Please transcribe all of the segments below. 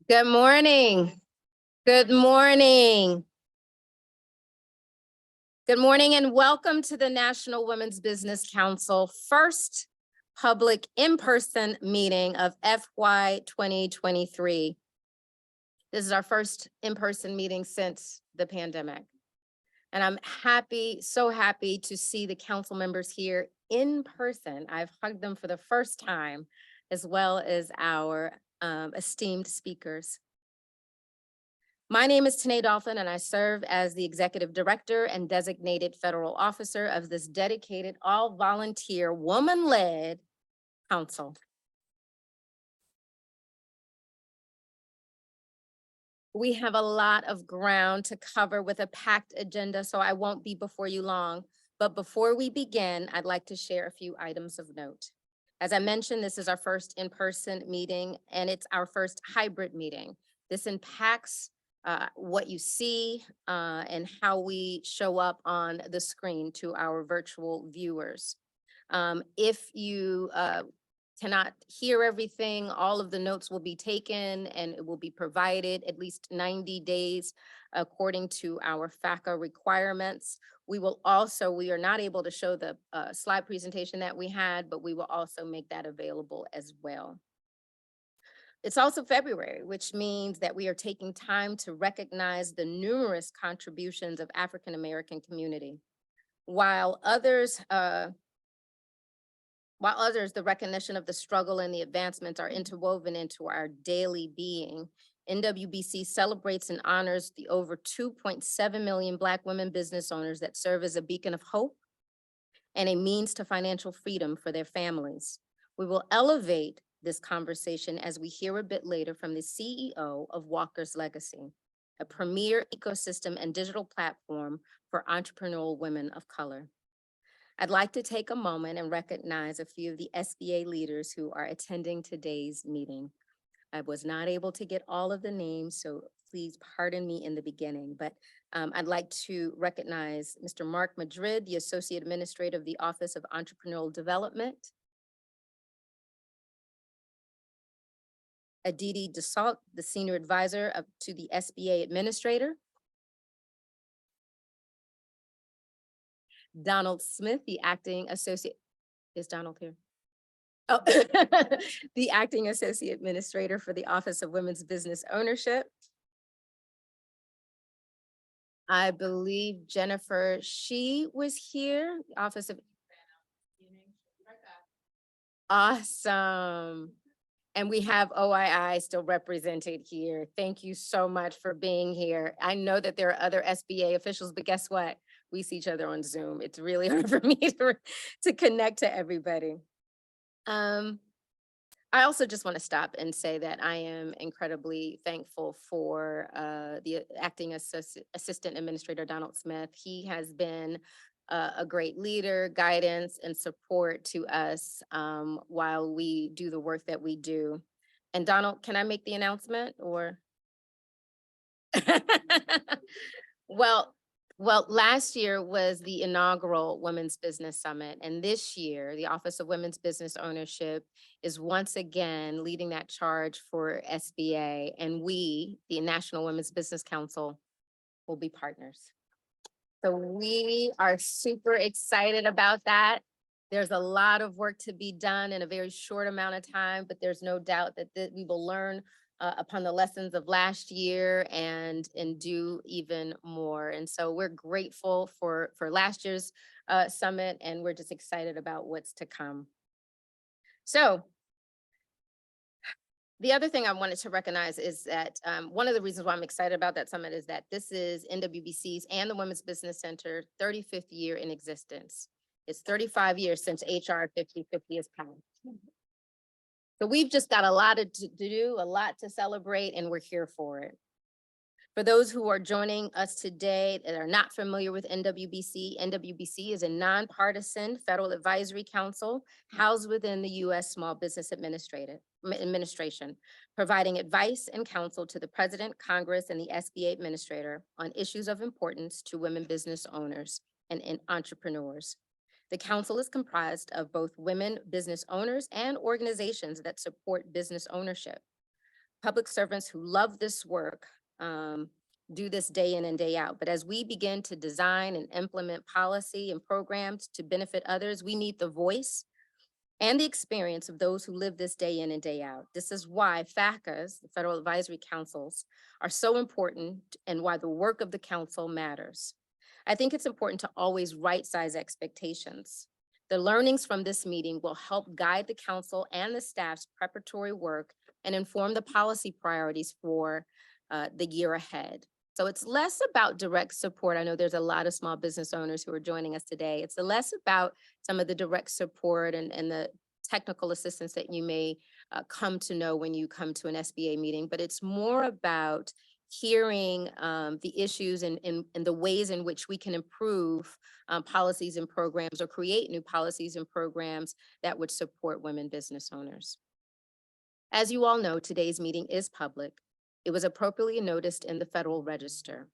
Good morning. Good morning. Good morning and welcome to the National Women's Business Council first public in-person meeting of FY 2023. This is our first in-person meeting since the pandemic. And I'm happy, so happy to see the council members here in person. I've hugged them for the first time, as well as our esteemed speakers. My name is Tanae Dolphin, and I serve as the Executive Director and Designated Federal Officer of this dedicated, all-volunteer, woman-led council. We have a lot of ground to cover with a packed agenda, so I won't be before you long. But before we begin, I'd like to share a few items of note. As I mentioned, this is our first in-person meeting, and it's our first hybrid meeting. This impacts what you see and how we show up on the screen to our virtual viewers. If you cannot hear everything, all of the notes will be taken and it will be provided at least 90 days according to our FACA requirements. We are not able to show the slide presentation that we had, but we will also make that available as well. It's also February, which means that we are taking time to recognize the numerous contributions of African-American community. While others, the recognition of the struggle and the advancements are interwoven into our daily being, NWBC celebrates and honors the over 2.7 million Black women business owners that serve as a beacon of hope and a means to financial freedom for their families. We will elevate this conversation as we hear a bit later from the CEO of Walker's Legacy, a premier ecosystem and digital platform for entrepreneurial women of color. I'd like to take a moment and recognize a few of the SBA leaders who are attending today's meeting. I was not able to get all of the names, so please pardon me in the beginning, but I'd like to recognize Mr. Mark Madrid, the Associate Administrator of the Office of Entrepreneurial Development, Aditi Dassault, the Senior Advisor to the SBA Administrator, Donald Smith, the Acting Associate, is Donald here? Oh, the Acting Associate Administrator for the Office of Women's Business Ownership. I believe Jennifer, she was here, the Office of. Awesome. And we have OII still represented here. Thank you so much for being here. I know that there are other SBA officials, but guess what? We see each other on Zoom. It's really hard for me to connect to everybody. I also just want to stop and say that I am incredibly thankful for the Acting Assistant Administrator, Donald Smith. He has been a great leader, guidance, and support to us while we do the work that we do. And Donald, can I make the announcement or? Well, last year was the inaugural Women's Business Summit. And this year, the Office of Women's Business Ownership is once again leading that charge for SBA. And we, the National Women's Business Council, will be partners. So we are super excited about that. There's a lot of work to be done in a very short amount of time, but there's no doubt that we will learn upon the lessons of last year and do even more. And so we're grateful for last year's summit, and we're just excited about what's to come. So the other thing I wanted to recognize is that one of the reasons why I'm excited about that summit is that this is NWBC's and the Women's Business Center 35th year in existence. It's 35 years since HR 5050 has passed. So we've just got a lot to do, a lot to celebrate, and we're here for it. For those who are joining us today that are not familiar with NWBC, NWBC is a nonpartisan federal advisory council housed within the U.S. Small Business Administrator. administration, providing advice and counsel to the President, Congress, and the SBA administrator on issues of importance to women business owners and entrepreneurs. The council is comprised of both women business owners and organizations that support business ownership. Public servants who love this work do this day in and day out. But as we begin to design and implement policy and programs to benefit others, we need the voice and the experience of those who live this day in and day out. This is why FACAs, the Federal Advisory Councils, are so important and why the work of the council matters. I think it's important to always right-size expectations. The learnings from this meeting will help guide the council and the staff's preparatory work and inform the policy priorities for the year ahead. So it's less about direct support. I know there's a lot of small business owners who are joining us today. It's less about some of the direct support and the technical assistance that you may come to know when you come to an SBA meeting, but it's more about hearing the issues and the ways in which we can improve policies and programs or create new policies and programs that would support women business owners. As you all know, today's meeting is public. It was appropriately noticed in the Federal Register.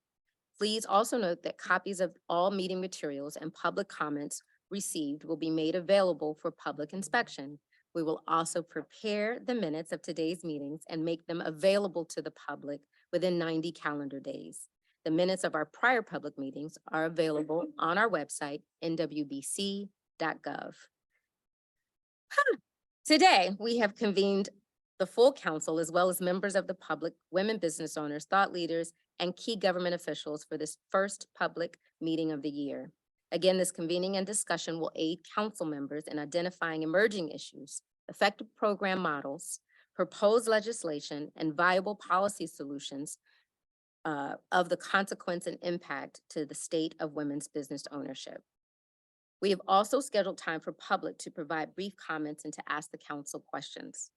Please also note that copies of all meeting materials and public comments received will be made available for public inspection. We will also prepare the minutes of today's meetings and make them available to the public within 90 calendar days. The minutes of our prior public meetings are available on our website, nwbc.gov. Today, we have convened the full council, as well as members of the public, women business owners, thought leaders, and key government officials for this first public meeting of the year. Again, this convening and discussion will aid council members in identifying emerging issues, effective program models, proposed legislation, and viable policy solutions of the consequence and impact to the state of women's business ownership. We have also scheduled time for public to provide brief comments and to ask the council questions.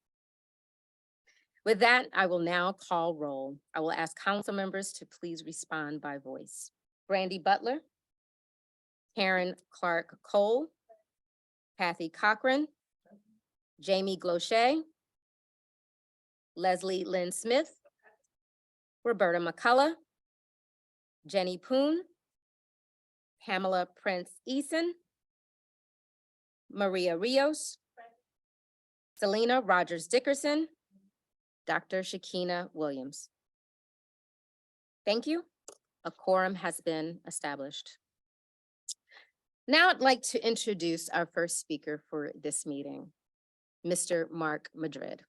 With that, I will now call roll. I will ask council members to please respond by voice. Brandy Butler, Karen Clark Cole, Kathy Cochran, Jamie Glochet, Leslie Lynn Smith, Roberta McCullough, Jenny Poon, Pamela Prince Eason, Maria Rios, Selena Rogers Dickerson, Dr. Shakina Williams. Thank you. A quorum has been established. Now I'd like to introduce our first speaker for this meeting, Mr. Mark Madrid.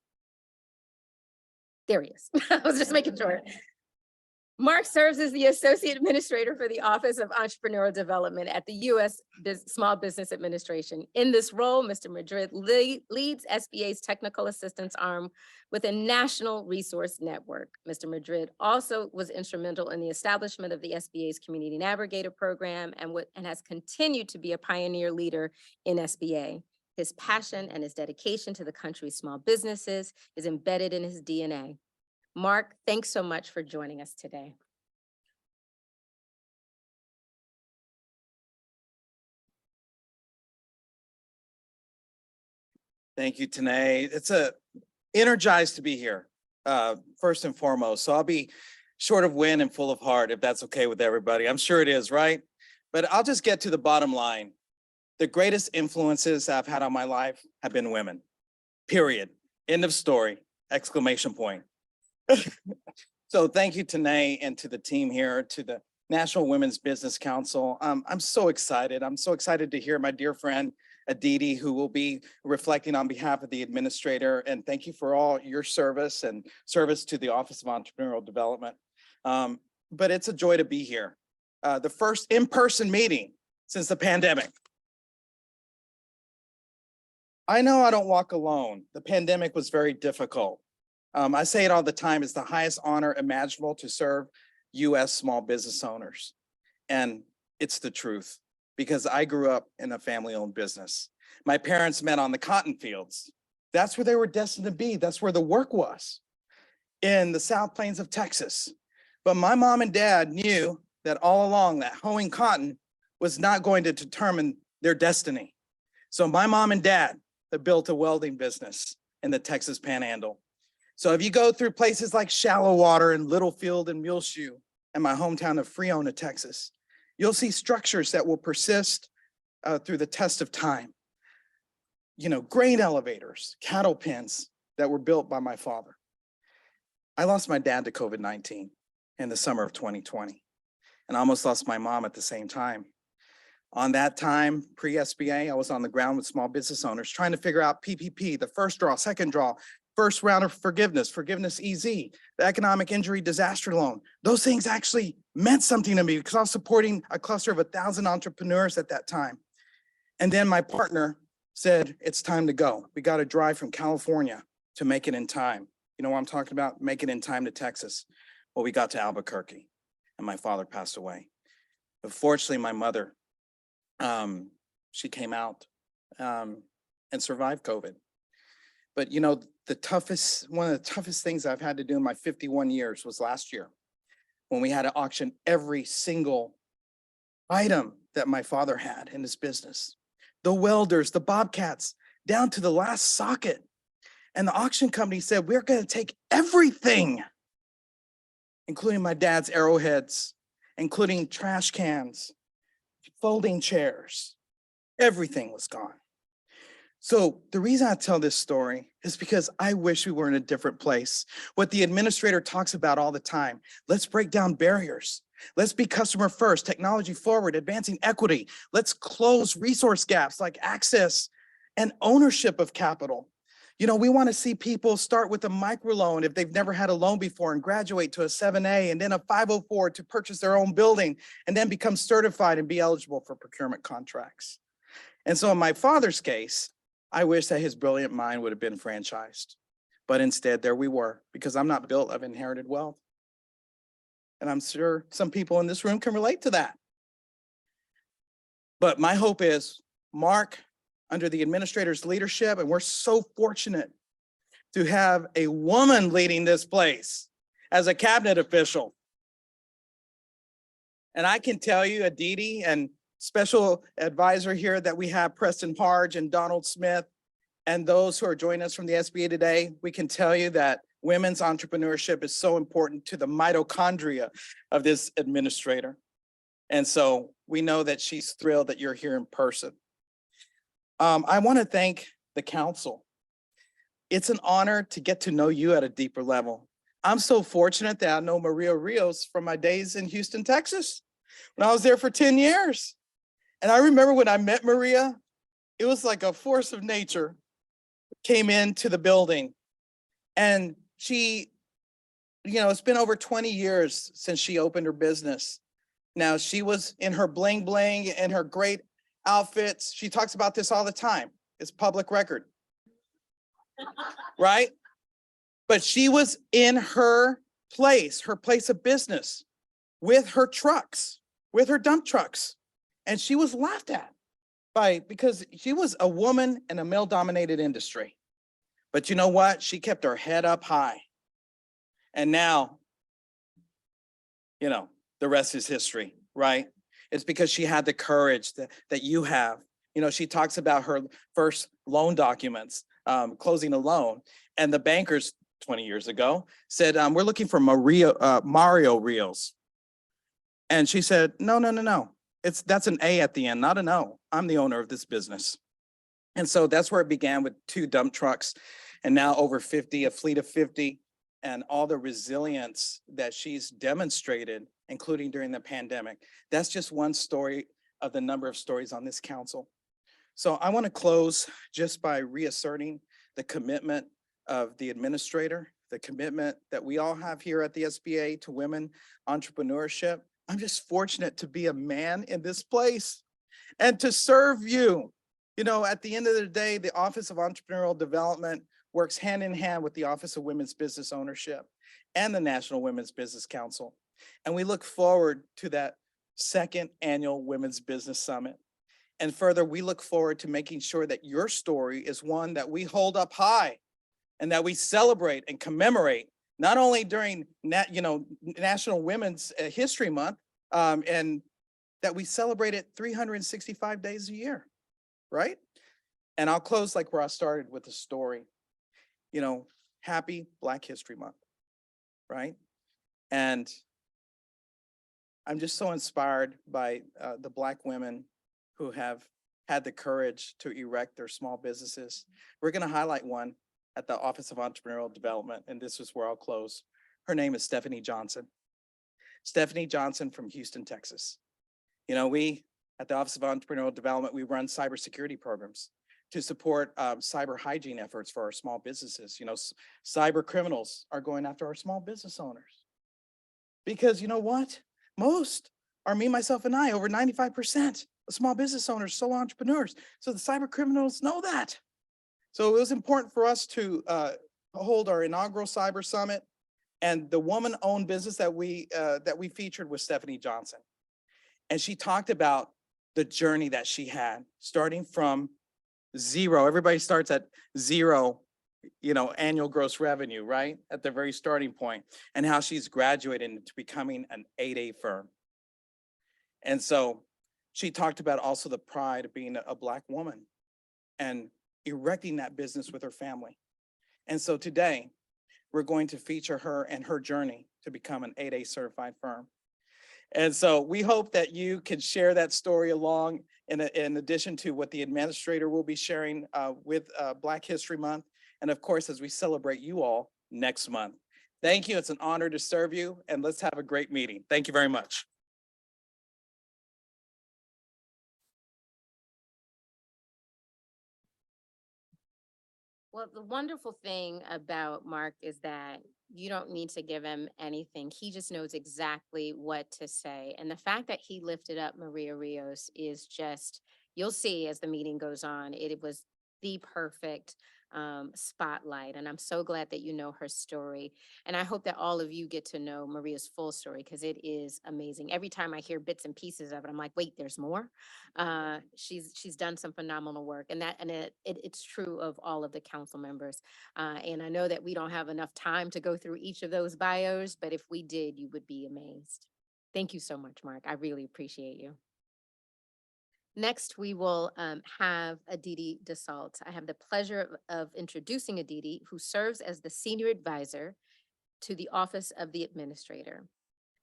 There he is. I was just making sure. Mark serves as the Associate Administrator for the Office of Entrepreneurial Development at the U.S. Small Business Administration. In this role, Mr. Madrid leads SBA's technical assistance arm with a national resource network. Mr. Madrid also was instrumental in the establishment of the SBA's Community Navigator program and has continued to be a pioneer leader in SBA. His passion and his dedication to the country's small businesses is embedded in his DNA. Mark, thanks so much for joining us today. Thank you, Tanae. It's energized to be here, first and foremost. So I'll be short of wind and full of heart, if that's okay with everybody. I'm sure it is, right? But I'll just get to the bottom line. The greatest influences I've had on my life have been women, period. End of story, exclamation point. So thank you, Tanae, and to the team here, to the National Women's Business Council. I'm so excited. I'm so excited to hear my dear friend, Aditi, who will be reflecting on behalf of the administrator. And thank you for all your service and service to the Office of Entrepreneurial Development. But it's a joy to be here. The first in-person meeting since the pandemic. I know I don't walk alone. The pandemic was very difficult. I say it all the time, it's the highest honor imaginable to serve US small business owners. And it's the truth, because I grew up in a family-owned business. My parents met on the cotton fields. That's where they were destined to be. That's where the work was, in the South Plains of Texas. But my mom and dad knew that all along that hoeing cotton was not going to determine their destiny. So my mom and dad built a welding business. in the Texas Panhandle. So if you go through places like Shallow Water and Littlefield and Muleshoe and my hometown of Freona, Texas, you'll see structures that will persist through the test of time. You know, grain elevators, cattle pens that were built by my father. I lost my dad to COVID-19 in the summer of 2020, and I almost lost my mom at the same time. On that time, pre-SBA, I was on the ground with small business owners trying to figure out PPP, the first draw, second draw, first round of forgiveness, forgiveness EZ, the economic injury disaster loan. Those things actually meant something to me because I was supporting a cluster of 1,000 entrepreneurs at that time. And then my partner said, it's time to go. We got to drive from California to make it in time. You know what I'm talking about? Make it in time to Texas. Well, we got to Albuquerque and my father passed away. But fortunately, my mother, she came out and survived COVID. But you know, one of the toughest things I've had to do in my 51 years was last year when we had to auction every single item that my father had in his business. The welders, the bobcats, down to the last socket. And the auction company said, we're going to take everything, including my dad's arrowheads, including trash cans, folding chairs. Everything was gone. So the reason I tell this story is because I wish we were in a different place. What the administrator talks about all the time, let's break down barriers. Let's be customer first, technology forward, advancing equity. Let's close resource gaps like access and ownership of capital. You know, we want to see people start with a microloan if they've never had a loan before and graduate to a 7A and then a 504 to purchase their own building and then become certified and be eligible for procurement contracts. And so in my father's case, I wish that his brilliant mind would have been franchised, but instead there we were, because I'm not built of inherited wealth. And I'm sure some people in this room can relate to that. But my hope is Mark, under the administrator's leadership, and we're so fortunate to have a woman leading this place as a cabinet official. And I can tell you, Aditi and special advisor here that we have, Preston Harge and Donald Smith, and those who are joining us from the SBA today, we can tell you that women's entrepreneurship is so important to the mitochondria of this administrator. And so we know that she's thrilled that you're here in person. I want to thank the council. It's an honor to get to know you at a deeper level. I'm so fortunate that I know Maria Rios from my days in Houston, Texas, when I was there for 10 years. And I remember when I met Maria, it was like a force of nature came into the building. And she, you know, it's been over 20 years since she opened her business. Now, she was in her bling bling and her great outfits. She talks about this all the time. It's public record, right? But she was in her place of business with her trucks, with her dump trucks. And she was laughed at because she was a woman in a male-dominated industry. But you know what? She kept her head up high. And now, you know, the rest is history, right? It's because she had the courage that you have. You know, she talks about her first loan documents, closing a loan. And the bankers 20 years ago said, we're looking for Mario Rios. And she said, no. That's an A at the end, not an O. I'm the owner of this business. And so that's where it began with 2 dump trucks and now over 50, a fleet of 50, and all the resilience that she's demonstrated, including during the pandemic. That's just one story of the number of stories on this council. So I want to close just by reasserting the commitment of the administrator, the commitment that we all have here at the SBA to women entrepreneurship. I'm just fortunate to be a man in this place and to serve you. You know, at the end of the day, the Office of Entrepreneurial Development works hand in hand with the Office of Women's Business Ownership and the National Women's Business Council. And we look forward to that 2nd annual Women's Business Summit. And further, we look forward to making sure that your story is one that we hold up high and that we celebrate and commemorate, not only during National Women's History Month, and that we celebrate it 365 days a year, right? And I'll close like where I started with a story. happy Black History Month, right? And I'm just so inspired by the Black women who have had the courage to erect their small businesses. We're going to highlight one at the Office of Entrepreneurial Development, and this is where I'll close. Her name is Stephanie Johnson. Stephanie Johnson from Houston, Texas. We at the Office of Entrepreneurial Development, we run cybersecurity programs to support cyber hygiene efforts for our small businesses. Cyber criminals are going after our small business owners. Because you know what? Most are me, myself, and I, over 95% of small business owners, solo entrepreneurs. So the cyber criminals know that. So it was important for us to hold our inaugural cyber summit, and the woman-owned business that we featured was Stephanie Johnson. And she talked about the journey that she had, starting from zero. Everybody starts at zero, annual gross revenue, right? At the very starting point, and how she's graduated into becoming an 8A firm. And so she talked about also the pride of being a Black woman and erecting that business with her family. And so today we're going to feature her and her journey to become an 8A certified firm. And so we hope that you can share that story along in addition to what the administrator will be sharing with Black History Month. And of course, as we celebrate you all next month. Thank you. It's an honor to serve you, and let's have a great meeting. Thank you very much. Well, the wonderful thing about Mark is that you don't need to give him anything. He just knows exactly what to say. And the fact that he lifted up Maria Rios is just, you'll see as the meeting goes on, it was the perfect spotlight. And I'm so glad that you know her story. And I hope that all of you get to know Maria's full story, because it is amazing. Every time I hear bits and pieces of it, I'm like, wait, there's more. She's done some phenomenal work, and it's true of all of the council members. And I know that we don't have enough time to go through each of those bios, but if we did, you would be amazed. Thank you so much, Mark. I really appreciate you. Next, we will have Aditi Dassault. I have the pleasure of introducing Aditi, who serves as the Senior Advisor to the Office of the Administrator.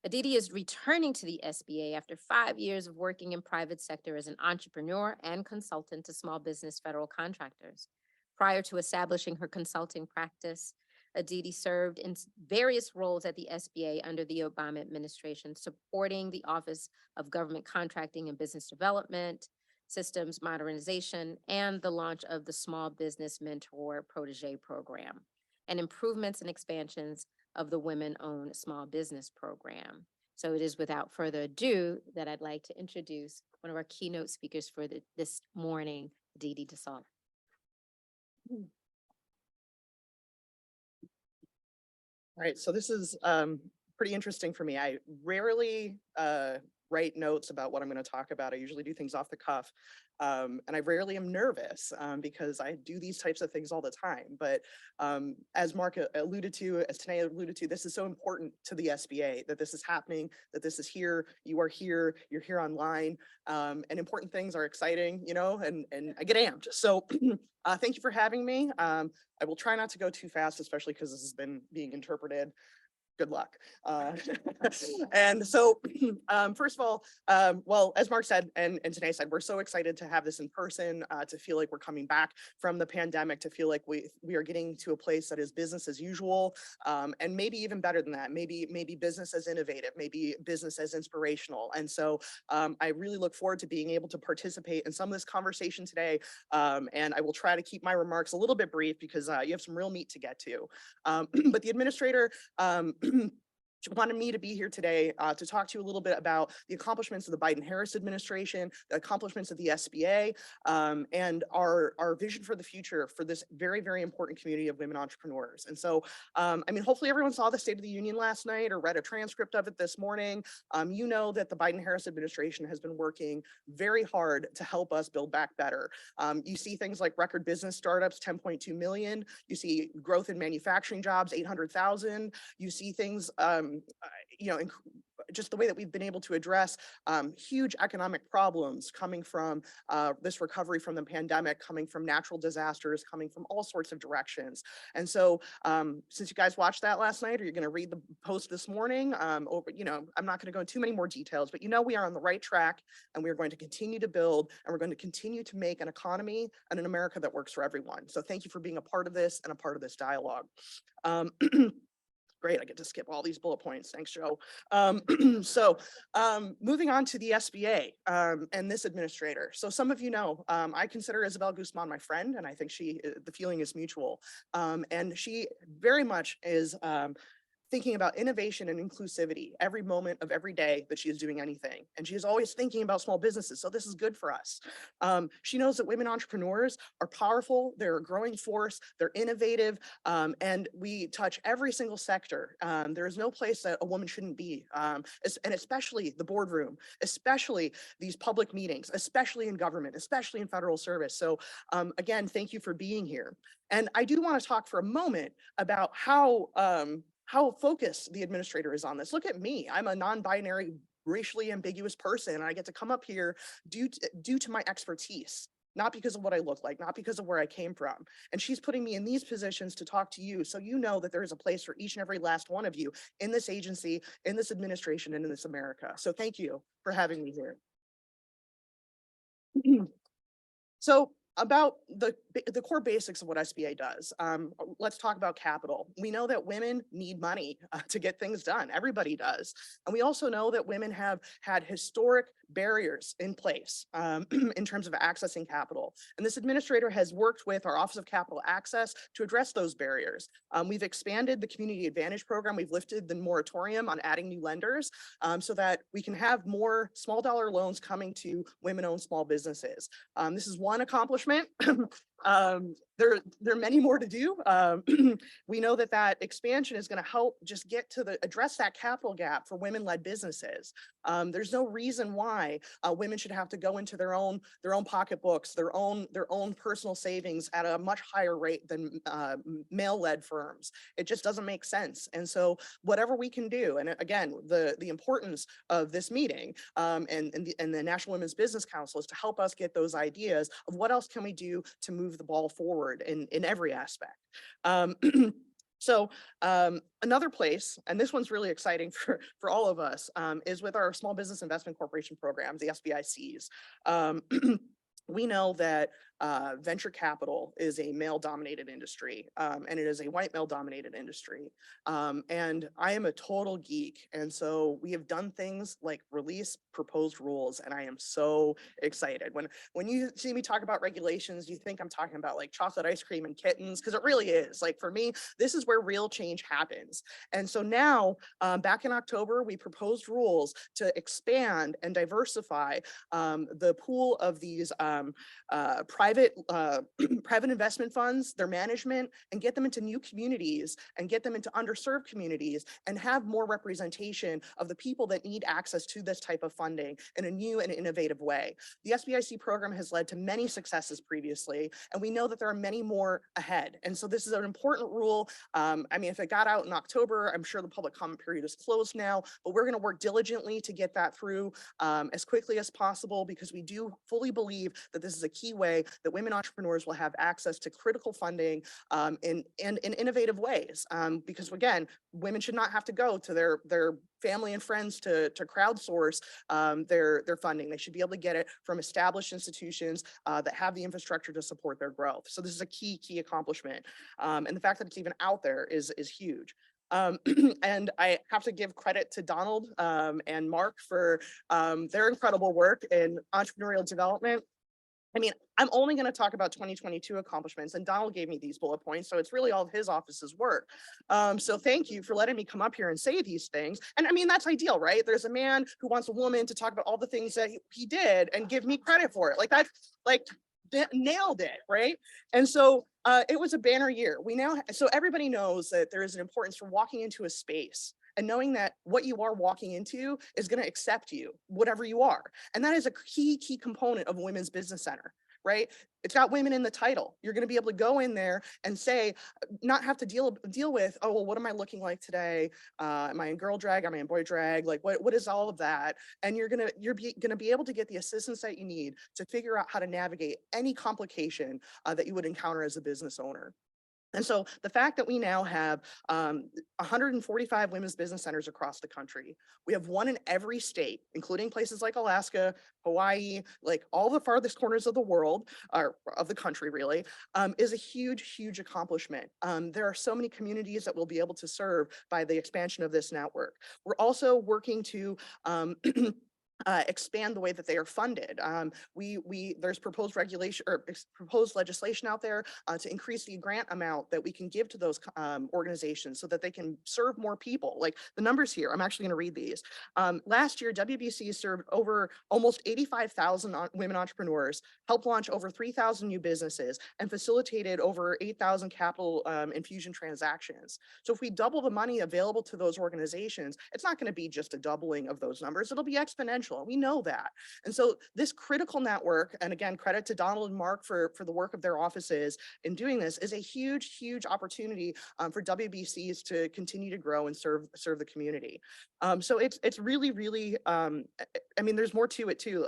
Aditi is returning to the SBA after 5 years of working in private sector as an entrepreneur and consultant to small business federal contractors. Prior to establishing her consulting practice, Aditi served in various roles at the SBA under the Obama administration, supporting the Office of Government Contracting and Business Development, Systems Modernization, and the launch of the Small Business Mentor Protege Program, and improvements and expansions of the Women-Owned Small Business Program. So it is without further ado that I'd like to introduce one of our keynote speakers for this morning, Aditi Dassault. All right, so this is pretty interesting for me. I rarely write notes about what I'm going to talk about. I usually do things off the cuff. And I rarely am nervous because I do these types of things all the time. But as Mark alluded to, as Tanae alluded to, this is so important to the SBA, that this is happening, that this is here, you are here, you're here online, and important things are exciting, and I get amped. So thank you for having me. I will try not to go too fast, especially because this has been being interpreted. Good luck. And so, first of all, well, as Mark said, and Tanae said, we're so excited to have this in person, to feel like we're coming back from the pandemic, to feel like we are getting to a place that is business as usual, and maybe even better than that, maybe business as innovative, maybe business as inspirational. And so I really look forward to being able to participate in some of this conversation today. And I will try to keep my remarks a little bit brief because you have some real meat to get to. But the administrator wanted me to be here today to talk to you a little bit about the accomplishments of the Biden-Harris administration, the accomplishments of the SBA, and our vision for the future for this very, very important community of women entrepreneurs. And so, I mean, hopefully everyone saw the State of the Union last night or read a transcript of it this morning. You know that the Biden-Harris administration has been working very hard to help us build back better. You see things like record business startups, 10.2 million. You see growth in manufacturing jobs, 800,000. You see things, just the way that we've been able to address huge economic problems coming from this recovery from the pandemic, coming from natural disasters, coming from all sorts of directions. And so since you guys watched that last night, or you're going to read the post this morning, over, I'm not going to go into too many more details, but we are on the right track, and we are going to continue to build, and we're going to continue to make an economy and an America that works for everyone. So thank you for being a part of this and a part of this dialogue. Great, I get to skip all these bullet points. Thanks, Joe. Moving on to the SBA and this administrator. So some of you know, I consider Isabel Guzman my friend, and I think the feeling is mutual. And she very much is thinking about innovation and inclusivity every moment of every day that she is doing anything. And she is always thinking about small businesses. So this is good for us. She knows that women entrepreneurs are powerful. They're a growing force. They're innovative. And we touch every single sector. There is no place that a woman shouldn't be. And especially the boardroom, especially these public meetings, especially in government, especially in federal service. So again, thank you for being here. And I do want to talk for a moment about how focused the administrator is on this. Look at me. I'm a non-binary, racially ambiguous person, and I get to come up here due to my expertise, not because of what I look like, not because of where I came from. And she's putting me in these positions to talk to you, so you know that there is a place for each and every last one of you in this agency, in this administration, and in this America. So thank you for having me here. So about the core basics of what SBA does. Let's talk about capital. We know that women need money to get things done. Everybody does. And we also know that women have had historic barriers in place in terms of accessing capital. And this administrator has worked with our Office of Capital Access to address those barriers. We've expanded the Community Advantage Program. We've lifted the moratorium on adding new lenders so that we can have more small dollar loans coming to women-owned small businesses. This is one accomplishment. There are many more to do. We know that expansion is going to help just address that capital gap for women-led businesses. There's no reason why women should have to go into their own pocketbooks, their own personal savings at a much higher rate than male-led firms. It just doesn't make sense. And so whatever we can do, and again, the importance of this meeting and the National Women's Business Council is to help us get those ideas of what else can we do to move the ball forward in every aspect. So another place, and this one's really exciting for all of us, is with our Small Business Investment Corporation programs, the SBICs. We know that venture capital is a male-dominated industry, and it is a white male-dominated industry. And I am a total geek, and so we have done things like release proposed rules, and I am so excited. When you see me talk about regulations, you think I'm talking about like chocolate ice cream and kittens, because it really is. Like for me, this is where real change happens. And so now, back in October, we proposed rules to expand and diversify the pool of these private investment funds, their management, and get them into new communities and get them into underserved communities and have more representation of the people that need access to this type of funding in a new and innovative way. The SBIC program has led to many successes previously, and we know that there are many more ahead. And so this is an important rule. I mean, if it got out in October, I'm sure the public comment period is closed now, but we're going to work diligently to get that through as quickly as possible, because we do fully believe that this is a key way that women entrepreneurs will have access to critical funding in innovative ways. Because again, women should not have to go to their family and friends to crowdsource their funding. They should be able to get it from established institutions that have the infrastructure to support their growth. So this is a key accomplishment. And the fact that it's even out there is huge. And I have to give credit to Donald and Mark for their incredible work in entrepreneurial development. I mean, I'm only going to talk about 2022 accomplishments, and Donald gave me these bullet points, so it's really all of his office's work. So thank you for letting me come up here and say these things. And I mean, that's ideal, right? There's a man who wants a woman to talk about all the things that he did and give me credit for it. Like that's like nailed it, right? And so it was a banner year. So everybody knows that there is an importance for walking into a space and knowing that what you are walking into is going to accept you, whatever you are. And that is a key component of a women's business center, right? It's got women in the title. You're going to be able to go in there and say, not have to deal with, oh, well, what am I looking like today? Am I in girl drag? Am I in boy drag? Like, what is all of that? And you're gonna be able to get the assistance that you need to figure out how to navigate any complication that you would encounter as a business owner. And so the fact that we now have 145 women's business centers across the country, we have one in every state, including places like Alaska, Hawaii, like all the farthest corners of the world, or of the country really, is a huge, huge accomplishment. There are so many communities that we'll be able to serve by the expansion of this network. We're also working to expand the way that they are funded. There's proposed regulation or proposed legislation out there to increase the grant amount that we can give to those organizations so that they can serve more people. Like the numbers here, I'm actually going to read these. Last year, WBC served over almost 85,000 women entrepreneurs, helped launch over 3,000 new businesses, and facilitated over 8,000 capital infusion transactions. So if we double the money available to those organizations, it's not going to be just a doubling of those numbers. It'll be exponential. We know that. And so this critical network, and again, credit to Donald and Mark for the work of their offices in doing this, is a huge, huge opportunity for WBCs to continue to grow and serve the community. So it's really, really, I mean, there's more to it too.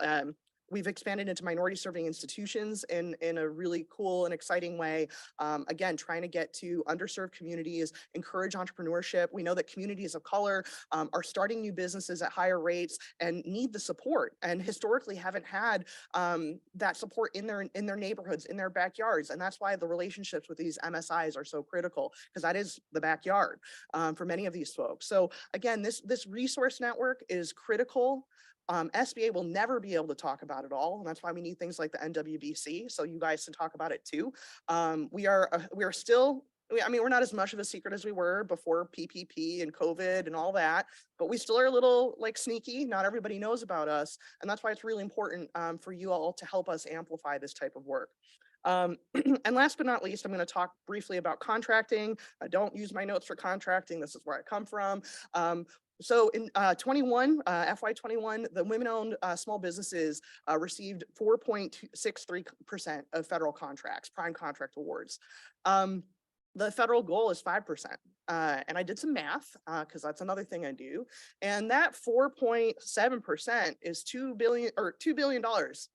We've expanded into minority serving institutions in a really cool and exciting way. Again, trying to get to underserved communities, encourage entrepreneurship. We know that communities of color are starting new businesses at higher rates and need the support, and historically haven't had that support in their neighborhoods, in their backyards. And that's why the relationships with these MSIs are so critical, because that is the backyard for many of these folks. So again, this resource network is critical. SBA will never be able to talk about it all, and that's why we need things like the NWBC, so you guys can talk about it too. We are still, I mean, we're not as much of a secret as we were before PPP and COVID and all that, but we still are a little like sneaky. Not everybody knows about us, and that's why it's really important for you all to help us amplify this type of work. And last but not least, I'm going to talk briefly about contracting. I don't use my notes for contracting. This is where I come from. So in FY21, the women-owned small businesses received 4.63% of federal contracts, prime contract awards. The federal goal is 5%. And I did some math because that's another thing I do. And that 4.7% is $2 billion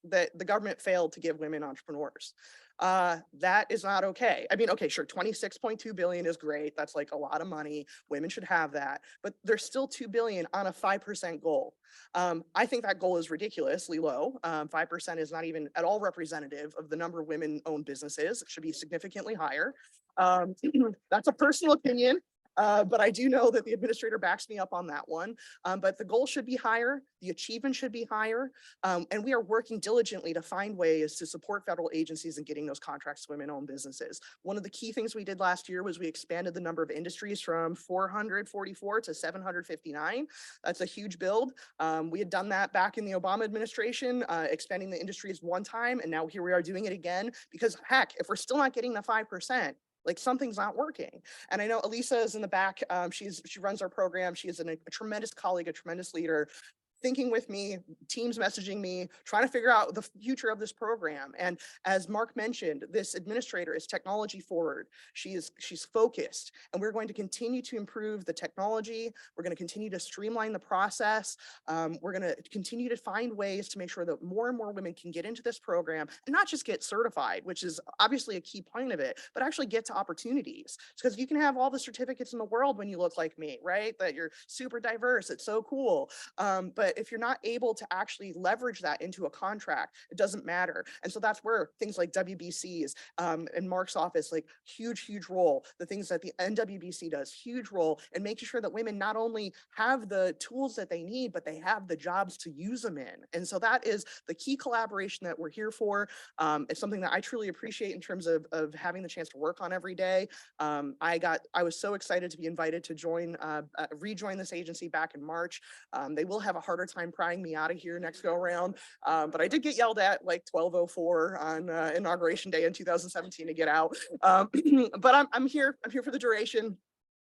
that the government failed to give women entrepreneurs. That is not okay. I mean, okay, sure, 26.2 billion is great. That's like a lot of money. Women should have that, but there's still 2 billion on a 5% goal. I think that goal is ridiculously low. 5% is not even at all representative of the number of women-owned businesses. It should be significantly higher. That's a personal opinion. But I do know that the administrator backs me up on that one. But the goal should be higher, the achievement should be higher, and we are working diligently to find ways to support federal agencies in getting those contracts to women-owned businesses. One of the key things we did last year was we expanded the number of industries from 444 to 759. That's a huge build. We had done that back in the Obama administration, expanding the industries one time, and now here we are doing it again, because heck, if we're still not getting the 5%, like something's not working. And I know Elisa is in the back. She runs our program. She is a tremendous colleague, a tremendous leader, thinking with me, teams messaging me, trying to figure out the future of this program. And as Mark mentioned, this administrator is technology forward. She's focused, and we're going to continue to improve the technology. We're going to continue to streamline the process. We're going to continue to find ways to make sure that more and more women can get into this program and not just get certified, which is obviously a key point of it, but actually get to opportunities. Because you can have all the certificates in the world when you look like me, right? That you're super diverse. It's so cool. But if you're not able to actually leverage that into a contract, it doesn't matter. And so that's where things like WBCs and Mark's office, like huge role. The things that the NWBC does, huge role in making sure that women not only have the tools that they need, but they have the jobs to use them in. And so that is the key collaboration that we're here for. It's something that I truly appreciate in terms of having the chance to work on every day. I was so excited to be invited to rejoin this agency back in March. They will have a harder time prying me out of here next go around. But I did get yelled at like 12:04 on inauguration day in 2017 to get out. But I'm here for the duration.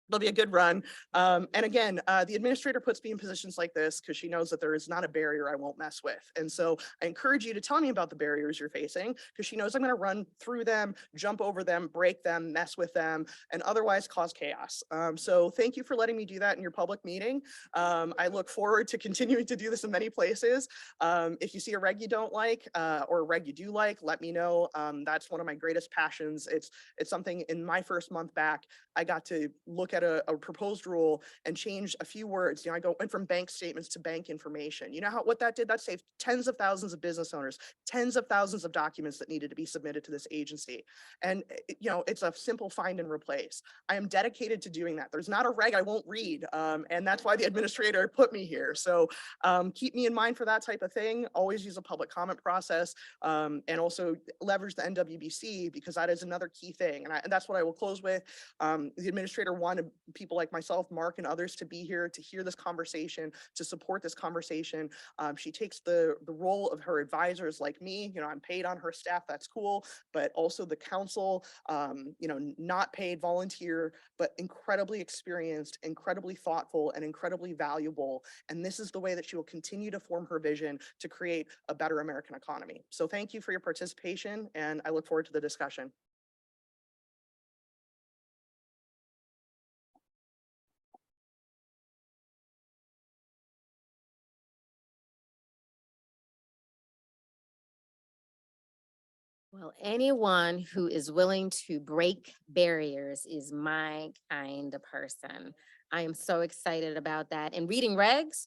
It'll be a good run. And again, the administrator puts me in positions like this because she knows that there is not a barrier I won't mess with. And so I encourage you to tell me about the barriers you're facing because she knows I'm going to run through them, jump over them, break them, mess with them, and otherwise cause chaos. So thank you for letting me do that in your public meeting. I look forward to continuing to do this in many places. If you see a reg you don't like or a reg you do like, let me know. That's one of my greatest passions. It's something in my first month back, I got to look at a proposed rule and change a few words. You know, went from bank statements to bank information. You know what that did? That saved tens of thousands of business owners, tens of thousands of documents that needed to be submitted to this agency. And you know, it's a simple find and replace. I am dedicated to doing that. There's not a reg I won't read. And that's why the administrator put me here. So keep me in mind for that type of thing. Always use a public comment process and also leverage the NWBC because that is another key thing. And that's what I will close with. The administrator wanted people like myself, Mark, and others to be here to hear this conversation, to support this conversation. She takes the role of her advisors like me. You know, I'm paid on her staff, that's cool, but also the council, you know, not paid, volunteer, but incredibly experienced, incredibly thoughtful, and incredibly valuable. And this is the way that she will continue to form her vision to create a better American economy. So thank you for your participation, and I look forward to the discussion. Well, anyone who is willing to break barriers is my kind of person. I am so excited about that. And reading regs,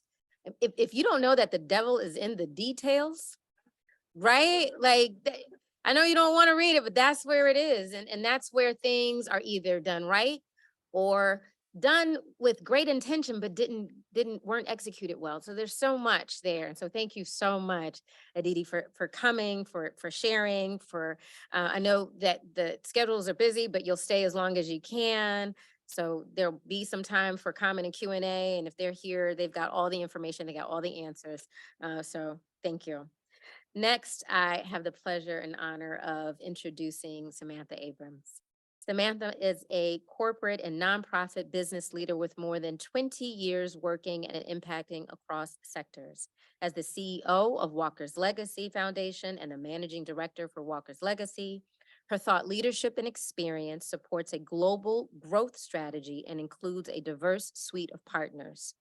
if you don't know that the devil is in the details, right? Like, I know you don't want to read it, but that's where it is. And that's where things are either done right or done with great intention, but weren't executed well. So there's so much there. And so thank you so much, Aditi, for coming, for sharing, I know that the schedules are busy, but you'll stay as long as you can. So there'll be some time for comment and Q&A. And if they're here, they've got all the information, they got all the answers. So thank you. Next, I have the pleasure and honor of introducing Samantha Abrams. Samantha is a corporate and nonprofit business leader with more than 20 years working and impacting across sectors. As the CEO of Walker's Legacy Foundation and a managing director for Walker's Legacy, her thought leadership and experience supports a global growth strategy and includes a diverse suite of partners,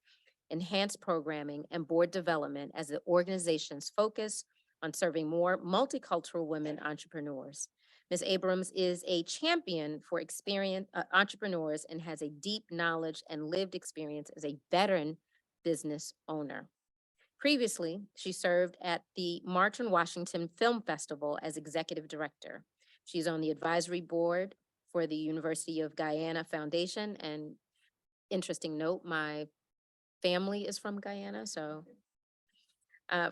enhanced programming, and board development as the organization's focus on serving more multicultural women entrepreneurs. Ms. Abrams is a champion for experienced entrepreneurs and has a deep knowledge and lived experience as a veteran business owner. Previously, she served at the March on Washington Film Festival as executive director. She's on the advisory board for the University of Guyana Foundation. And interesting note, my family is from Guyana, so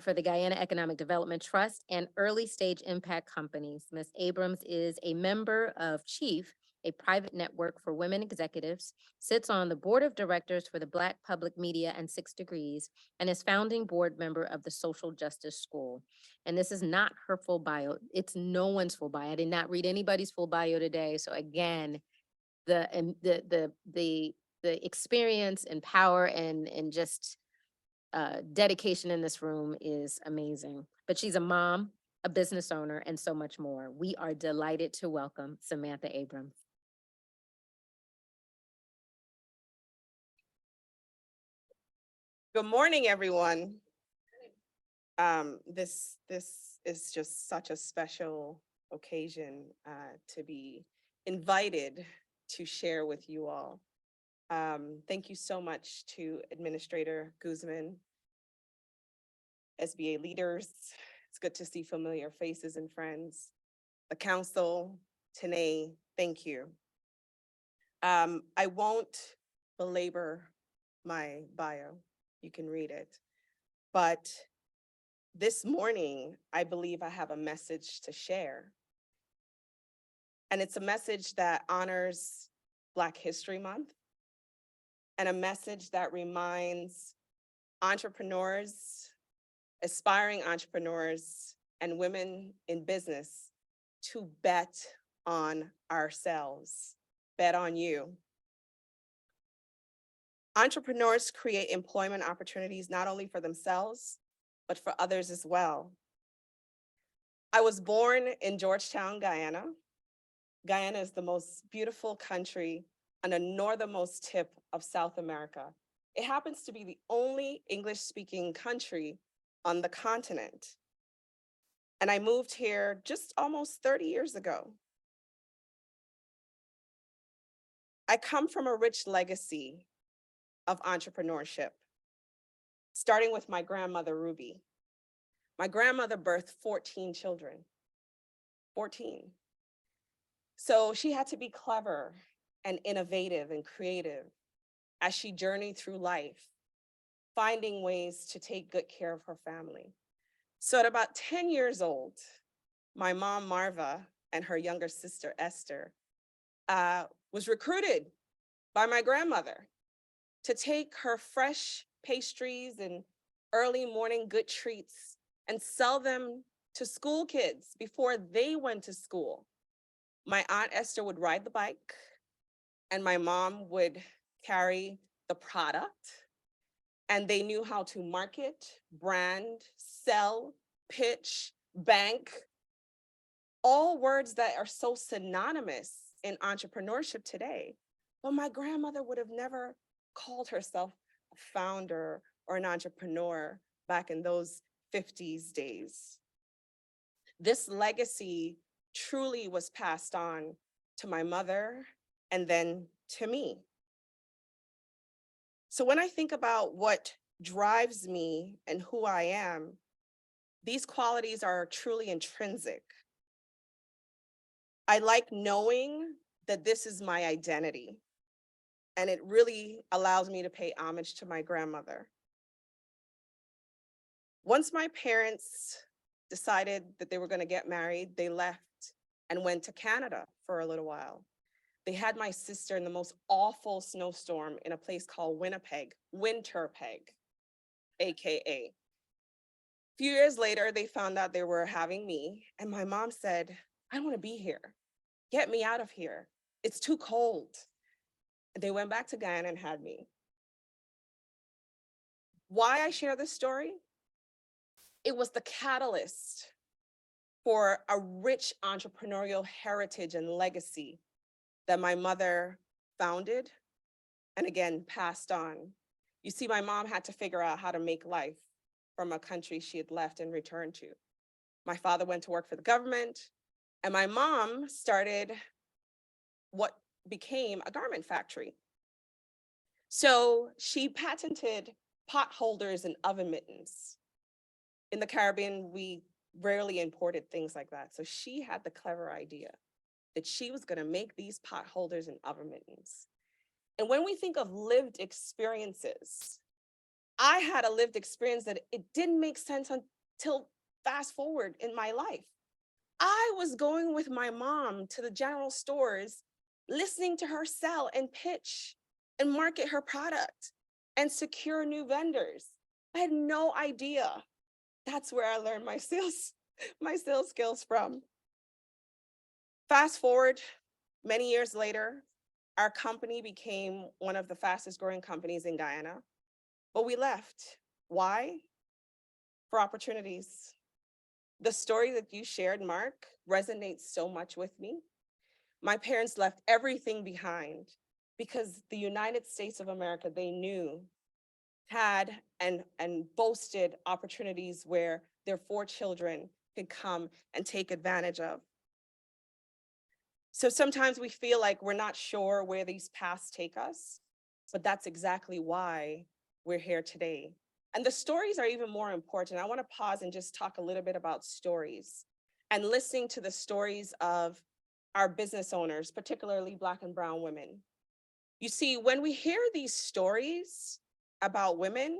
for the Guyana Economic Development Trust and early stage impact companies. Ms. Abrams is a member of Chief, a private network for women executives, sits on the board of directors for the Black Public Media and 6 Degrees, and is founding board member of the Social Justice School. And this is not her full bio. It's no one's full bio. I did not read anybody's full bio today. So again, the experience and power and just dedication in this room is amazing. But she's a mom, a business owner, and so much more. We are delighted to welcome Samantha Abrams. Good morning, everyone. This is just such a special occasion to be invited to share with you all. Thank you so much to Administrator Guzman, SBA leaders. It's good to see familiar faces and friends. The council, Tanae, thank you. I won't belabor my bio. You can read it. But this morning, I believe I have a message to share. And it's a message that honors Black History Month and a message that reminds entrepreneurs, aspiring entrepreneurs, and women in business to bet on ourselves, bet on you. Entrepreneurs create employment opportunities not only for themselves, but for others as well. I was born in Georgetown, Guyana. Guyana is the most beautiful country on the northernmost tip of South America. It happens to be the only English-speaking country on the continent. And I moved here just almost 30 years ago. I come from a rich legacy of entrepreneurship, starting with my grandmother, Ruby. My grandmother birthed 14 children, 14. So she had to be clever and innovative and creative as she journeyed through life, finding ways to take good care of her family. So at about 10 years old, my mom, Marva, and her younger sister, Esther, was recruited by my grandmother to take her fresh pastries and early morning good treats and sell them to school kids before they went to school. My Aunt Esther would ride the bike and my mom would carry the product, and they knew how to market, brand, sell, pitch, bank, all words that are so synonymous in entrepreneurship today. But my grandmother would have never called herself a founder or an entrepreneur back in those 50s days. This legacy truly was passed on to my mother and then to me. So when I think about what drives me and who I am, these qualities are truly intrinsic. I like knowing that this is my identity, and it really allows me to pay homage to my grandmother. Once my parents decided that they were going to get married, they left and went to Canada for a little while. They had my sister in the most awful snowstorm in a place called Winnipeg, Winterpeg, AKA. A few years later, they found out they were having me, and my mom said, I don't want to be here. Get me out of here. It's too cold. And they went back to Guyana and had me. Why I share this story? It was the catalyst for a rich entrepreneurial heritage and legacy that my mother founded and again passed on. You see, my mom had to figure out how to make life from a country she had left and returned to. My father went to work for the government, and my mom started what became a garment factory. So she patented pot holders and oven mittens. In the Caribbean, we rarely imported things like that. So she had the clever idea that she was going to make these pot holders and oven mittens. And when we think of lived experiences, I had a lived experience that it didn't make sense until fast forward in my life. I was going with my mom to the general stores, listening to her sell and pitch and market her product and secure new vendors. I had no idea. That's where I learned my sales skills from. Fast forward many years later, our company became one of the fastest growing companies in Guyana, but we left. Why? For opportunities. The story that you shared, Mark, resonates so much with me. My parents left everything behind because the United States of America, they knew, had and boasted opportunities where their 4 children could come and take advantage of. So sometimes we feel like we're not sure where these paths take us, but that's exactly why we're here today. And the stories are even more important. I want to pause and just talk a little bit about stories and listening to the stories of our business owners, particularly Black and brown women. You see, when we hear these stories about women,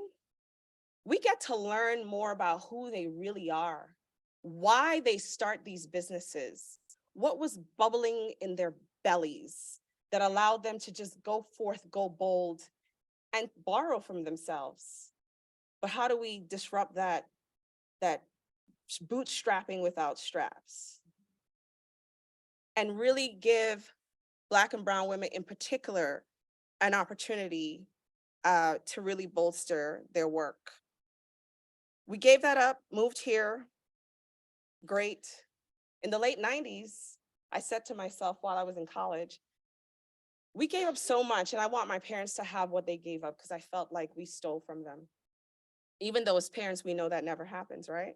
we get to learn more about who they really are, why they start these businesses, what was bubbling in their bellies that allowed them to just go forth, go bold, and borrow from themselves. But how do we disrupt that bootstrapping without straps? And really give Black and brown women in particular an opportunity to really bolster their work. We gave that up, moved here. Great. In the late 90s, I said to myself while I was in college, we gave up so much, and I want my parents to have what they gave up because I felt like we stole from them. Even though as parents, we know that never happens, right?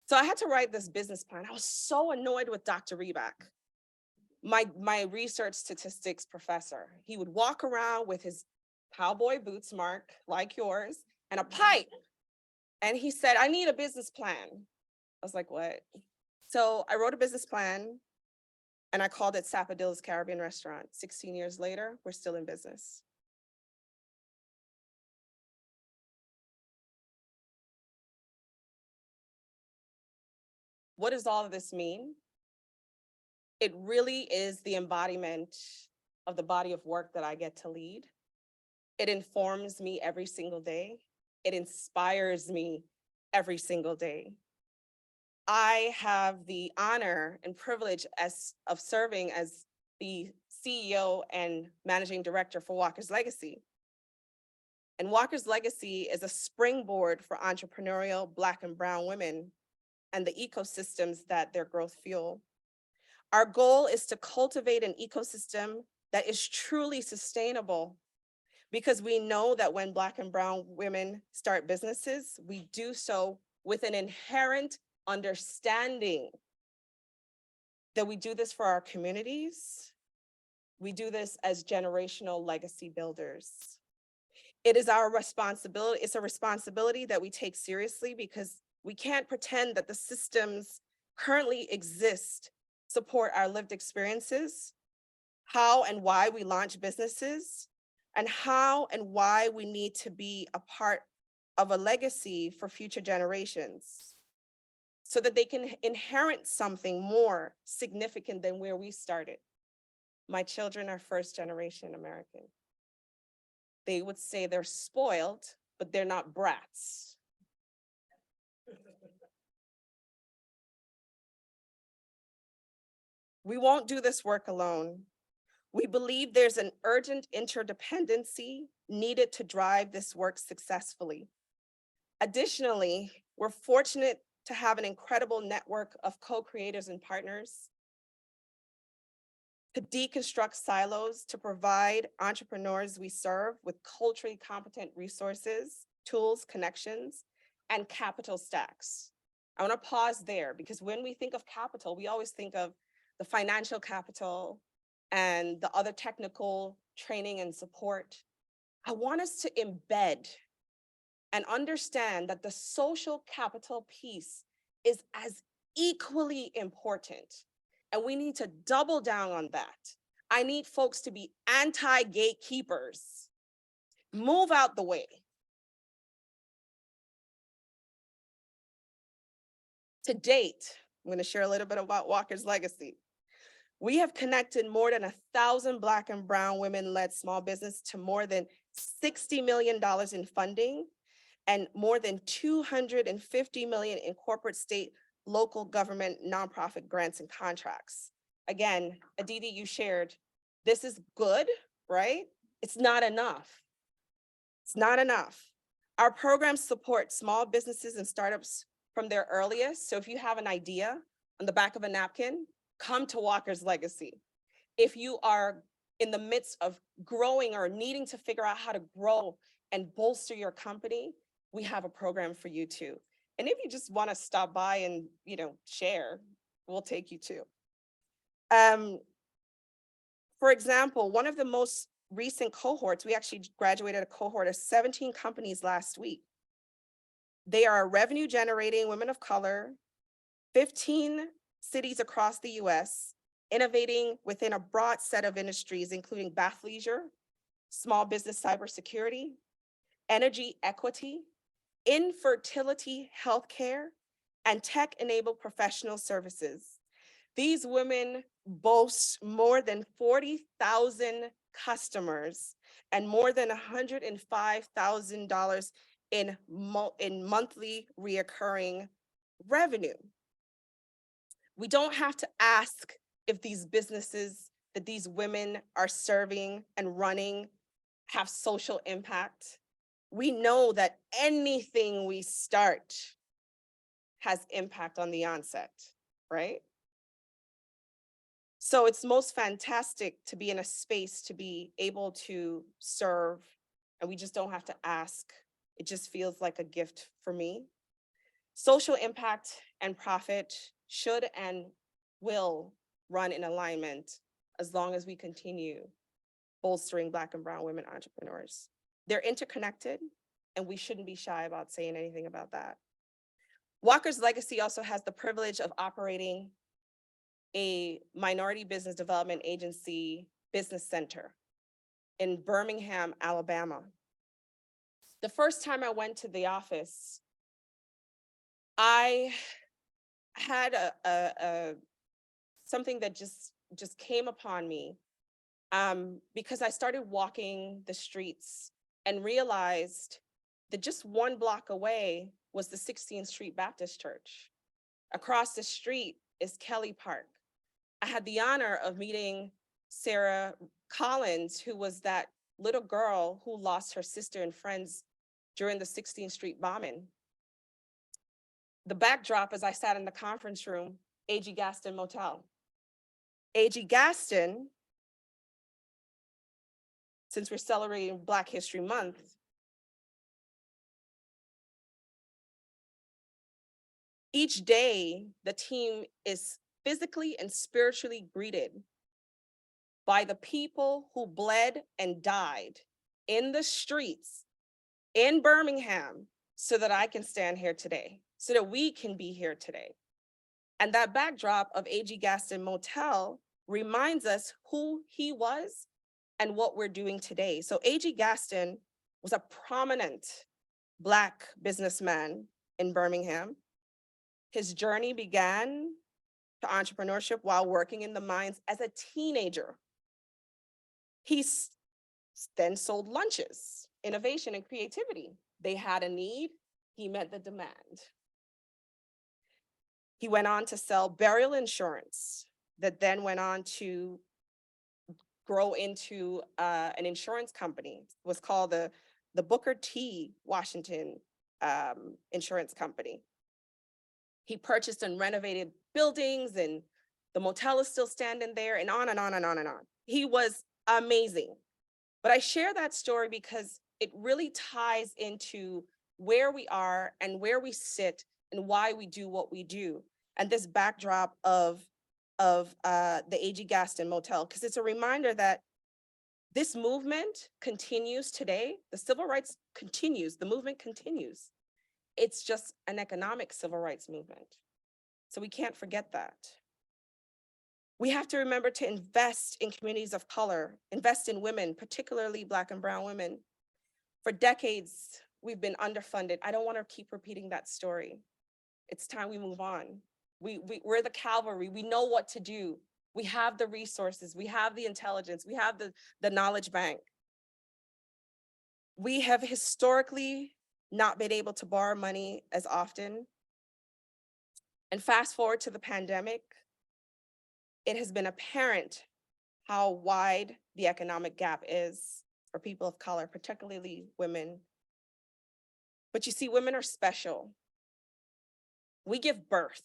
So I had to write this business plan. I was so annoyed with Dr. Reback, my research statistics professor. He would walk around with his cowboy boots, Mark, like yours, and a pipe. And he said, I need a business plan. I was like, what? So I wrote a business plan and I called it Sapadilla's Caribbean Restaurant. 16 years later, we're still in business. What does all of this mean? It really is the embodiment of the body of work that I get to lead. It informs me every single day. It inspires me every single day. I have the honor and privilege of serving as the CEO and managing director for Walker's Legacy. And Walker's Legacy is a springboard for entrepreneurial Black and Brown women and the ecosystems that their growth fuel. Our goal is to cultivate an ecosystem that is truly sustainable, because we know that when Black and Brown women start businesses, we do so with an inherent understanding that we do this for our communities. We do this as generational legacy builders. It is our responsibility. It's a responsibility that we take seriously because we can't pretend that the systems currently exist support our lived experiences, how and why we launch businesses, and how and why we need to be a part of a legacy for future generations so that they can inherit something more significant than where we started. My children are first generation American. They would say they're spoiled, but they're not brats. We won't do this work alone. We believe there's an urgent interdependency needed to drive this work successfully. Additionally, we're fortunate to have an incredible network of co-creators and partners to deconstruct silos, to provide entrepreneurs we serve with culturally competent resources, tools, connections, and capital stacks. I want to pause there because when we think of capital, we always think of the financial capital and the other technical training and support. I want us to embed and understand that the social capital piece is as equally important. And we need to double down on that. I need folks to be anti-gatekeepers. Move out the way. To date, I'm going to share a little bit about Walker's Legacy. We have connected more than 1,000 Black and Brown women-led small business to more than $60 million in funding and more than $250 million in corporate, state, local government, nonprofit grants and contracts. Again, Aditi, you shared, this is good, right? It's not enough. It's not enough. Our programs support small businesses and startups from their earliest. So if you have an idea on the back of a napkin, come to Walker's Legacy. If you are in the midst of growing or needing to figure out how to grow and bolster your company, we have a program for you too. And if you just want to stop by and share, we'll take you too. For example, one of the most recent cohorts, we actually graduated a cohort of 17 companies last week. They are revenue generating women of color, 15 cities across the US, innovating within a broad set of industries, including athleisure, small business cybersecurity, energy equity, infertility healthcare, and tech-enabled professional services. These women boast more than 40,000 customers and more than $105,000 in monthly reoccurring revenue. We don't have to ask if these businesses that these women are serving and running have social impact. We know that anything we start has impact on the onset, right? So it's most fantastic to be in a space to be able to serve, and we just don't have to ask. It just feels like a gift for me. Social impact and profit should and will run in alignment as long as we continue bolstering Black and brown women entrepreneurs. They're interconnected, and we shouldn't be shy about saying anything about that. Walker's Legacy also has the privilege of operating a minority business development agency business center in Birmingham, Alabama. The first time I went to the office, I had something that just came upon me because I started walking the streets and realized that just one block away was the 16th Street Baptist Church. Across the street is Kelly Park. I had the honor of meeting Sarah Collins, who was that little girl who lost her sister and friends during the 16th Street bombing. The backdrop, as I sat in the conference room, A.G. Gaston Motel. A.G. Gaston, since we're celebrating Black History Month, each day the team is physically and spiritually greeted by the people who bled and died in the streets in Birmingham so that I can stand here today, so that we can be here today. And that backdrop of A.G. Gaston Motel reminds us who he was and what we're doing today. So A.G. Gaston was a prominent Black businessman in Birmingham. His journey began to entrepreneurship while working in the mines as a teenager. He then sold lunches, innovation and creativity. They had a need, he met the demand. He went on to sell burial insurance that then went on to grow into an insurance company. It was called the Booker T. Washington Insurance Company. He purchased and renovated buildings, and the motel is still standing there, and on and on and on and on. He was amazing. But I share that story because it really ties into where we are and where we sit and why we do what we do. And this backdrop of the A.G. Gaston Motel, because it's a reminder that this movement continues today. The civil rights continues, the movement continues. It's just an economic civil rights movement. So we can't forget that. We have to remember to invest in communities of color, invest in women, particularly Black and brown women. For decades, we've been underfunded. I don't want to keep repeating that story. It's time we move on. We're the cavalry. We know what to do. We have the resources. We have the intelligence. We have the knowledge bank. We have historically not been able to borrow money as often. And fast forward to the pandemic, it has been apparent how wide the economic gap is for people of color, particularly women. But you see, women are special. We give birth.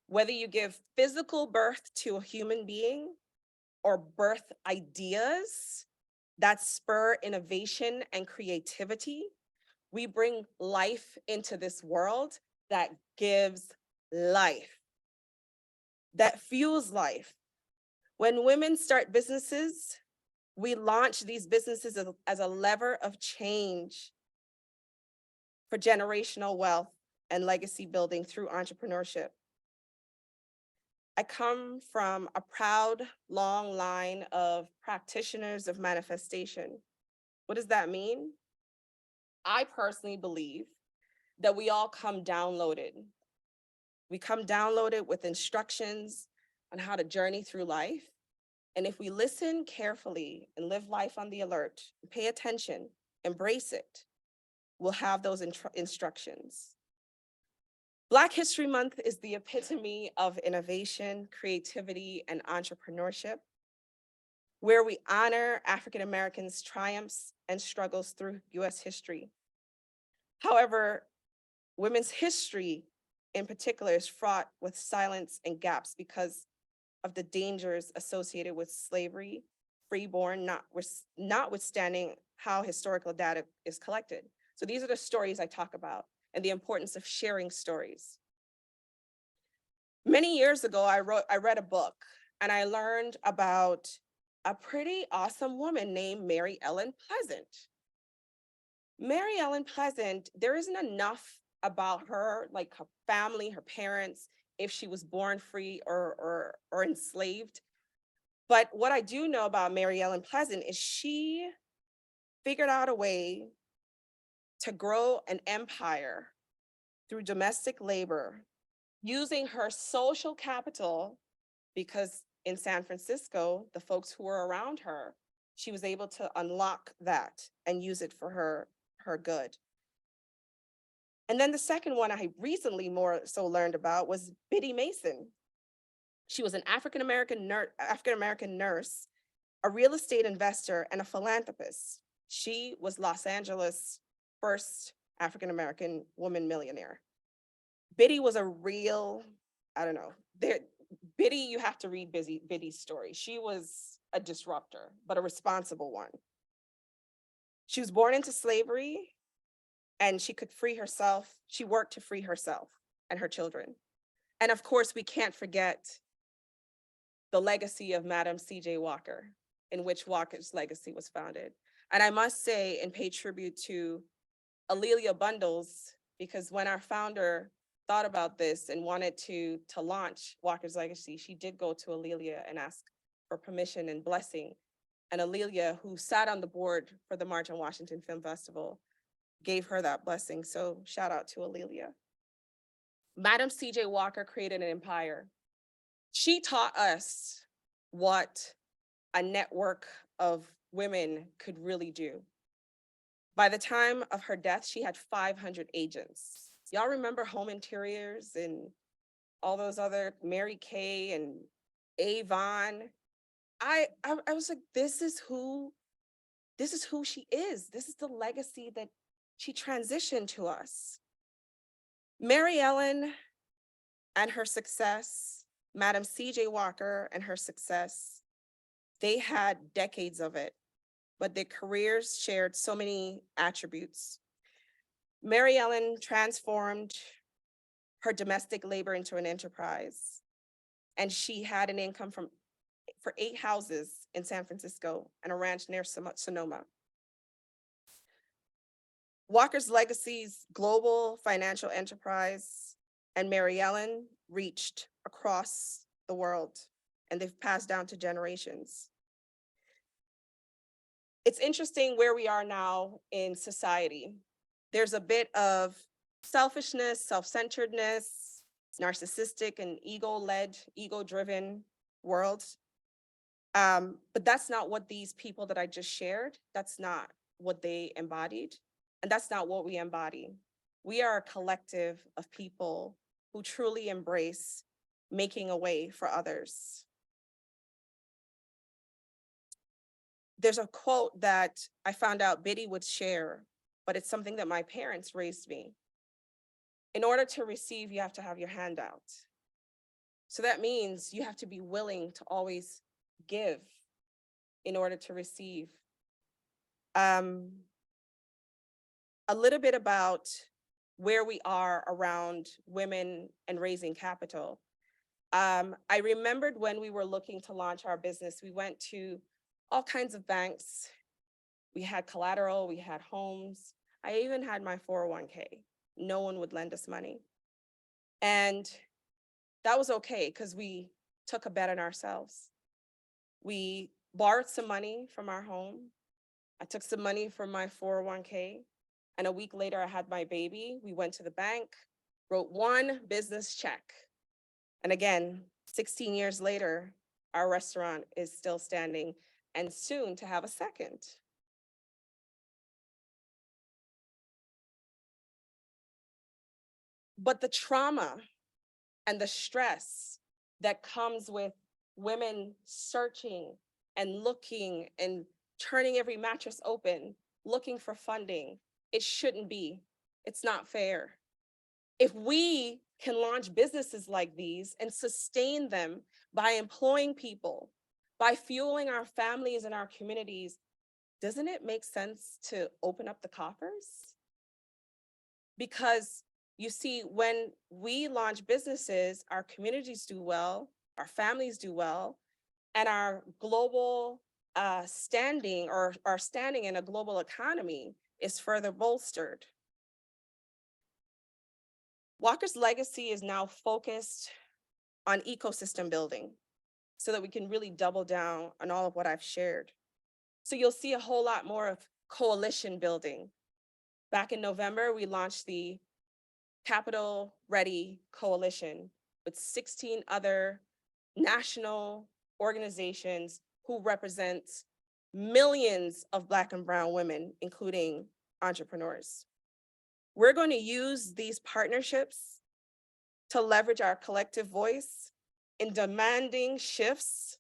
Whether you give physical birth to a human being or birth ideas that spur innovation and creativity, we bring life into this world that gives life, that fuels life. When women start businesses, we launch these businesses as a lever of change for generational wealth and legacy building through entrepreneurship. I come from a proud, long line of practitioners of manifestation. What does that mean? I personally believe that we all come downloaded. We come downloaded with instructions on how to journey through life. And if we listen carefully and live life on the alert, pay attention, embrace it, we'll have those instructions. Black History Month is the epitome of innovation, creativity, and entrepreneurship. where we honor African Americans' triumphs and struggles through US history. However, women's history in particular is fraught with silence and gaps because of the dangers associated with slavery, freeborn, notwithstanding how historical data is collected. So these are the stories I talk about and the importance of sharing stories. Many years ago, I read a book and I learned about a pretty awesome woman named Mary Ellen Pleasant. Mary Ellen Pleasant, there isn't enough about her, like her family, her parents, if she was born free or enslaved. But what I do know about Mary Ellen Pleasant is she figured out a way to grow an empire through domestic labor, using her social capital, because in San Francisco, the folks who were around her, she was able to unlock that and use it for her good. And then the second one I recently more so learned about was Biddy Mason. She was an African-American nurse, a real estate investor, and a philanthropist. She was Los Angeles' first African-American woman millionaire. Biddy was a real, I don't know, Biddy, you have to read Biddy's story. She was a disruptor, but a responsible one. She was born into slavery and she could free herself. She worked to free herself and her children. And of course, we can't forget the legacy of Madam C.J. Walker, in which Walker's legacy was founded. And I must say and pay tribute to A'Lelia Bundles, because when our founder thought about this and wanted to launch Walker's Legacy, she did go to A'Lelia and ask for permission and blessing. And A'Lelia, who sat on the board for the March on Washington Film Festival, gave her that blessing. So shout out to A'Lelia. Madam C.J. Walker created an empire. She taught us what a network of women could really do. By the time of her death, she had 500 agents. Y'all remember Home Interiors and all those other Mary Kay and Avon? I was like, this is who she is. This is the legacy that she transitioned to us. Mary Ellen and her success, Madam C.J. Walker and her success, they had decades of it, but their careers shared so many attributes. Mary Ellen transformed her domestic labor into an enterprise, and she had an income for 8 houses in San Francisco and a ranch near Sonoma. Walker's Legacy's global financial enterprise and Mary Ellen reached across the world, and they've passed down to generations. It's interesting where we are now in society. There's a bit of selfishness, self-centeredness, narcissistic and ego-led, ego-driven world. But that's not what these people that I just shared, that's not what they embodied. And that's not what we embody. We are a collective of people who truly embrace making a way for others. There's a quote that I found out Biddy would share, but it's something that my parents raised me. In order to receive, you have to have your hand out. So that means you have to be willing to always give in order to receive. A little bit about where we are around women and raising capital. I remembered when we were looking to launch our business, we went to all kinds of banks. We had collateral, we had homes. I even had my 401k. No one would lend us money. And that was okay because we took a bet on ourselves. We borrowed some money from our home. I took some money from my 401k. And a week later, I had my baby. We went to the bank, wrote one business check. And again, 16 years later, our restaurant is still standing and soon to have a second. But the trauma and the stress that comes with women searching and looking and turning every mattress open, looking for funding. It shouldn't be. It's not fair. If we can launch businesses like these and sustain them by employing people, by fueling our families and our communities, doesn't it make sense to open up the coffers? Because you see, when we launch businesses, our communities do well, our families do well, and our global standing or our standing in a global economy is further bolstered. Walker's legacy is now focused on ecosystem building so that we can really double down on all of what I've shared. So you'll see a whole lot more of coalition building. Back in November, we launched the Capital Ready Coalition with 16 other national organizations who represent millions of Black and brown women, including entrepreneurs. We're going to use these partnerships to leverage our collective voice in demanding shifts,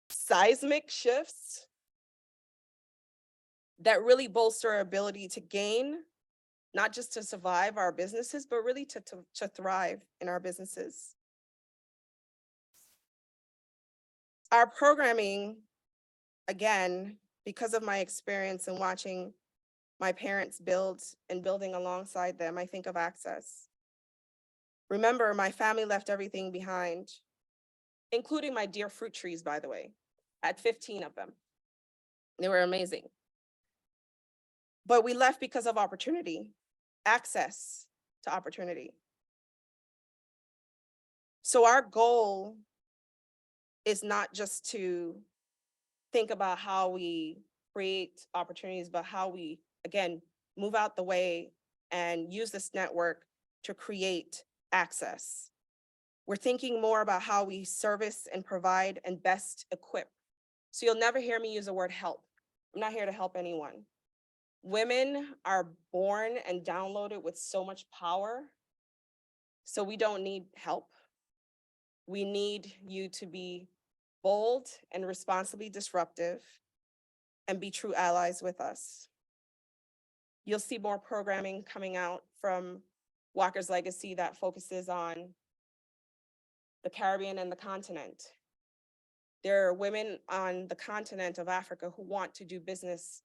seismic shifts, that really bolster our ability to gain, not just to survive our businesses, but really to thrive in our businesses. Our programming, again, because of my experience in watching my parents build and building alongside them, I think of access. Remember, my family left everything behind, including my dear fruit trees, by the way. I had 15 of them. They were amazing. But we left because of opportunity, access to opportunity. So our goal is not just to think about how we create opportunities, but how we, again, move out the way and use this network to create access. We're thinking more about how we service and provide and best equip. So you'll never hear me use the word help. I'm not here to help anyone. Women are born and downloaded with so much power, so we don't need help. We need you to be bold and responsibly disruptive and be true allies with us. You'll see more programming coming out from Walker's Legacy that focuses on the Caribbean and the continent. There are women on the continent of Africa who want to do business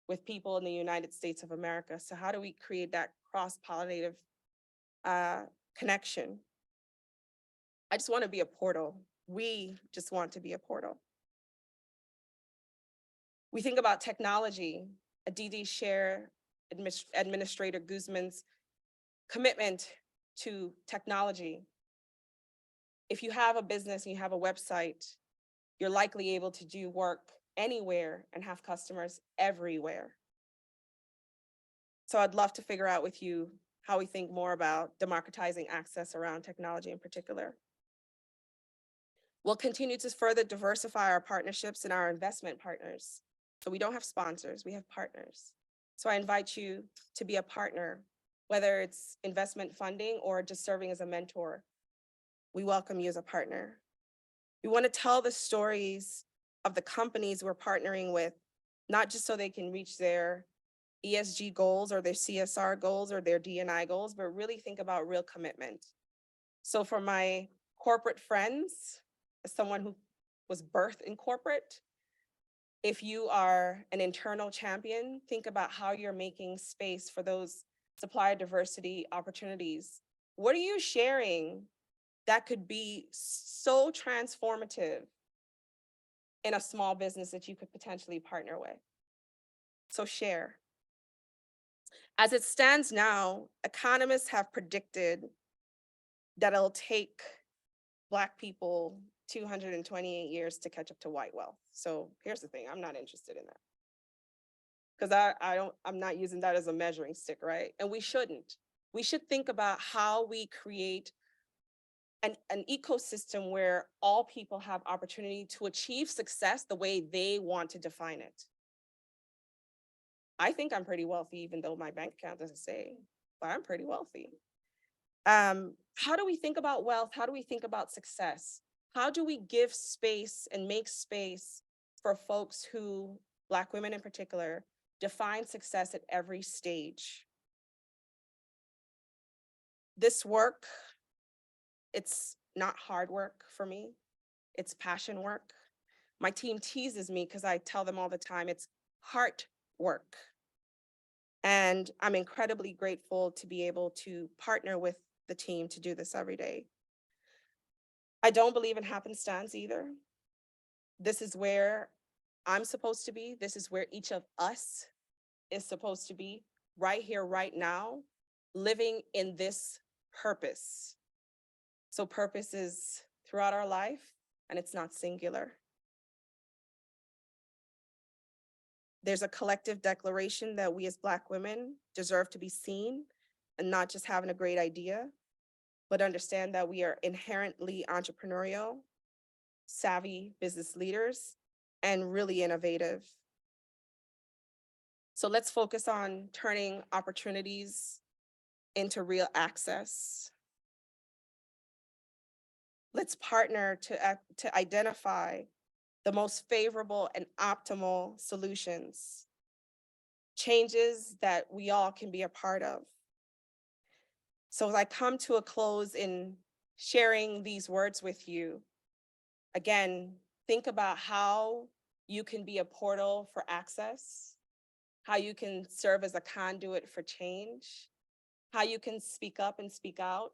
with people in the United States of America. So how do we create that cross-pollinative connection? I just want to be a portal. We just want to be a portal. We think about technology. Aditi shared Administrator Guzman's commitment to technology. If you have a business and you have a website, you're likely able to do work anywhere and have customers everywhere. So I'd love to figure out with you how we think more about democratizing access around technology in particular. We'll continue to further diversify our partnerships and our investment partners. So we don't have sponsors, we have partners. So I invite you to be a partner, whether it's investment funding or just serving as a mentor. We welcome you as a partner. We want to tell the stories of the companies we're partnering with, not just so they can reach their ESG goals or their CSR goals or their D&I goals, but really think about real commitment. So for my corporate friends, as someone who was birthed in corporate, if you are an internal champion, think about how you're making space for those supplier diversity opportunities. What are you sharing that could be so transformative in a small business that you could potentially partner with? So share. As it stands now, economists have predicted that it'll take Black people 228 years to catch up to white wealth. So here's the thing, I'm not interested in that. Because I'm not using that as a measuring stick, right? And we shouldn't. We should think about how we create an ecosystem where all people have opportunity to achieve success the way they want to define it. I think I'm pretty wealthy, even though my bank account doesn't say, but I'm pretty wealthy. How do we think about wealth? How do we think about success? How do we give space and make space for folks who, Black women in particular, define success at every stage. This work, it's not hard work for me. It's passion work. My team teases me because I tell them all the time, it's heart work. And I'm incredibly grateful to be able to partner with the team to do this every day. I don't believe in happenstance either. This is where I'm supposed to be. This is where each of us is supposed to be, right here, right now, living in this purpose. So purpose is throughout our life, and it's not singular. There's a collective declaration that we as Black women deserve to be seen and not just having a great idea, but understand that we are inherently entrepreneurial, savvy business leaders, and really innovative. So let's focus on turning opportunities into real access. Let's partner to identify the most favorable and optimal solutions, changes that we all can be a part of. So as I come to a close in sharing these words with you, again, think about how you can be a portal for access, how you can serve as a conduit for change, how you can speak up and speak out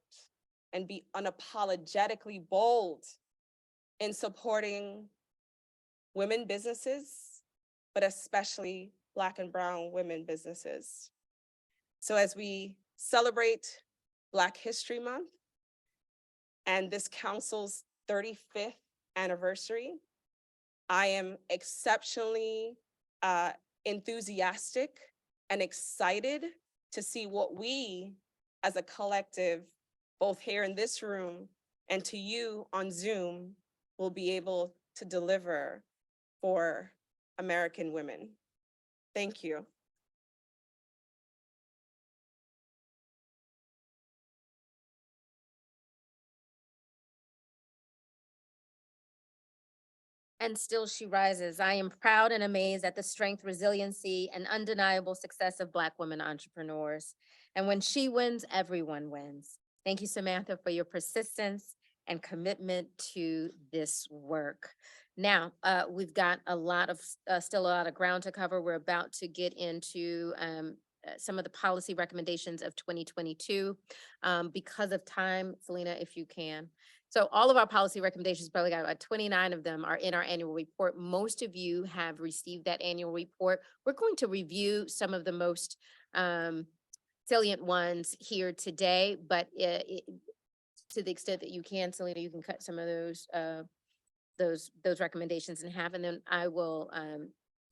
and be unapologetically bold in supporting women businesses, but especially Black and brown women businesses. So as we celebrate Black History Month and this council's 35th anniversary, I am exceptionally enthusiastic and excited to see what we as a collective, both here in this room and to you on Zoom, will be able to deliver for American women. Thank you. And still she rises. I am proud and amazed at the strength, resiliency, and undeniable success of Black women entrepreneurs. And when she wins, everyone wins. Thank you, Samantha, for your persistence and commitment to this work. Now, we've got still a lot of ground to cover. We're about to get into some of the policy recommendations of 2022. Because of time, Selena, if you can. So all of our policy recommendations, probably got about 29 of them, are in our annual report. Most of you have received that annual report. We're going to review some of the most salient ones here today, but to the extent that you can, Selena, you can cut some of those recommendations in half, and then I will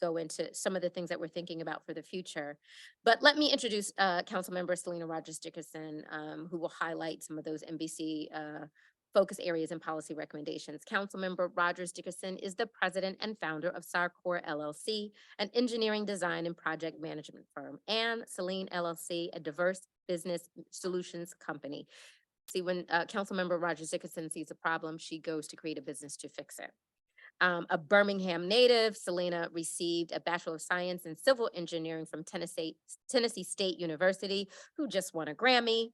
go into some of the things that we're thinking about for the future. But let me introduce Councilmember Selena Rogers Dickerson, who will highlight some of those NBC focus areas and policy recommendations. Councilmember Rogers Dickerson is the president and founder of Sarcor LLC, an engineering design and project management firm, and Celine LLC, a diverse business solutions company. See, when Councilmember Rogers Dickerson sees a problem, she goes to create a business to fix it. A Birmingham native, Selena received a Bachelor of Science in Civil Engineering from Tennessee State University, who just won a Grammy.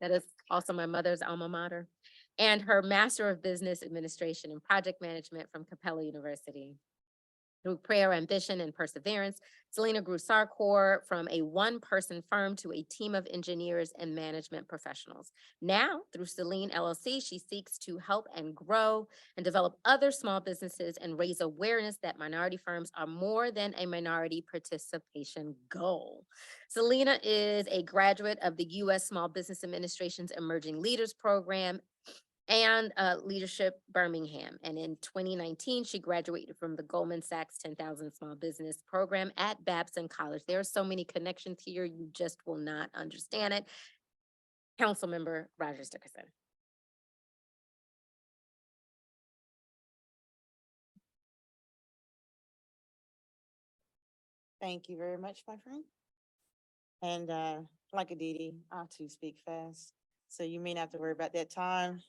That is also my mother's alma mater. And her Master of Business Administration and Project Management from Capella University. Through prayer, ambition, and perseverance, Selena grew Sarcor from a one-person firm to a team of engineers and management professionals. Now, through Celine LLC, she seeks to help and grow and develop other small businesses and raise awareness that minority firms are more than a minority participation goal. Selena is a graduate of the U.S. Small Business Administration's Emerging Leaders Program and Leadership Birmingham. And in 2019, she graduated from the Goldman Sachs 10,000 Small Business Program at Babson College. There are so many connections here, you just will not understand it. Councilmember Rogers Dickerson. Thank you very much, my friend. And like Aditi, I too speak fast, so you may not have to worry about that time.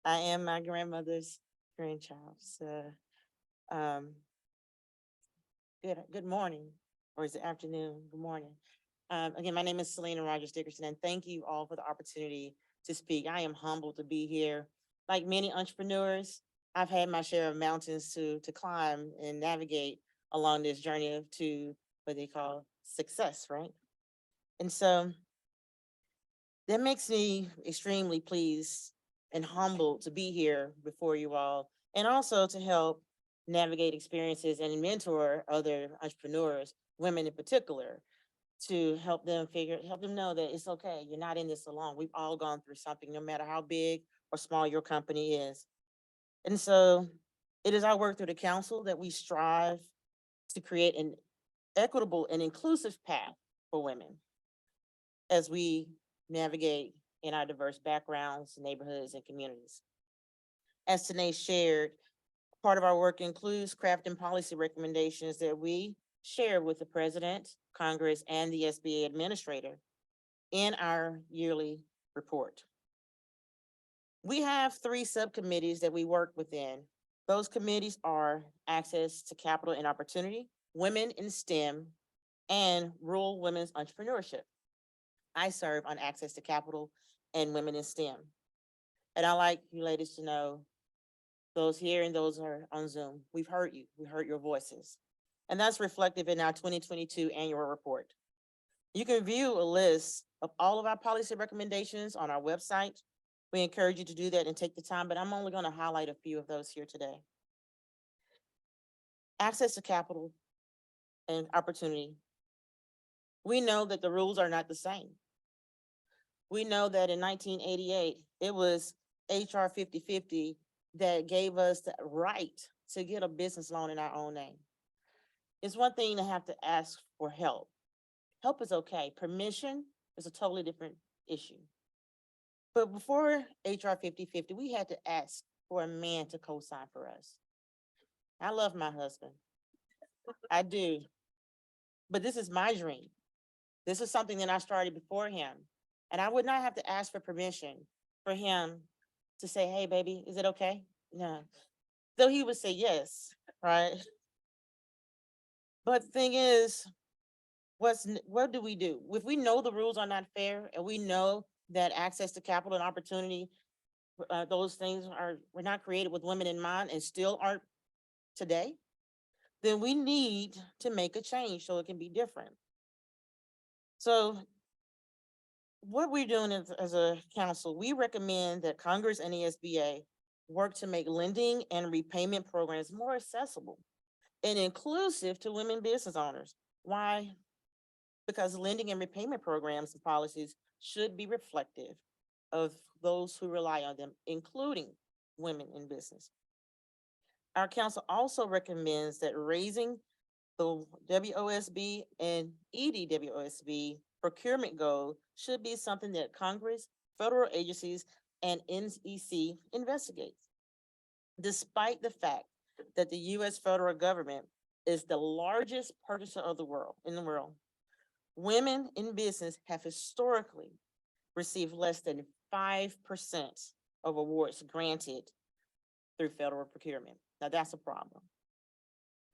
I am my grandmother's grandchild. So, um, good morning, or is it afternoon? Good morning. Again, my name is Selena Rogers Dickerson, and thank you all for the opportunity to speak. I am humbled to be here. Like many entrepreneurs, I've had my share of mountains to climb and navigate along this journey to what they call success, right? And so that makes me extremely pleased and humbled to be here before you all, and also to help navigate experiences and mentor other entrepreneurs, women in particular, to help them know that it's okay. You're not in this alone. We've all gone through something, no matter how big or small your company is. And so it is our work through the council that we strive to create an equitable and inclusive path for women as we navigate in our diverse backgrounds, neighborhoods, and communities. As Tanae shared, part of our work includes crafting policy recommendations that we share with the president, Congress, and the SBA administrator in our yearly report. We have 3 subcommittees that we work within. Those committees are access to capital and opportunity, women in STEM, and rural women's entrepreneurship. I serve on access to capital and women in STEM. And I like you ladies to know, those here and those who are on Zoom, we've heard you, we heard your voices. And that's reflective in our 2022 annual report. You can view a list of all of our policy recommendations on our website. We encourage you to do that and take the time, but I'm only going to highlight a few of those here today. Access to capital and opportunity. We know that the rules are not the same. We know that in 1988, it was HR 5050 that gave us the right to get a business loan in our own name. It's one thing to have to ask for help. Help is okay. Permission is a totally different issue. But before HR 5050, we had to ask for a man to co-sign for us. I love my husband. I do. But this is my dream. This is something that I started before him. And I would not have to ask for permission for him to say, hey, baby, is it okay? No. So he would say yes, right? But the thing is, what do we do? If we know the rules are not fair and we know that access to capital and opportunity, those things were not created with women in mind and still aren't today, then we need to make a change so it can be different. So what we're doing as a council, we recommend that Congress and the SBA work to make lending and repayment programs more accessible and inclusive to women business owners. Why? Because lending and repayment programs and policies should be reflective of those who rely on them, including women in business. Our council also recommends that raising the WOSB and EDWOSB procurement goal should be something that Congress, federal agencies, and NEC investigates. Despite the fact that the US federal government is the largest purchaser of the world, women in business have historically received less than 5% of awards granted through federal procurement. Now that's a problem.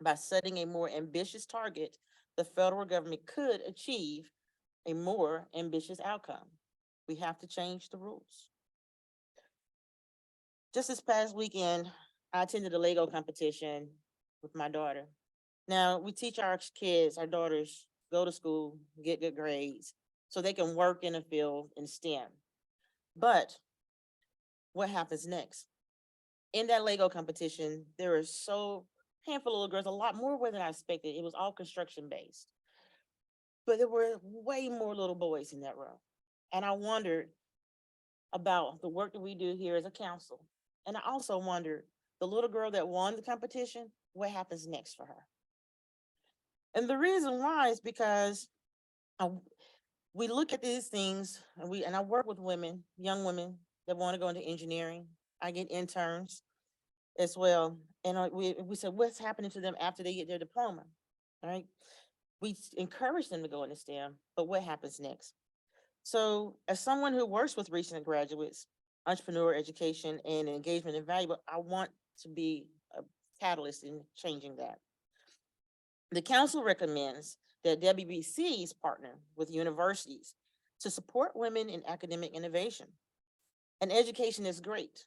By setting a more ambitious target, the federal government could achieve a more ambitious outcome. We have to change the rules. Just this past weekend, I attended a Lego competition with my daughter. Now, we teach our kids, our daughters, go to school, get good grades, so they can work in a field in STEM. But what happens next? In that Lego competition, there were so handful of little girls, a lot more than I expected. It was all construction based. But there were way more little boys in that room. And I wondered about the work that we do here as a council. And I also wondered, the little girl that won the competition, what happens next for her? And the reason why is because we look at these things and I work with women, young women that want to go into engineering. I get interns as well. And we said, what's happening to them after they get their diploma, right? We encourage them to go into STEM, but what happens next? So as someone who works with recent graduates, entrepreneur education and engagement is valuable, I want to be a catalyst in changing that. The council recommends that WBCs partner with universities to support women in academic innovation. And education is great.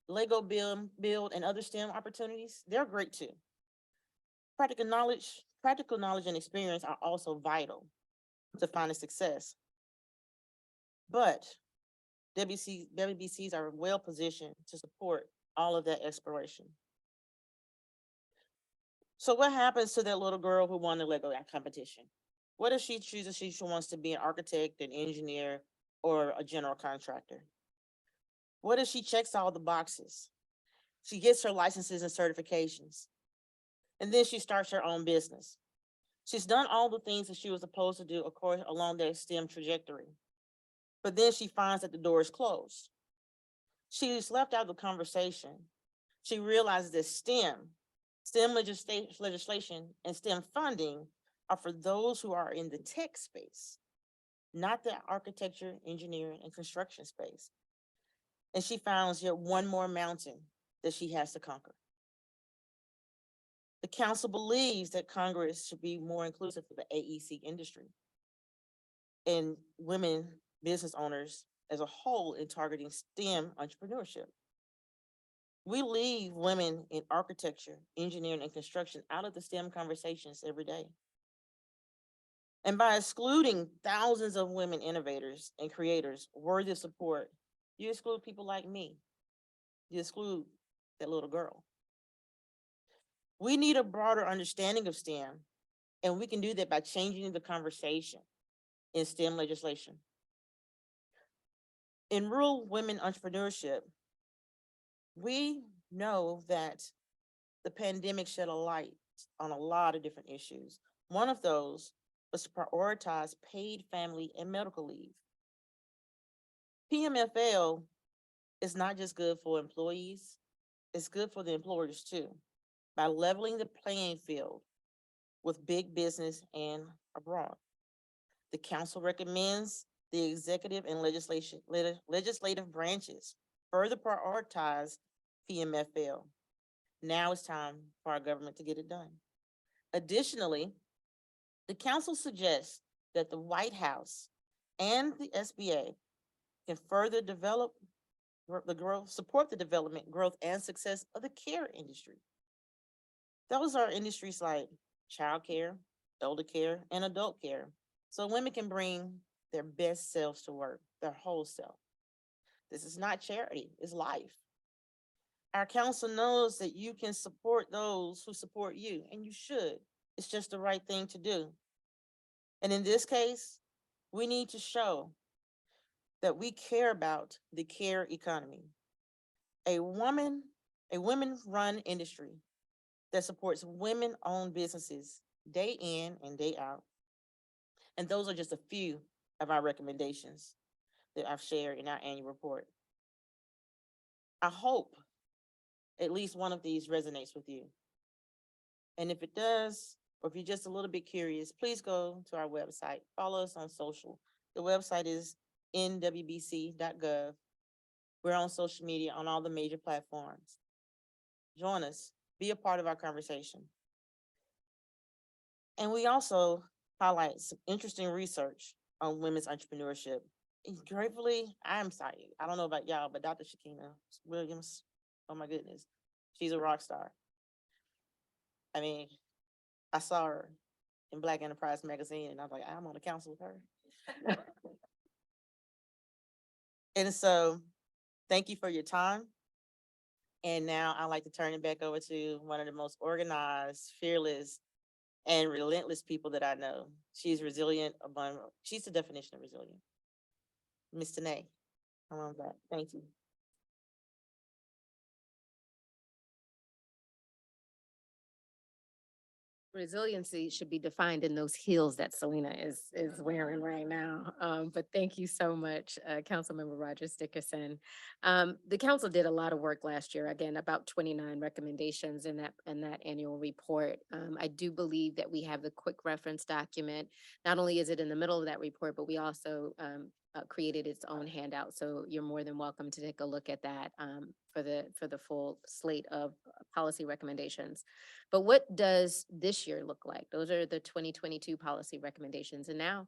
Lego build and other STEM opportunities, they're great too. Practical knowledge and experience are also vital to finding success. But WBCs are well positioned to support all of that exploration. So what happens to that little girl who won the Lego competition? What if she chooses she wants to be an architect, an engineer, or a general contractor? What if she checks all the boxes? She gets her licenses and certifications, and then she starts her own business. She's done all the things that she was supposed to do, of course, along that STEM trajectory. But then she finds that the door is closed. She's left out of the conversation. She realizes that STEM legislation and STEM funding are for those who are in the tech space, not the architecture, engineering, and construction space. And she finds yet one more mountain that she has to conquer. The council believes that Congress should be more inclusive of the AEC industry and women business owners as a whole in targeting STEM entrepreneurship. We leave women in architecture, engineering, and construction out of the STEM conversations every day. And by excluding thousands of women innovators and creators worthy of support, you exclude people like me. You exclude that little girl. We need a broader understanding of STEM, and we can do that by changing the conversation in STEM legislation. In rural women entrepreneurship, we know that the pandemic shed a light on a lot of different issues. One of those was to prioritize paid family and medical leave. PMFL is not just good for employees, it's good for the employers too, by leveling the playing field with big business and abroad. The council recommends the executive and legislative branches further prioritize PMFL. Now it's time for our government to get it done. Additionally, the council suggests that the White House and the SBA can further develop the growth, support the development, growth, and success of the care industry. Those are industries like childcare, elder care, and adult care, so women can bring their best selves to work, their whole self. This is not charity, it's life. Our council knows that you can support those who support you, and you should. It's just the right thing to do. And in this case, we need to show that we care about the care economy. A women-run industry that supports women-owned businesses day in and day out. And those are just a few of our recommendations that I've shared in our annual report. I hope at least one of these resonates with you. And if it does, or if you're just a little bit curious, please go to our website, follow us on social. The website is nwbc.gov. We're on social media on all the major platforms. Join us, be a part of our conversation. And we also highlight some interesting research on women's entrepreneurship. And gratefully, I'm sorry, I don't know about y'all, but Dr. Shakina Williams, oh my goodness, she's a rock star. I mean, I saw her in Black Enterprise magazine and I was like, I'm on the council with her. And so, thank you for your time. And now I'd like to turn it back over to one of the most organized, fearless, and relentless people that I know. She's resilient, she's the definition of resilient. Ms. Tanae, come on back. Thank you. Resiliency should be defined in those heels that Selena is wearing right now. But thank you so much, Councilmember Rogers Dickerson. The council did a lot of work last year, again, about 29 recommendations in that annual report. I do believe that we have the quick reference document. Not only is it in the middle of that report, but we also created its own handout, so you're more than welcome to take a look at that for the full slate of policy recommendations. But what does this year look like? Those are the 2022 policy recommendations, and now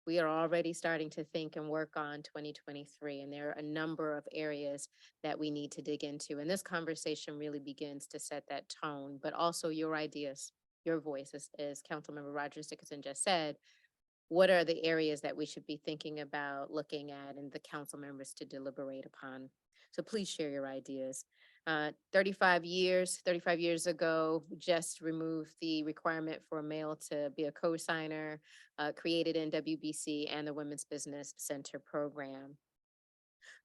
we are already starting to think and work on 2023, and there are a number of areas that we need to dig into. And this conversation really begins to set that tone, but also your ideas, your voice, as Councilmember Rogers Dickerson just said. What are the areas that we should be thinking about, looking at, and the council members to deliberate upon? So please share your ideas. 35 years ago, we just removed the requirement for a male to be a co-signer, created NWBC and the Women's Business Center program.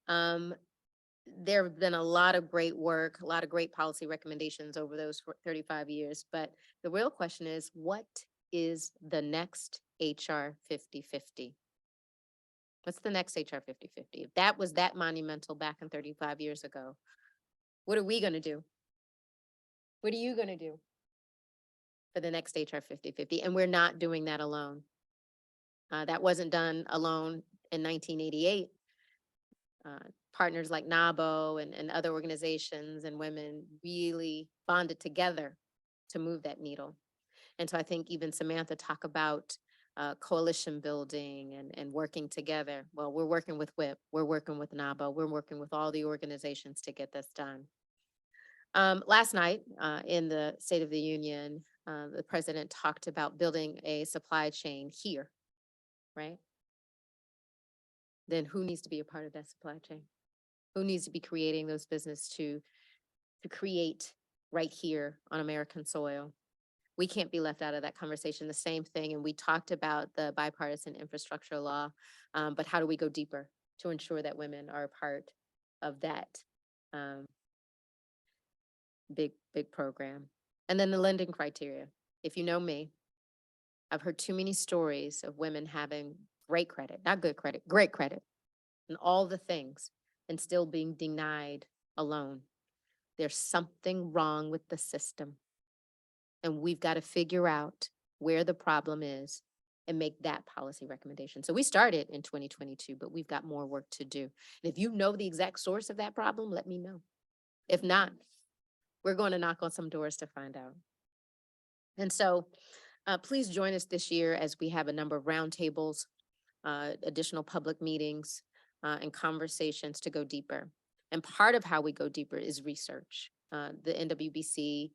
There have been a lot of great work, a lot of great policy recommendations over those 35 years, but the real question is, what is the next HR 50/50? What's the next HR 50/50? If that was that monumental back in 35 years ago, what are we gonna do? What are you gonna do for the next HR 50/50? And we're not doing that alone. That wasn't done alone in 1988. Partners like NABO and other organizations and women really bonded together to move that needle. And so I think even Samantha talked about coalition building and working together. Well, we're working with WHIP, we're working with NABO, we're working with all the organizations to get this done. Last night in the State of the Union, the president talked about building a supply chain here, right? Then who needs to be a part of that supply chain? Who needs to be creating those business to create right here on American soil? We can't be left out of that conversation. The same thing, and we talked about the bipartisan infrastructure law, but how do we go deeper to ensure that women are a part of that big program? And then the lending criteria. If you know me, I've heard too many stories of women having great credit, not good credit, great credit, and all the things, and still being denied a loan. There's something wrong with the system. And we've got to figure out where the problem is and make that policy recommendation. So we started in 2022, but we've got more work to do. And if you know the exact source of that problem, let me know. If not, we're going to knock on some doors to find out. And so please join us this year as we have a number of roundtables, additional public meetings, and conversations to go deeper. And part of how we go deeper is research. The NWBC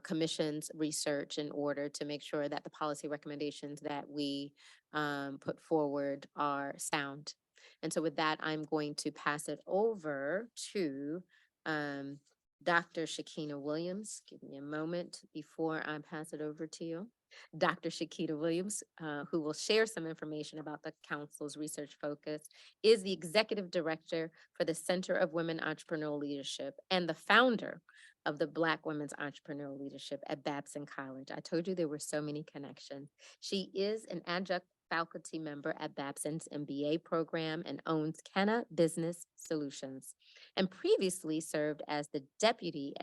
commissions research in order to make sure that the policy recommendations that we put forward are sound. And so with that, I'm going to pass it over to Dr. Shakina Williams. Give me a moment before I pass it over to you. Dr. Shakina Williams, who will share some information about the council's research focus, is the executive director for the Center of Women Entrepreneurial Leadership and the founder of the Black Women's Entrepreneurial Leadership at Babson College. I told you there were so many connections. She is an adjunct faculty member at Babson's MBA program and owns Kenna Business Solutions, and previously served as the deputy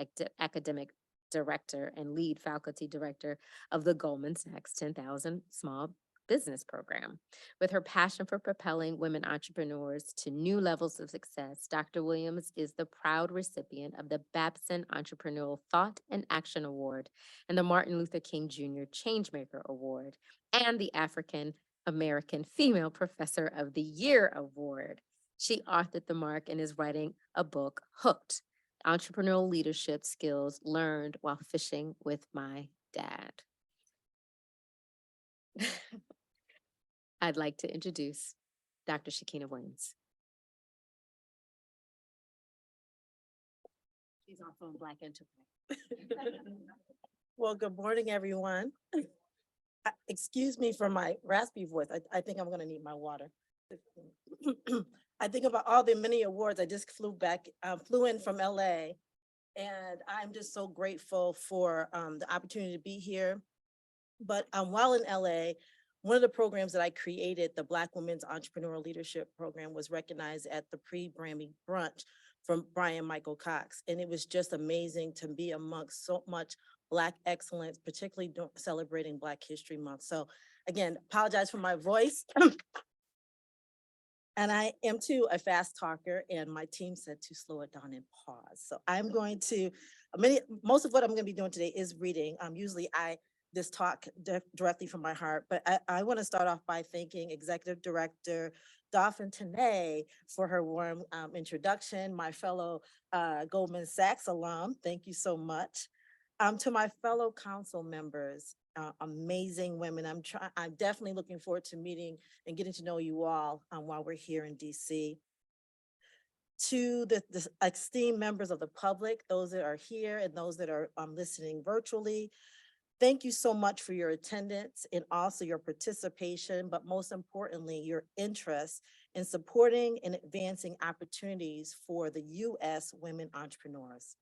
academic director and lead faculty director of the Goldman Sachs 10,000 Small Business Program. With her passion for propelling women entrepreneurs to new levels of success, Dr. Williams is the proud recipient of the Babson Entrepreneurial Thought and Action Award and the Martin Luther King Jr. Changemaker Award and the African American Female Professor of the Year Award. She authored the mark and is writing a book, Hooked: Entrepreneurial Leadership Skills Learned While Fishing with My Dad. I'd like to introduce Dr. Shakina Williams. She's also in Black Enterprise. Well, good morning, everyone. Excuse me for my raspy voice. I think I'm gonna need my water. I think about all the many awards. I just flew in from LA, and I'm just so grateful for the opportunity to be here. But while in LA, one of the programs that I created, the Black Women's Entrepreneurial Leadership Program, was recognized at the pre-Grammy brunch from Brian Michael Cox. And it was just amazing to be amongst so much Black excellence, particularly celebrating Black History Month. So again, apologize for my voice. And I am too a fast talker, and my team said to slow it down and pause. So I'm going to, most of what I'm going to be doing today is reading. Usually I this talk directly from my heart, but I want to start off by thanking Executive Director Dauphin Tanay for her warm introduction, my fellow Goldman Sachs alum. Thank you so much. To my fellow council members, amazing women. I'm definitely looking forward to meeting and getting to know you all while we're here in DC. To the esteemed members of the public, those that are here and those that are listening virtually, thank you so much for your attendance and also your participation, but most importantly, your interest in supporting and advancing opportunities for the U.S. women entrepreneurs.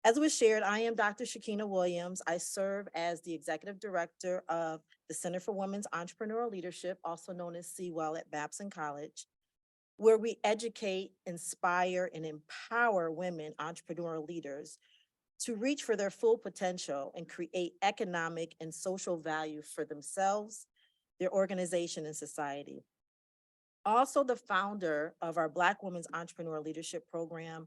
As was shared, I am Dr. Shakina Williams. I serve as the Executive Director of the Center for Women's Entrepreneurial Leadership, also known as CWEL at Babson College, where we educate, inspire, and empower women entrepreneurial leaders to reach for their full potential and create economic and social value for themselves, their organization, and society. Also the founder of our Black Women's Entrepreneur Leadership Program,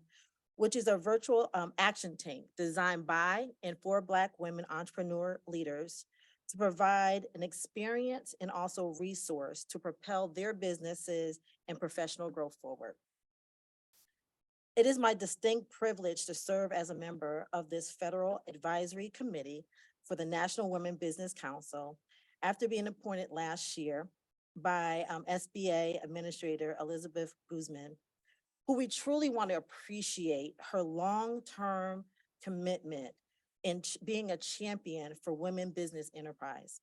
which is a virtual action tank designed by and for Black women entrepreneur leaders to provide an experience and also resource to propel their businesses and professional growth forward. It is my distinct privilege to serve as a member of this Federal Advisory Committee for the National Women Business Council after being appointed last year by SBA Administrator Elizabeth Guzman, who we truly want to appreciate her long-term commitment in being a champion for women business enterprise.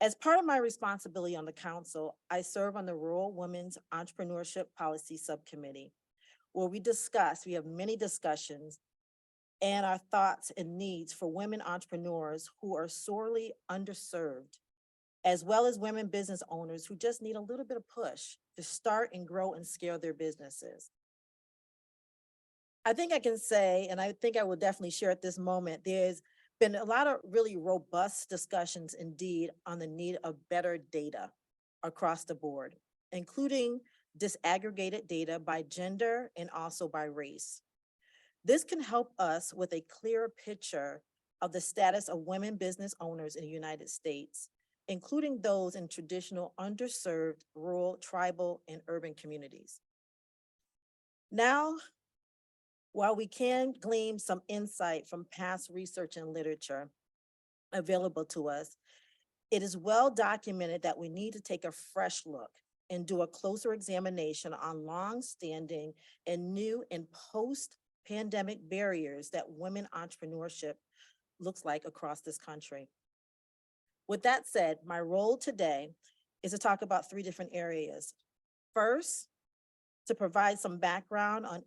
As part of my responsibility on the council, I serve on the Rural Women's Entrepreneurship Policy Subcommittee, where we have many discussions and our thoughts and needs for women entrepreneurs who are sorely underserved, as well as women business owners who just need a little bit of push to start and grow and scale their businesses. I think I can say, and I think I will definitely share at this moment, there's been a lot of really robust discussions indeed on the need of better data across the board, including disaggregated data by gender and also by race. This can help us with a clearer picture of the status of women business owners in the United States, including those in traditional underserved rural, tribal, and urban communities. Now, while we can glean some insight from past research and literature available to us, it is well documented that we need to take a fresh look and do a closer examination on long-standing and new and post-pandemic barriers that women entrepreneurship looks like across this country. With that said, my role today is to talk about three different areas. First, to provide some background on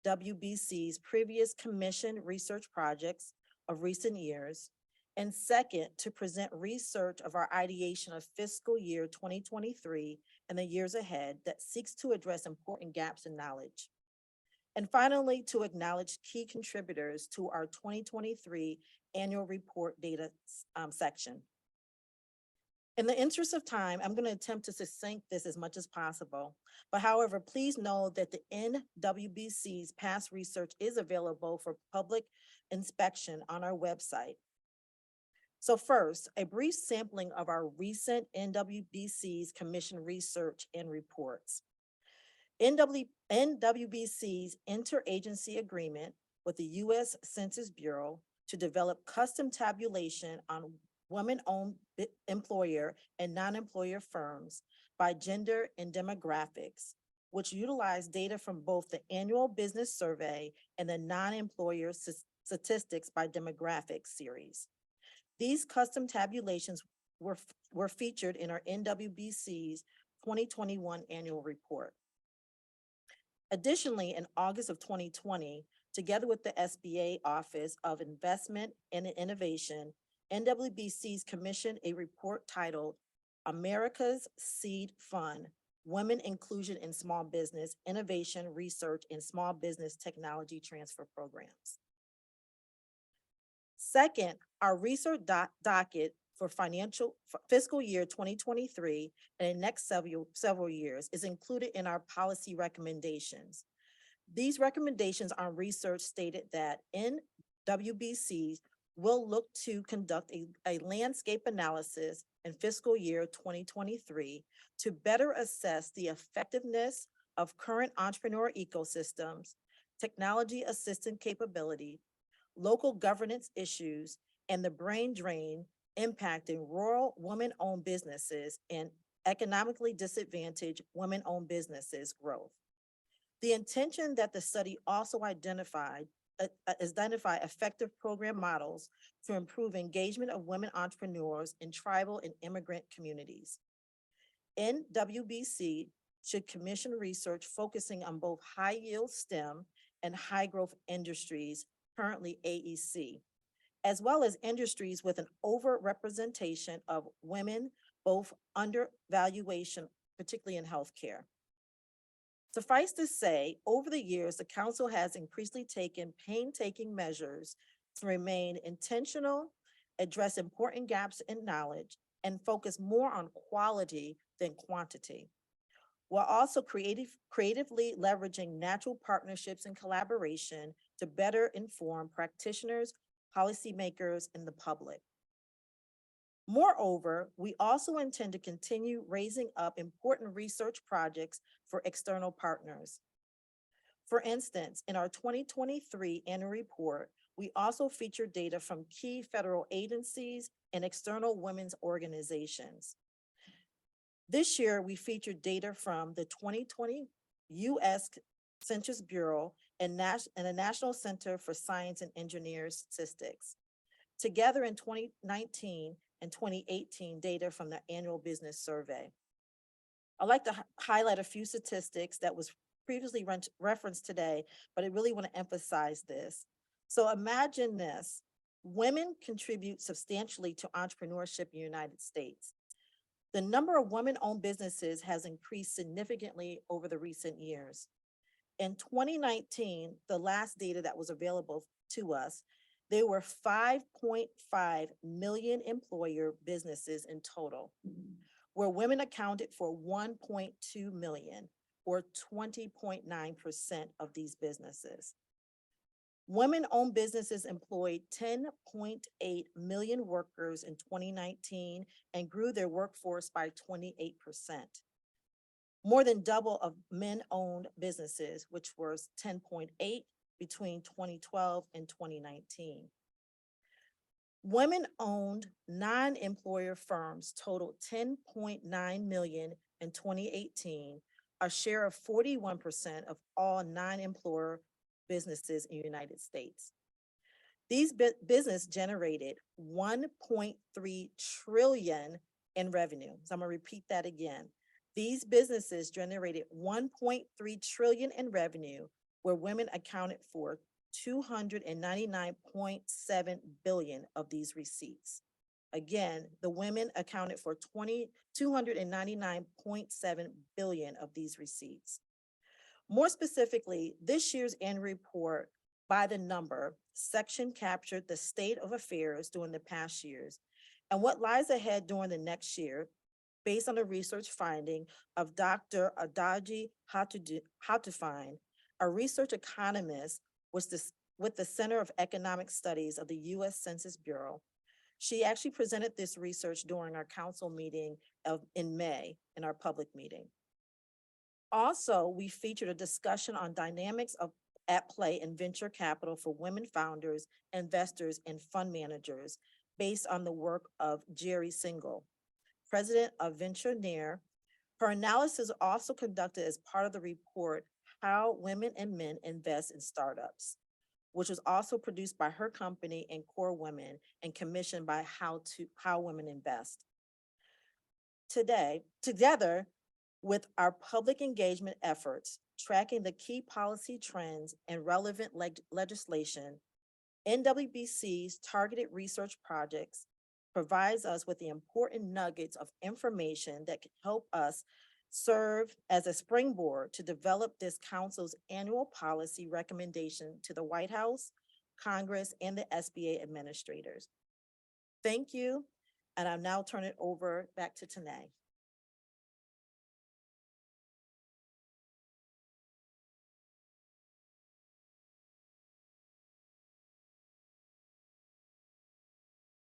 NWBC's previous commission research projects of recent years. And second, to present research of our ideation of fiscal year 2023 and the years ahead that seeks to address important gaps in knowledge. And finally, to acknowledge key contributors to our 2023 annual report data section. In the interest of time, I'm going to attempt to succinct this as much as possible. But however, please know that the NWBC's past research is available for public inspection on our website. So first, a brief sampling of our recent NWBC's commission research and reports. NWBC's interagency agreement with the U.S. Census Bureau to develop custom tabulation on women-owned employer and non-employer firms by gender and demographics, which utilize data from both the annual business survey and the non-employer statistics by demographics series. These custom tabulations were featured in our NWBC's 2021 annual report. Additionally, in August of 2020, together with the SBA Office of Investment and Innovation, NWBC's commissioned a report titled America's Seed Fund, Women Inclusion in Small Business, Innovation, Research, and Small Business Technology Transfer Programs. Second, our research docket for fiscal year 2023 and the next several years is included in our policy recommendations. These recommendations on research stated that NWBC will look to conduct a landscape analysis in fiscal year 2023 to better assess the effectiveness of current entrepreneur ecosystems, technology assistant capability, local governance issues, and the brain drain impacting rural women-owned businesses and economically disadvantaged women-owned businesses growth. The intention that the study also identify effective program models to improve engagement of women entrepreneurs in tribal and immigrant communities. NWBC should commission research focusing on both high-yield STEM and high-growth industries, currently AEC, as well as industries with an overrepresentation of women, both undervaluation, particularly in healthcare. Suffice to say, over the years, the council has increasingly taken painstaking measures to remain intentional, address important gaps in knowledge, and focus more on quality than quantity, while also creatively leveraging natural partnerships and collaboration to better inform practitioners, policymakers, and the public. Moreover, we also intend to continue raising up important research projects for external partners. For instance, in our 2023 annual report, we also featured data from key federal agencies and external women's organizations. This year, we featured data from the 2020 U.S. Census Bureau and the National Center for Science and Engineering Statistics. Together in 2019 and 2018 data from the annual business survey. I'd like to highlight a few statistics that was previously referenced today, but I really want to emphasize this. So imagine this, women contribute substantially to entrepreneurship in the United States. The number of women-owned businesses has increased significantly over the recent years. In 2019, the last data that was available to us, there were 5.5 million employer businesses in total, where women accounted for 1.2 million, or 20.9% of these businesses. Women-owned businesses employed 10.8 million workers in 2019 and grew their workforce by 28%. More than double of men-owned businesses, which was 10.8 between 2012 and 2019. Women-owned non-employer firms totaled 10.9 million in 2018, a share of 41% of all non-employer businesses in the United States. These businesses generated 1.3 trillion in revenue. So I'm gonna repeat that again. These businesses generated 1.3 trillion in revenue, where women accounted for 299.7 billion of these receipts. Again, the women accounted for 299.7 billion of these receipts. More specifically, this year's annual report by the number section captured the state of affairs during the past years and what lies ahead during the next year, based on the research finding of Dr. Adaji Hatufine, a research economist with the Center of Economic Studies of the U.S. Census Bureau. She actually presented this research during our council meeting in May, in our public meeting. Also, we featured a discussion on dynamics at play in venture capital for women founders, investors, and fund managers based on the work of Jerry Singal, president of Venture Near. Her analysis also conducted as part of the report, How Women and Men Invest in Startups, which was also produced by her company and Core Women and commissioned by How Women Invest. Together with our public engagement efforts, tracking the key policy trends and relevant legislation, NWBC's targeted research projects provides us with the important nuggets of information that can help us serve as a springboard to develop this council's annual policy recommendation to the White House, Congress, and the SBA administrators. Thank you. And I'll now turn it over back to Tanae.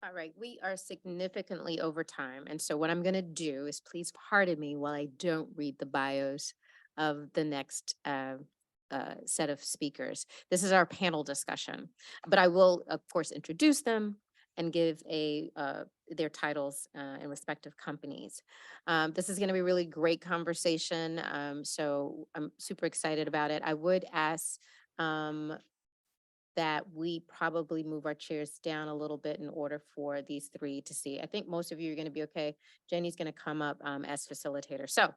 All right, we are significantly over time. And so what I'm going to do is please pardon me while I don't read the bios of the next set of speakers. This is our panel discussion, but I will, of course, introduce them and give their titles and respective companies. This is going to be a really great conversation. So I'm super excited about it. I would ask that we probably move our chairs down a little bit in order for these three to see. I think most of you are going to be okay. Jenny's going to come up as facilitator. So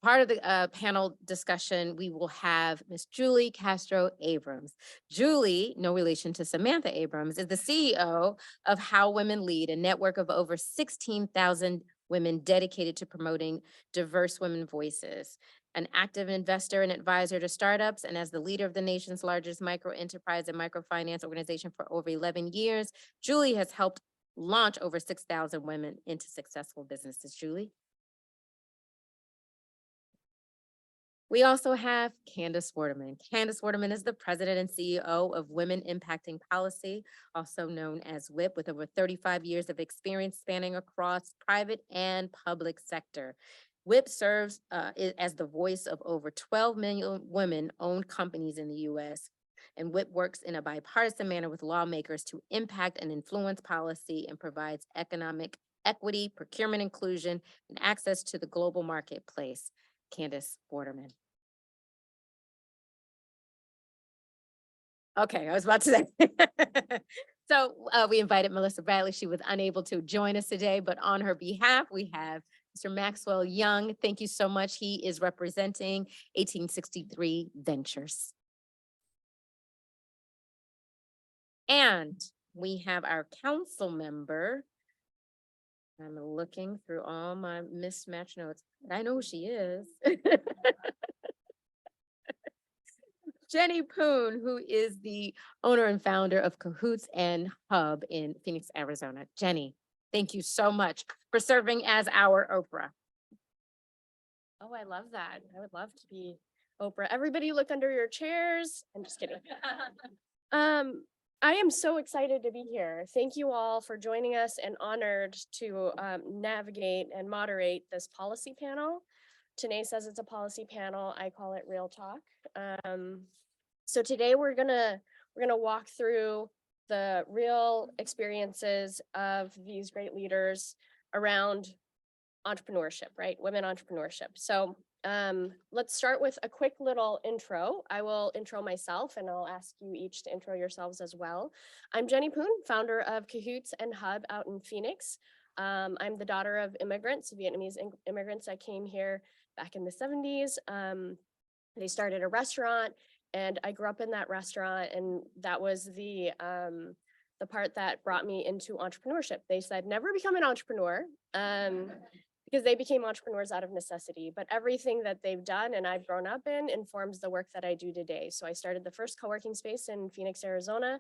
part of the panel discussion, we will have Miss Julie Castro Abrams. Julie, no relation to Samantha Abrams, is the CEO of How Women Lead, a network of over 16,000 women dedicated to promoting diverse women voices. An active investor and advisor to startups, and as the leader of the nation's largest micro enterprise and microfinance organization for over 11 years, Julie has helped launch over 6,000 women into successful businesses. Julie? We also have Candace Waterman. Candace Waterman is the president and CEO of Women Impacting Policy, also known as WIP, with over 35 years of experience spanning across private and public sector. WIP serves as the voice of over 12 million women-owned companies in the U.S. And WIP works in a bipartisan manner with lawmakers to impact and influence policy and provides economic equity, procurement inclusion, and access to the global marketplace. Candace Waterman. Okay, I was about to say. So we invited Melissa Bradley. She was unable to join us today, but on her behalf, we have Mr. Maxwell Young. Thank you so much. He is representing 1863 Ventures. And we have our council member. I'm looking through all my mismatched notes. I know who she is. Jenny Poon, who is the owner and founder of Cahoots and Hub in Phoenix, Arizona. Jenny, thank you so much for serving as our Oprah. Oh, I love that. I would love to be Oprah. Everybody look under your chairs. I'm just kidding. I am so excited to be here. Thank you all for joining us and honored to navigate and moderate this policy panel. Tanae says it's a policy panel. I call it Real Talk. So today we're gonna walk through the real experiences of these great leaders around entrepreneurship, right? Women entrepreneurship. So let's start with a quick little intro. I will intro myself and I'll ask you each to intro yourselves as well. I'm Jenny Poon, founder of Cahoots and Hub out in Phoenix. I'm the daughter of immigrants, Vietnamese immigrants that came here back in the 70s. They started a restaurant and I grew up in that restaurant, and that was the part that brought me into entrepreneurship. They said, never become an entrepreneur. Because they became entrepreneurs out of necessity, but everything that they've done and I've grown up in informs the work that I do today. So I started the first co-working space in Phoenix, Arizona.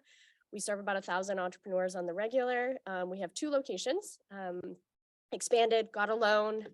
We serve about 1,000 entrepreneurs on the regular. We have 2 locations, expanded, got a loan,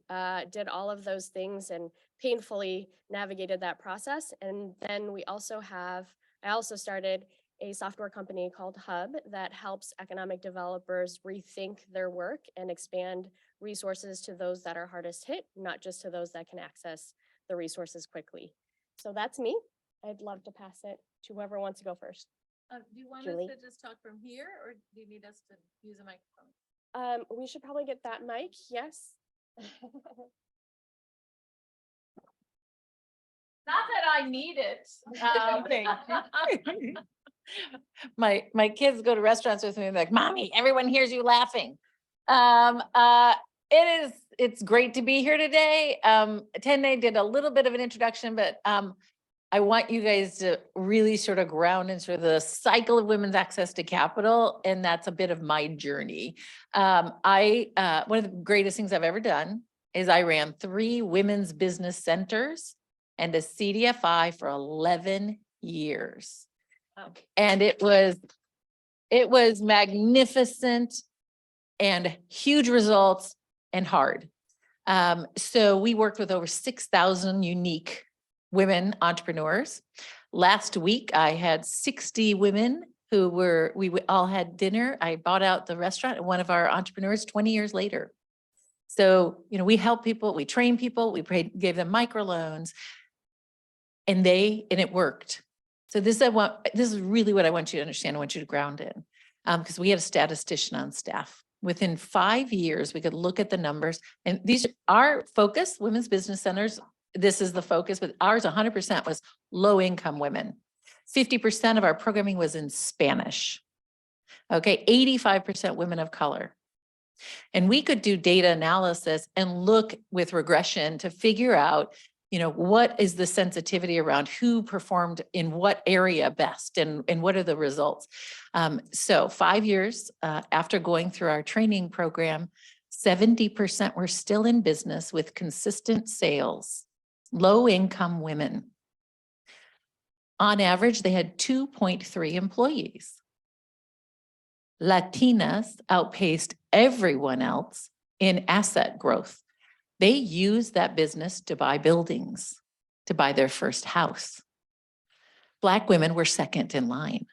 did all of those things and painfully navigated that process. And then I also started a software company called Hub that helps economic developers rethink their work and expand resources to those that are hardest hit, not just to those that can access the resources quickly. So that's me. I'd love to pass it to whoever wants to go first. Do you want Julie? us to just talk from here, or do you need us to use a microphone? We should probably get that mic, yes. Not that I need it. My kids go to restaurants with me and they're like, Mommy, everyone hears you laughing. It's great to be here today. Tanae did a little bit of an introduction, but I want you guys to really sort of ground in sort of the cycle of women's access to capital, and that's a bit of my journey. One of the greatest things I've ever done is I ran 3 women's business centers and a CDFI for 11 years. Oh. And it was magnificent. and huge results and hard. So we worked with over 6,000 unique women entrepreneurs. Last week, I had 60 women who we all had dinner. I bought out the restaurant and one of our entrepreneurs 20 years later. So, we help people, we train people, gave them microloans, and it worked. So this is really what I want you to understand. I want you to ground in, because we had a statistician on staff. Within 5 years, we could look at the numbers, and our focus, women's business centers, this is the focus, but ours 100% was low income women. 50% of our programming was in Spanish. Okay, 85% women of color. And we could do data analysis and look with regression to figure out, what is the sensitivity around who performed in what area best and what are the results. So 5 years after going through our training program, 70% were still in business with consistent sales, low income women. On average, they had 2.3 employees. Latinas outpaced everyone else in asset growth. They used that business to buy buildings, to buy their first house. Black women were second in line.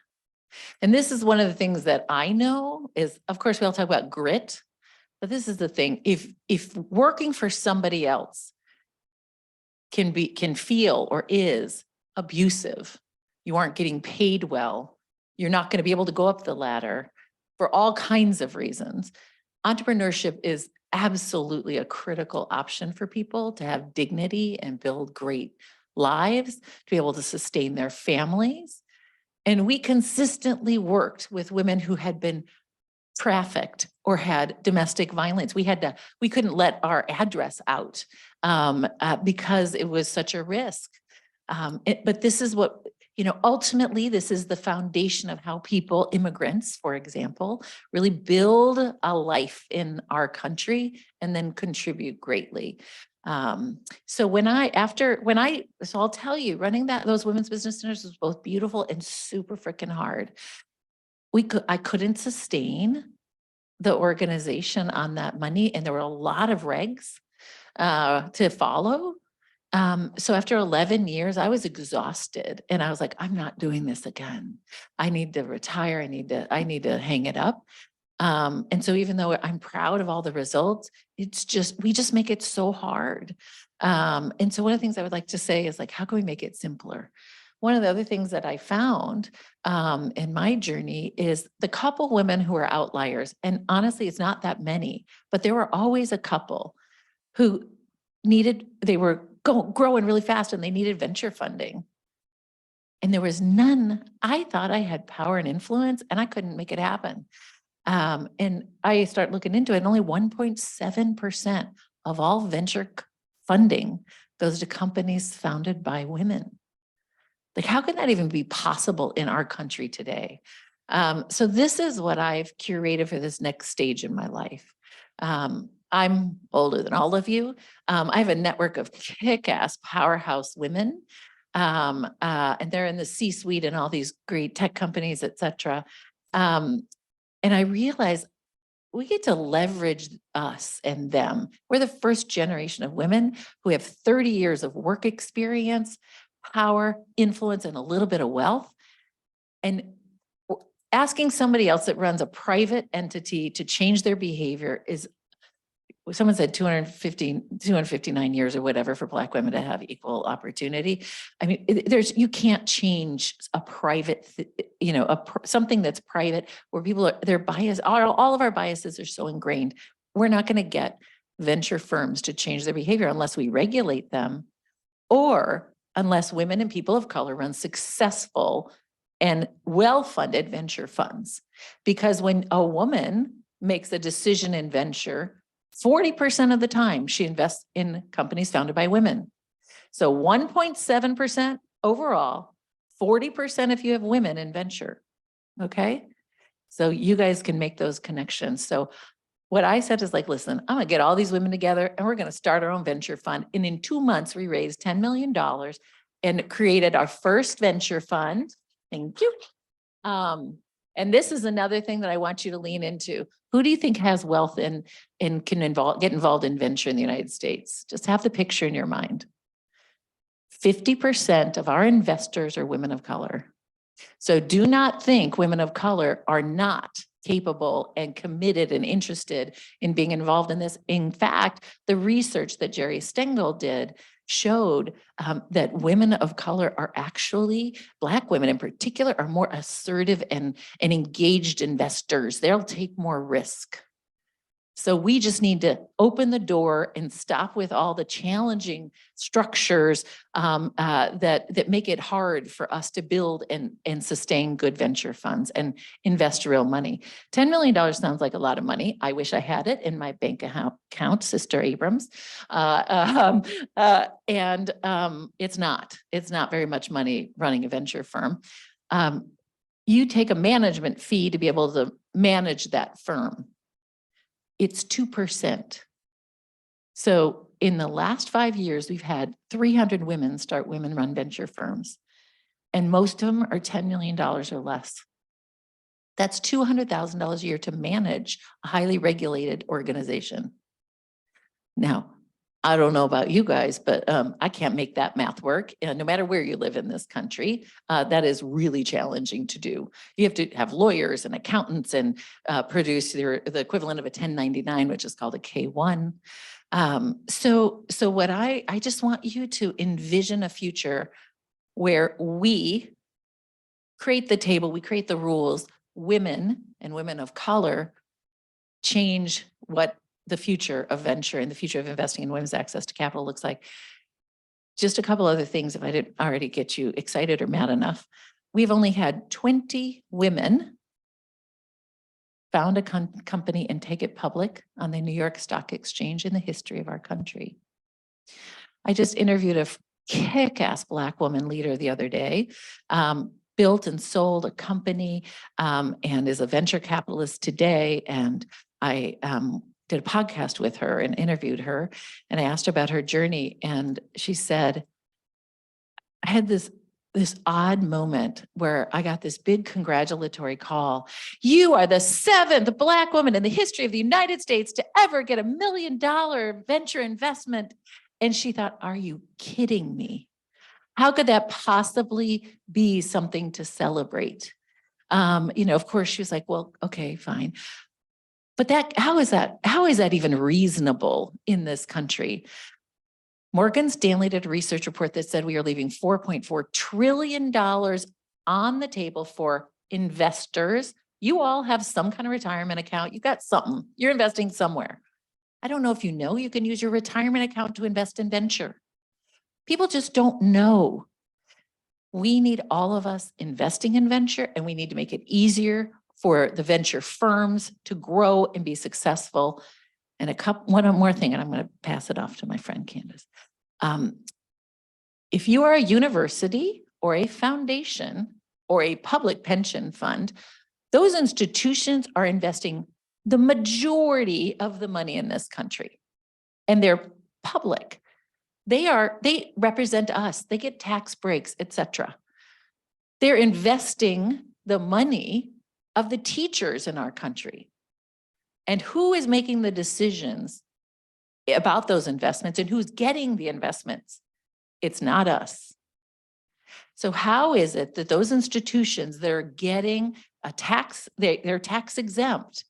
And this is one of the things that I know is, of course, we all talk about grit, but this is the thing. If working for somebody else can feel or is abusive, you aren't getting paid well, you're not going to be able to go up the ladder for all kinds of reasons. Entrepreneurship is absolutely a critical option for people to have dignity and build great lives, to be able to sustain their families. And we consistently worked with women who had been trafficked or had domestic violence. We couldn't let our address out because it was such a risk. But this is what, ultimately, this is the foundation of how people, immigrants, for example, really build a life in our country and then contribute greatly. So I'll tell you, running those women's business centers was both beautiful and super freaking hard. I couldn't sustain the organization on that money, and there were a lot of regs to follow. So after 11 years, I was exhausted, and I was like, I'm not doing this again. I need to retire. I need to hang it up. And so even though I'm proud of all the results, we just make it so hard. And so one of the things I would like to say is, like, how can we make it simpler? One of the other things that I found in my journey is the couple women who are outliers. And honestly, it's not that many, but there were always a couple who they were growing really fast and they needed venture funding. And there was none. I thought I had power and influence and I couldn't make it happen. And I started looking into it, and only 1.7% of all venture funding goes to companies founded by women. Like, how can that even be possible in our country today? So this is what I've curated for this next stage in my life. I'm older than all of you. I have a network of kick-ass powerhouse women, and they're in the C-suite and all these great tech companies, et cetera. And I realized we get to leverage us and them. We're the first generation of women who have 30 years of work experience, power, influence, and a little bit of wealth. And asking somebody else that runs a private entity to change their behavior is, someone said 259 years or whatever for Black women to have equal opportunity. I mean, you can't change a private, something that's private where people they're biased. All of our biases are so ingrained. We're not going to get venture firms to change their behavior unless we regulate them, or unless women and people of color run successful and well-funded venture funds. Because when a woman makes a decision in venture, 40% of the time she invests in companies founded by women. So 1.7% overall, 40% if you have women in venture, okay? So you guys can make those connections. So what I said is, like, listen, I'm gonna get all these women together and we're gonna start our own venture fund. And in 2 months, we raised $10 million and created our first venture fund. Thank you. And this is another thing that I want you to lean into. Who do you think has wealth and can get involved in venture in the United States? Just have the picture in your mind. 50% of our investors are women of color. So do not think women of color are not capable and committed and interested in being involved in this. In fact, the research that Jerry Stengel did showed that women of color are actually, Black women in particular, are more assertive and engaged investors. They'll take more risk. So we just need to open the door and stop with all the challenging structures that make it hard for us to build and sustain good venture funds and invest real money. $10 million sounds like a lot of money. I wish I had it in my bank account, Sister Abrams. It's not. It's not very much money running a venture firm. You take a management fee to be able to manage that firm. It's 2%. So in the last 5 years, we've had 300 women start women-run venture firms, and most of them are $10 million or less. That's $200,000 a year to manage a highly regulated organization. Now, I don't know about you guys, but I can't make that math work. No matter where you live in this country, that is really challenging to do. You have to have lawyers and accountants and produce the equivalent of a 1099, which is called a K-1. So what I just want you to envision a future where we create the table, we create the rules, women and women of color change what the future of venture and the future of investing in women's access to capital looks like. Just a couple other things, if I didn't already get you excited or mad enough. We've only had 20 women found a company and take it public on the New York Stock Exchange in the history of our country. I just interviewed a kick-ass Black woman leader the other day, built and sold a company and is a venture capitalist today. And I did a podcast with her and interviewed her, and I asked her about her journey, and she said, I had this odd moment where I got this big congratulatory call. You are the 7th Black woman in the history of the United States to ever get $1 million venture investment. And she thought, are you kidding me? How could that possibly be something to celebrate? Of course, she was like, well, okay, fine. But how is that even reasonable in this country? Morgan Stanley did a research report that said we are leaving $4.4 trillion on the table for investors. You all have some kind of retirement account. You've got something. You're investing somewhere. I don't know if you know you can use your retirement account to invest in venture. People just don't know. We need all of us investing in venture, and we need to make it easier for the venture firms to grow and be successful. And one more thing, and I'm going to pass it off to my friend Candace. If you are a university or a foundation or a public pension fund, those institutions are investing the majority of the money in this country, and they're public. They represent us. They get tax breaks, etc. They're investing the money of the teachers in our country. And who is making the decisions about those investments and who's getting the investments? It's not us. So how is it that those institutions that are getting a tax, they're tax exempt,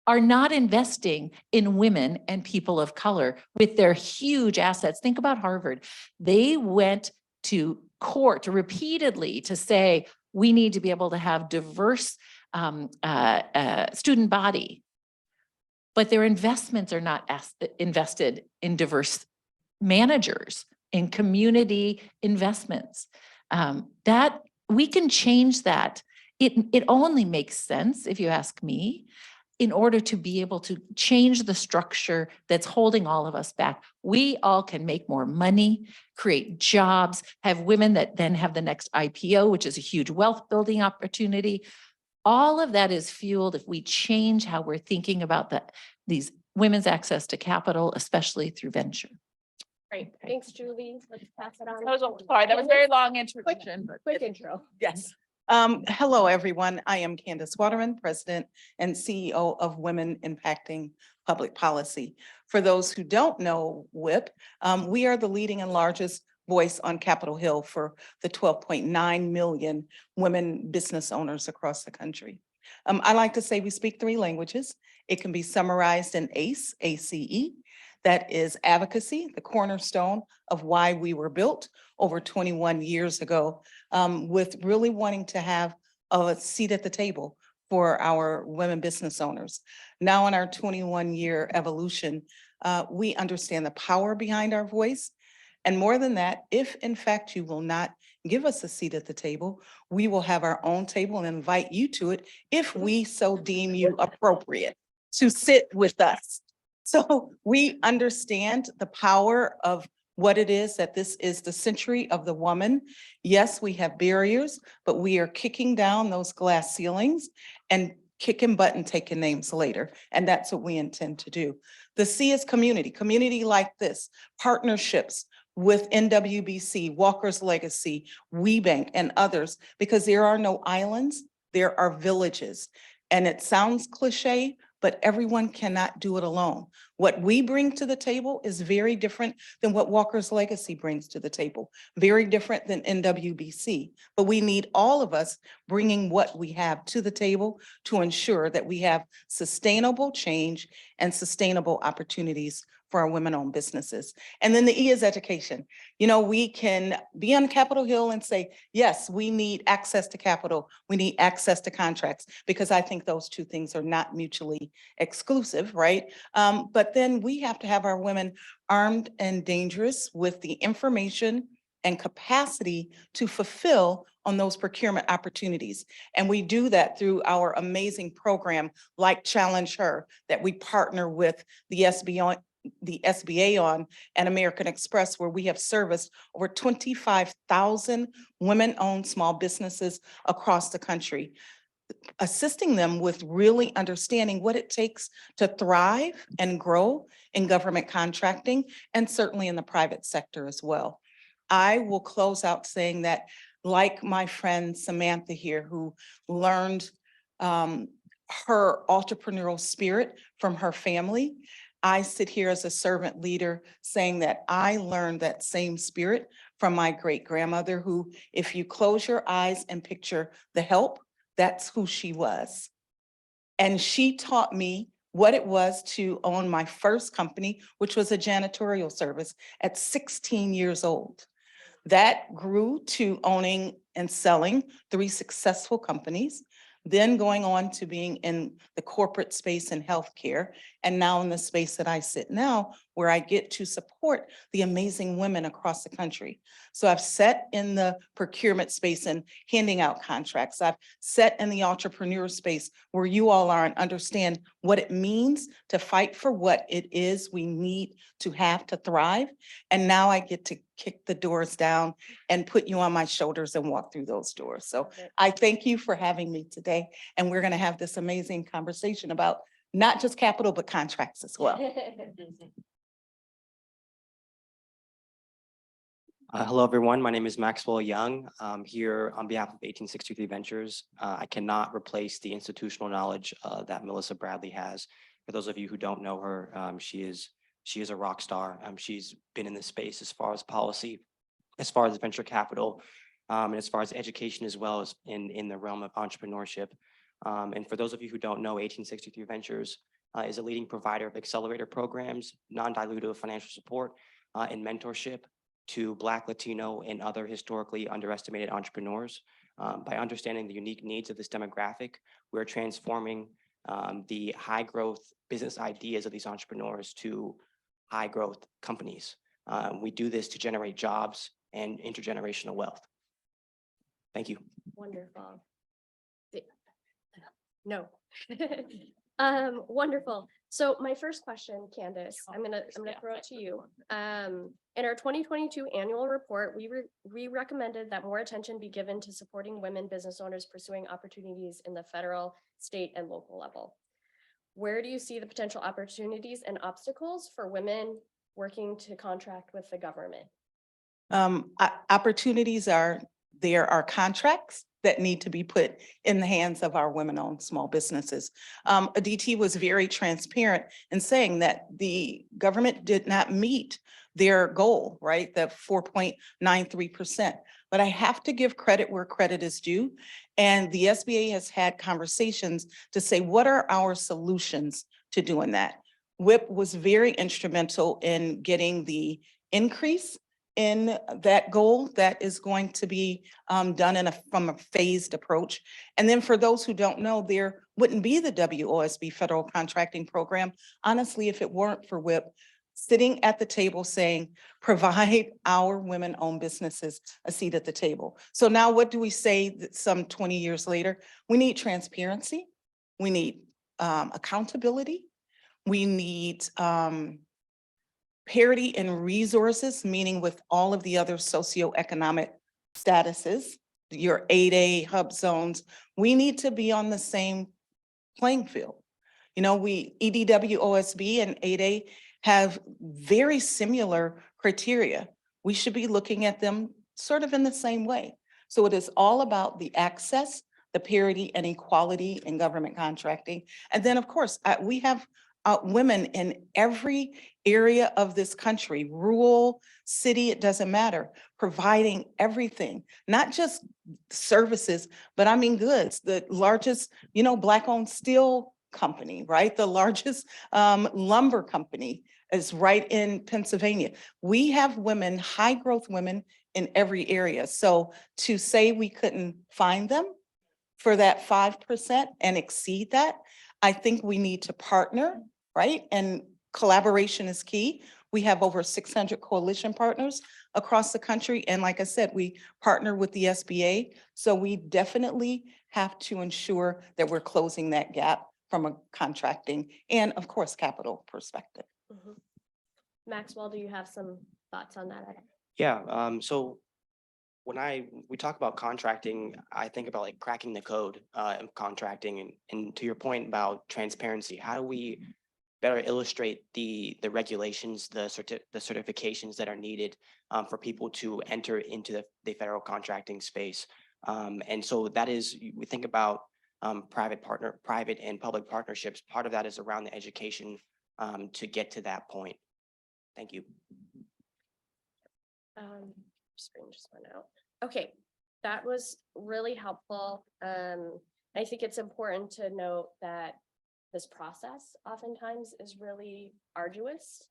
are not investing in women and people of color with their huge assets? Think about Harvard. They went to court repeatedly to say, we need to be able to have diverse student body, but their investments are not invested in diverse managers, in community investments. That we can change that. It only makes sense, if you ask me, in order to be able to change the structure that's holding all of us back. We all can make more money, create jobs, have women that then have the next IPO, which is a huge wealth building opportunity. All of that is fueled if we change how we're thinking about these women's access to capital, especially through venture. Great, thanks, Julie. Let's pass it on. Sorry, that was a very long introduction. Quick intro. Yes. Hello, everyone. I am Candace Waterman, President and CEO of Women Impacting Public Policy. For those who don't know WIP, we are the leading and largest voice on Capitol Hill for the 12.9 million women business owners across the country. I like to say we speak 3 languages. It can be summarized in ACE, ACE. That is advocacy, the cornerstone of why we were built over 21 years ago, with really wanting to have a seat at the table for our women business owners. Now in our 21-year evolution, we understand the power behind our voice. And more than that, if in fact you will not give us a seat at the table, we will have our own table and invite you to it if we so deem you appropriate to sit with us. So we understand the power of what it is that this is the century of the woman. Yes, we have barriers, but we are kicking down those glass ceilings and kicking butt and taking names later. And that's what we intend to do. The C is community, community like this, partnerships with NWBC, Walker's Legacy, WeBank, and others, because there are no islands, there are villages. And it sounds cliche, but everyone cannot do it alone. What we bring to the table is very different than what Walker's Legacy brings to the table, very different than NWBC. But we need all of us bringing what we have to the table to ensure that we have sustainable change and sustainable opportunities for our women-owned businesses. And then the E is education. You know, we can be on Capitol Hill and say, yes, we need access to capital. We need access to contracts, because I think those 2 things are not mutually exclusive, right? But then we have to have our women armed and dangerous with the information and capacity to fulfill on those procurement opportunities. And we do that through our amazing program like Challenge Her that we partner with the SBA on and American Express, where we have serviced over 25,000 women-owned small businesses across the country, assisting them with really understanding what it takes to thrive and grow in government contracting and certainly in the private sector as well. I will close out saying that, like my friend Samantha here, who learned her entrepreneurial spirit from her family, I sit here as a servant leader saying that I learned that same spirit from my great grandmother, who, if you close your eyes and picture the help, that's who she was. And she taught me what it was to own my first company, which was a janitorial service at 16 years old. That grew to owning and selling 3 successful companies, then going on to being in the corporate space in healthcare, and now in the space that I sit now, where I get to support the amazing women across the country. So I've sat in the procurement space and handing out contracts. I've sat in the entrepreneur space where you all are and understand what it means to fight for what it is we need to have to thrive. And now I get to kick the doors down and put you on my shoulders and walk through those doors. So I thank you for having me today. And we're going to have this amazing conversation about not just capital, but contracts as well. Hello, everyone. My name is Maxwell Young. I'm here on behalf of 1863 Ventures. I cannot replace the institutional knowledge that Melissa Bradley has. For those of you who don't know her, she is a rock star. She's been in this space as far as policy, as far as venture capital, and as far as education, as well as in the realm of entrepreneurship. And for those of you who don't know, 1863 Ventures is a leading provider of accelerator programs, non-dilutive financial support, and mentorship to Black, Latino, and other historically underestimated entrepreneurs. By understanding the unique needs of this demographic, we're transforming the high growth business ideas of these entrepreneurs to high growth companies. We do this to generate jobs and intergenerational wealth. Thank you. Wonderful. No. Wonderful. So my first question, Candace, I'm gonna throw it to you. In our 2022 annual report, we recommended that more attention be given to supporting women business owners pursuing opportunities in the federal, state, and local level. Where do you see the potential opportunities and obstacles for women working to contract with the government? Opportunities are there are contracts that need to be put in the hands of our women-owned small businesses. ADT was very transparent in saying that the government did not meet their goal, right? The 4.93%. But I have to give credit where credit is due. And the SBA has had conversations to say, what are our solutions to doing that? WIP was very instrumental in getting the increase in that goal that is going to be done from a phased approach. And then for those who don't know, there wouldn't be the WOSB federal contracting program, honestly, if it weren't for WIP sitting at the table saying, provide our women-owned businesses a seat at the table. So now what do we say that some 20 years later? We need transparency. We need accountability. We need parity in resources, meaning with all of the other socioeconomic statuses, your 8A hub zones, we need to be on the same playing field. You know, EDW, OSB, and 8A have very similar criteria. We should be looking at them sort of in the same way. So it is all about the access, the parity and equality in government contracting. And then, of course, we have women in every area of this country, rural, city, it doesn't matter, providing everything, not just services, but I mean goods. The largest, Black-owned steel company, right? The largest lumber company is right in Pennsylvania. We have women, high growth women in every area. So to say we couldn't find them for that 5% and exceed that, I think we need to partner, right? And collaboration is key. We have over 600 coalition partners across the country. And like I said, we partner with the SBA. So we definitely have to ensure that we're closing that gap from a contracting and, of course, capital perspective. Mhm. Maxwell, do you have some thoughts on that? Yeah, so when we talk about contracting, I think about like cracking the code of contracting, and to your point about transparency, how do we better illustrate the regulations, the certifications that are needed for people to enter into the federal contracting space. And so that is, we think about private and public partnerships. Part of that is around the education to get to that point. Thank you. Screen just went out. Okay, that was really helpful. I think it's important to note that this process oftentimes is really arduous.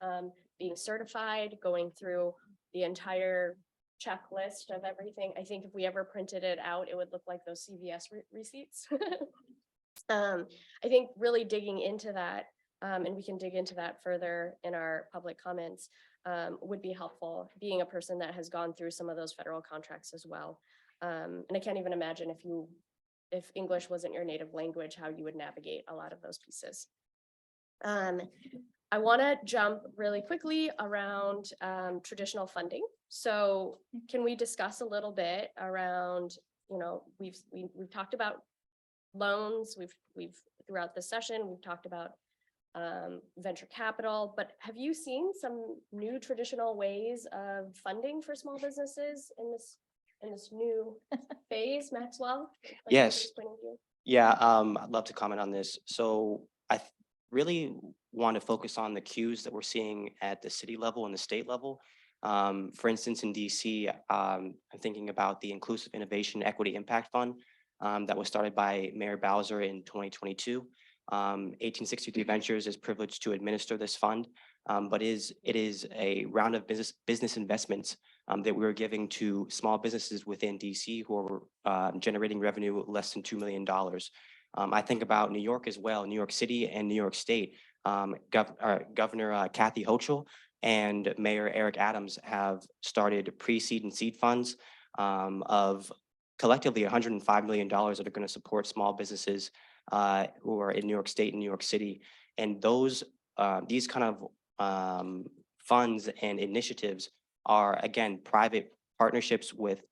Being certified, going through the entire checklist of everything. I think if we ever printed it out, it would look like those CVS receipts. I think really digging into that, and we can dig into that further in our public comments, would be helpful, being a person that has gone through some of those federal contracts as well. And I can't even imagine if English wasn't your native language, how you would navigate a lot of those pieces. I want to jump really quickly around traditional funding. So can we discuss a little bit around, we've talked about loans, we've throughout the session, we've talked about venture capital, but have you seen some new traditional ways of funding for small businesses in this new phase, Maxwell? Yes. Yeah, I'd love to comment on this. So I really want to focus on the cues that we're seeing at the city level and the state level. For instance, in DC, I'm thinking about the Inclusive Innovation Equity Impact Fund that was started by Mayor Bowser in 2022. 1863 Ventures is privileged to administer this fund, but it is a round of business investments that we are giving to small businesses within DC who are generating revenue less than $2 million. I think about New York as well, New York City and New York State. Governor Kathy Hochul and Mayor Eric Adams have started pre-seed and seed funds of collectively $105 million that are going to support small businesses who are in New York State and New York City. And these kind of funds and initiatives are, again, private partnerships with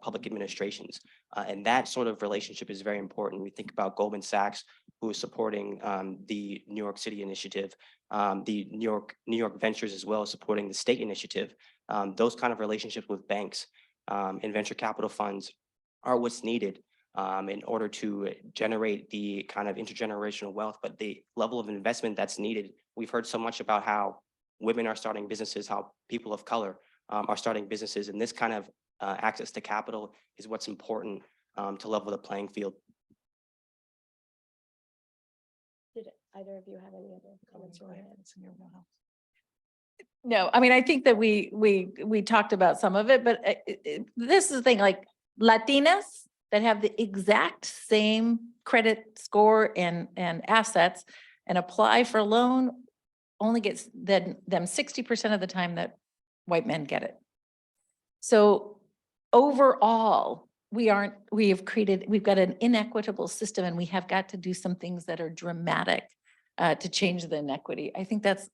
public administrations. And that sort of relationship is very important. We think about Goldman Sachs, who is supporting the New York City initiative, the New York Ventures as well as supporting the state initiative. Those kind of relationships with banks and venture capital funds are what's needed in order to generate the kind of intergenerational wealth, but the level of investment that's needed. We've heard so much about how women are starting businesses, how people of color are starting businesses, and this kind of access to capital is what's important to level the playing field. Did either of you have any other comments? you wanna add? No, I mean, I think that we talked about some of it, but this is the thing, like Latinas that have the exact same credit score and assets and apply for a loan only gets them 60% of the time that white men get it. So overall, we've got an inequitable system, and we have got to do some things that are dramatic to change the inequity. I think that's,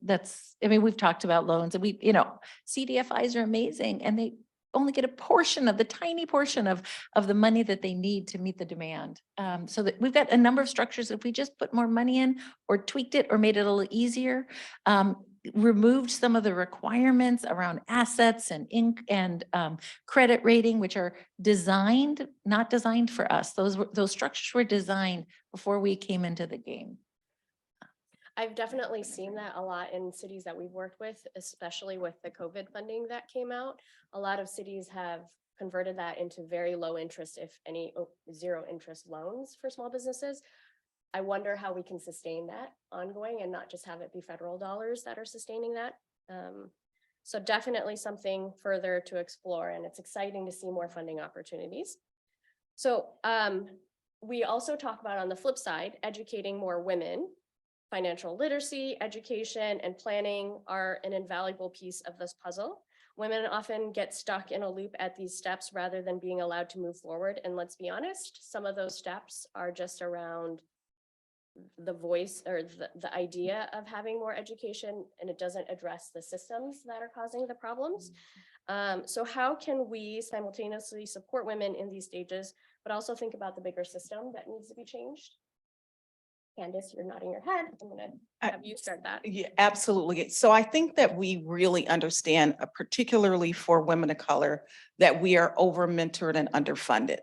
I mean, we've talked about loans, and CDFIs are amazing, and they only get a portion of the tiny portion of the money that they need to meet the demand. So that we've got a number of structures. If we just put more money in or tweaked it or made it a little easier, removed some of the requirements around assets and credit rating, which are not designed for us. Those structures were designed before we came into the game. I've definitely seen that a lot in cities that we've worked with, especially with the COVID funding that came out. A lot of cities have converted that into very low interest, if any, zero interest loans for small businesses. I wonder how we can sustain that ongoing and not just have it be federal dollars that are sustaining that. So definitely something further to explore, and it's exciting to see more funding opportunities. So we also talk about, on the flip side, educating more women. Financial literacy, education, and planning are an invaluable piece of this puzzle. Women often get stuck in a loop at these steps rather than being allowed to move forward. And let's be honest, some of those steps are just around the voice or the idea of having more education, and it doesn't address the systems that are causing the problems. So how can we simultaneously support women in these stages, but also think about the bigger system that needs to be changed? Candace, you're nodding your head. I'm gonna have you start that. Yeah, absolutely. So I think that we really understand, particularly for women of color, that we are over mentored and underfunded.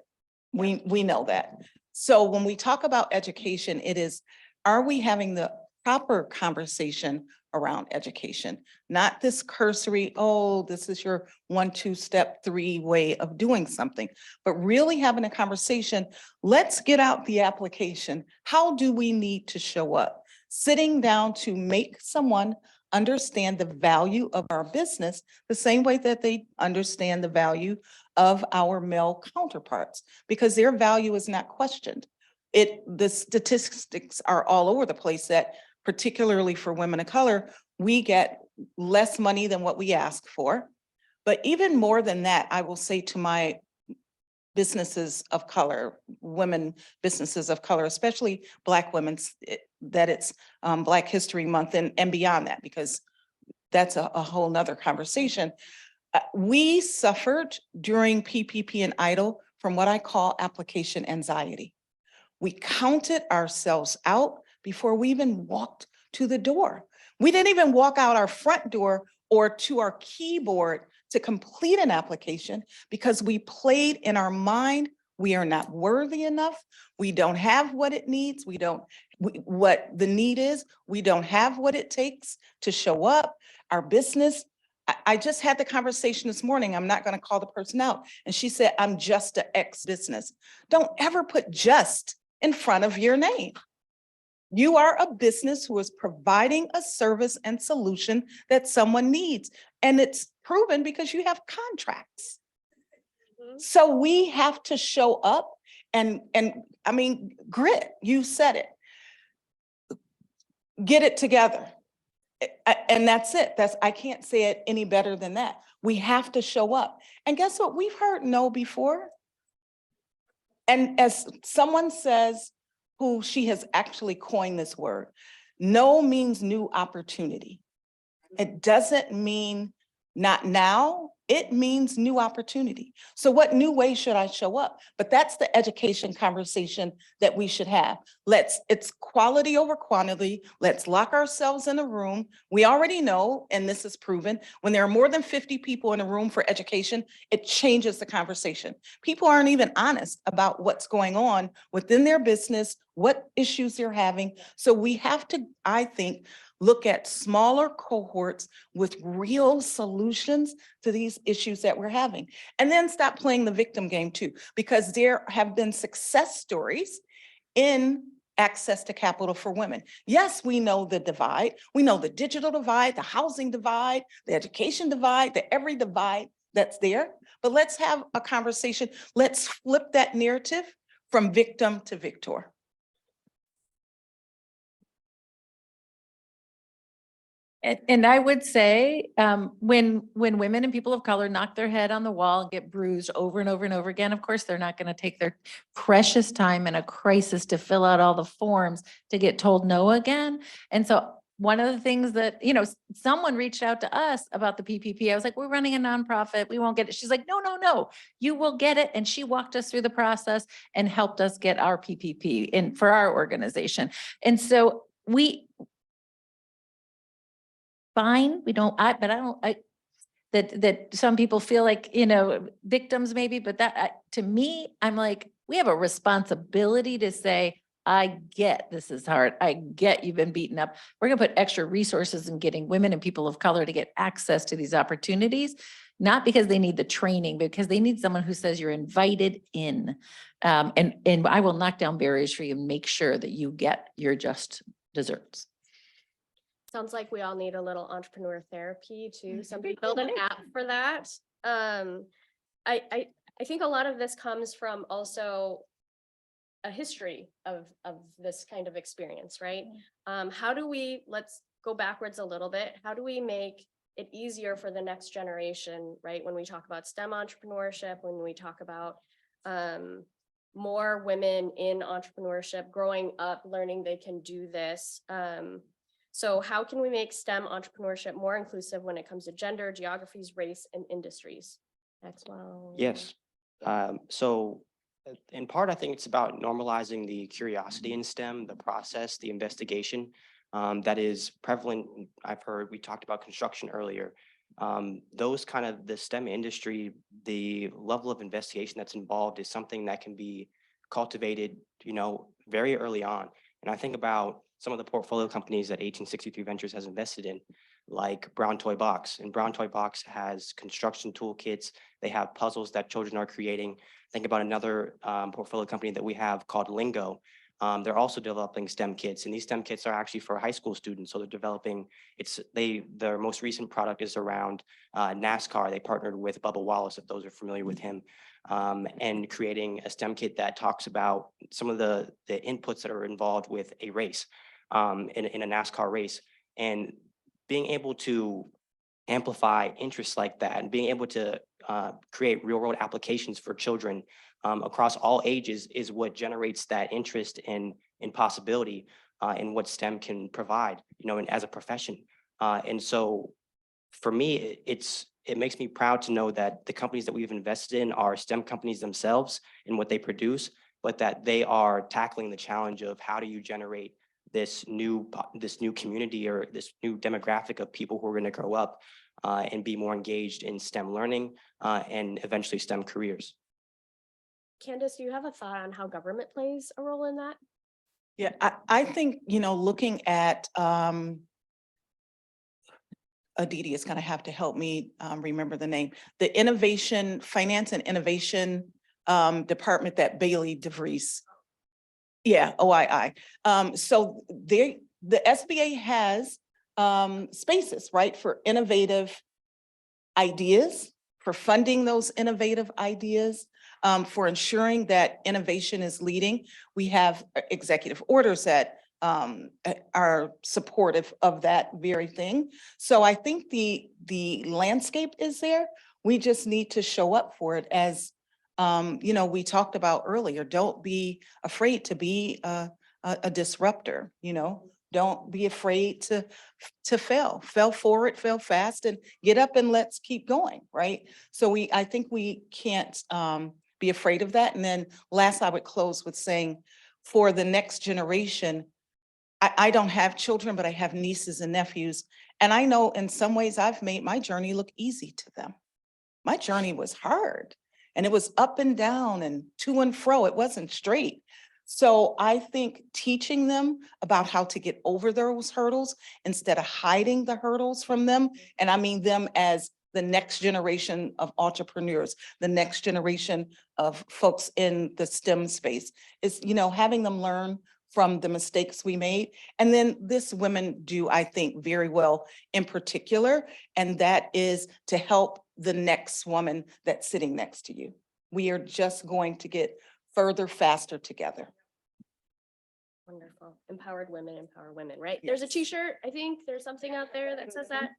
We know that. So when we talk about education, it is, are we having the proper conversation around education? Not this cursory, oh, this is your 1, 2, step 3 way of doing something, but really having a conversation. Let's get out the application. How do we need to show up? Sitting down to make someone understand the value of our business the same way that they understand the value of our male counterparts, because their value is not questioned. The statistics are all over the place that, particularly for women of color, we get less money than what we ask for. But even more than that, I will say to my businesses of color, women businesses of color, especially Black women, that it's Black History Month and beyond that, because that's a whole nother conversation. We suffered during PPP and EIDL from what I call application anxiety. We counted ourselves out before we even walked to the door. We didn't even walk out our front door or to our keyboard to complete an application because we played in our mind, we are not worthy enough. We don't have what it needs. What the need is, we don't have what it takes to show up. Our business, I just had the conversation this morning. I'm not going to call the person out. And she said, I'm just an ex-business. Don't ever put just in front of your name. You are a business who is providing a service and solution that someone needs. And it's proven because you have contracts. So we have to show up and I mean, grit, you said it. Get it together. And that's it. I can't say it any better than that. We have to show up. And guess what? We've heard no before. And as someone says, who she has actually coined this word, no means new opportunity. It doesn't mean not now. it means new opportunity. So what new way should I show up? But that's the education conversation that we should have. It's quality over quantity. Let's lock ourselves in a room. We already know, and this is proven, when there are more than 50 people in a room for education, it changes the conversation. People aren't even honest about what's going on within their business, what issues they're having. So we have to, I think, look at smaller cohorts with real solutions to these issues that we're having. And then stop playing the victim game too, because there have been success stories in access to capital for women. Yes, we know the divide. We know the digital divide, the housing divide, the education divide, the every divide that's there. But let's have a conversation. Let's flip that narrative from victim to victor. And I would say, when women and people of color knock their head on the wall and get bruised over and over and over again, of course, they're not going to take their precious time in a crisis to fill out all the forms to get told no again. And so one of the things that, someone reached out to us about the PPP. I was like, we're running a nonprofit. We won't get it. She's like, no, you will get it. And she walked us through the process and helped us get our PPP in for our organization. And so fine, that some people feel like, victims maybe, but to me, I'm like, we have a responsibility to say, I get this is hard. I get you've been beaten up. We're gonna put extra resources in getting women and people of color to get access to these opportunities, not because they need the training, but because they need someone who says you're invited in. And I will knock down barriers for you and make sure that you get your just desserts. Sounds like we all need a little entrepreneur therapy too. Somebody build an app for that. I think a lot of this comes from also a history of this kind of experience, right? Let's go backwards a little bit. How do we make it easier for the next generation, right? When we talk about STEM entrepreneurship, when we talk about more women in entrepreneurship, growing up, learning they can do this. So how can we make STEM entrepreneurship more inclusive when it comes to gender, geographies, race, and industries? Maxwell. Yes. So in part, I think it's about normalizing the curiosity in STEM, the process, the investigation that is prevalent. I've heard, we talked about construction earlier. Those kind of the STEM industry, the level of investigation that's involved is something that can be cultivated, very early on. And I think about some of the portfolio companies that 1863 Ventures has invested in, like Brown Toy Box. And Brown Toy Box has construction toolkits. They have puzzles that children are creating. Think about another portfolio company that we have called Lingo. They're also developing STEM kits, and these STEM kits are actually for high school students. So they're developing, their most recent product is around NASCAR. They partnered with Bubba Wallace, if those are familiar with him, and creating a STEM kit that talks about some of the inputs that are involved with a race, in a NASCAR race, and being able to amplify interests like that and being able to create real world applications for children across all ages is what generates that interest in possibility in what STEM can provide, and as a profession. And so for me, it makes me proud to know that the companies that we've invested in are STEM companies themselves in what they produce, but that they are tackling the challenge of how do you generate this new community or this new demographic of people who are going to grow up and be more engaged in STEM learning and eventually STEM careers. Candace, do you have a thought on how government plays a role in that? Yeah, I think, looking at, Aditi is gonna have to help me remember the name, the Finance and Innovation Department that Bailey DeVries. Yeah, OII. So the SBA has spaces, right, for innovative ideas, for funding those innovative ideas, for ensuring that innovation is leading. We have executive orders that are supportive of that very thing. So I think the landscape is there. We just need to show up for it as, we talked about earlier. Don't be afraid to be a disruptor, Don't be afraid to fail forward, fail fast, and get up and let's keep going, right? So I think we can't be afraid of that. And then last, I would close with saying, for the next generation, I don't have children, but I have nieces and nephews. And I know in some ways I've made my journey look easy to them. My journey was hard and it was up and down and to and fro. It wasn't straight. So I think teaching them about how to get over those hurdles instead of hiding the hurdles from them. And I mean them as the next generation of entrepreneurs, the next generation of folks in the STEM space is, having them learn from the mistakes we made. And then this women do, I think, very well in particular, and that is to help the next woman that's sitting next to you. We are just going to get further, faster together. Wonderful. Empower women, right? There's a Yes. t-shirt, I think there's something out there that says that.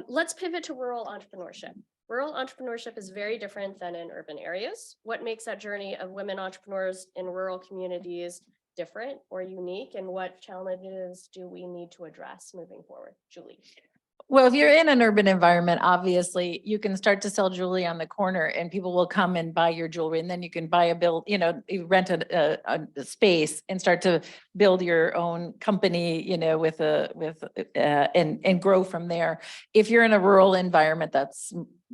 Let's pivot to rural entrepreneurship. Rural entrepreneurship is very different than in urban areas. What makes that journey of women entrepreneurs in rural communities different or unique? And what challenges do we need to address moving forward? Julie. Well, if you're in an urban environment, obviously you can start to sell jewelry on the corner and people will come and buy your jewelry, and then you can buy you rent a space and start to build your own company, and grow from there. If you're in a rural environment,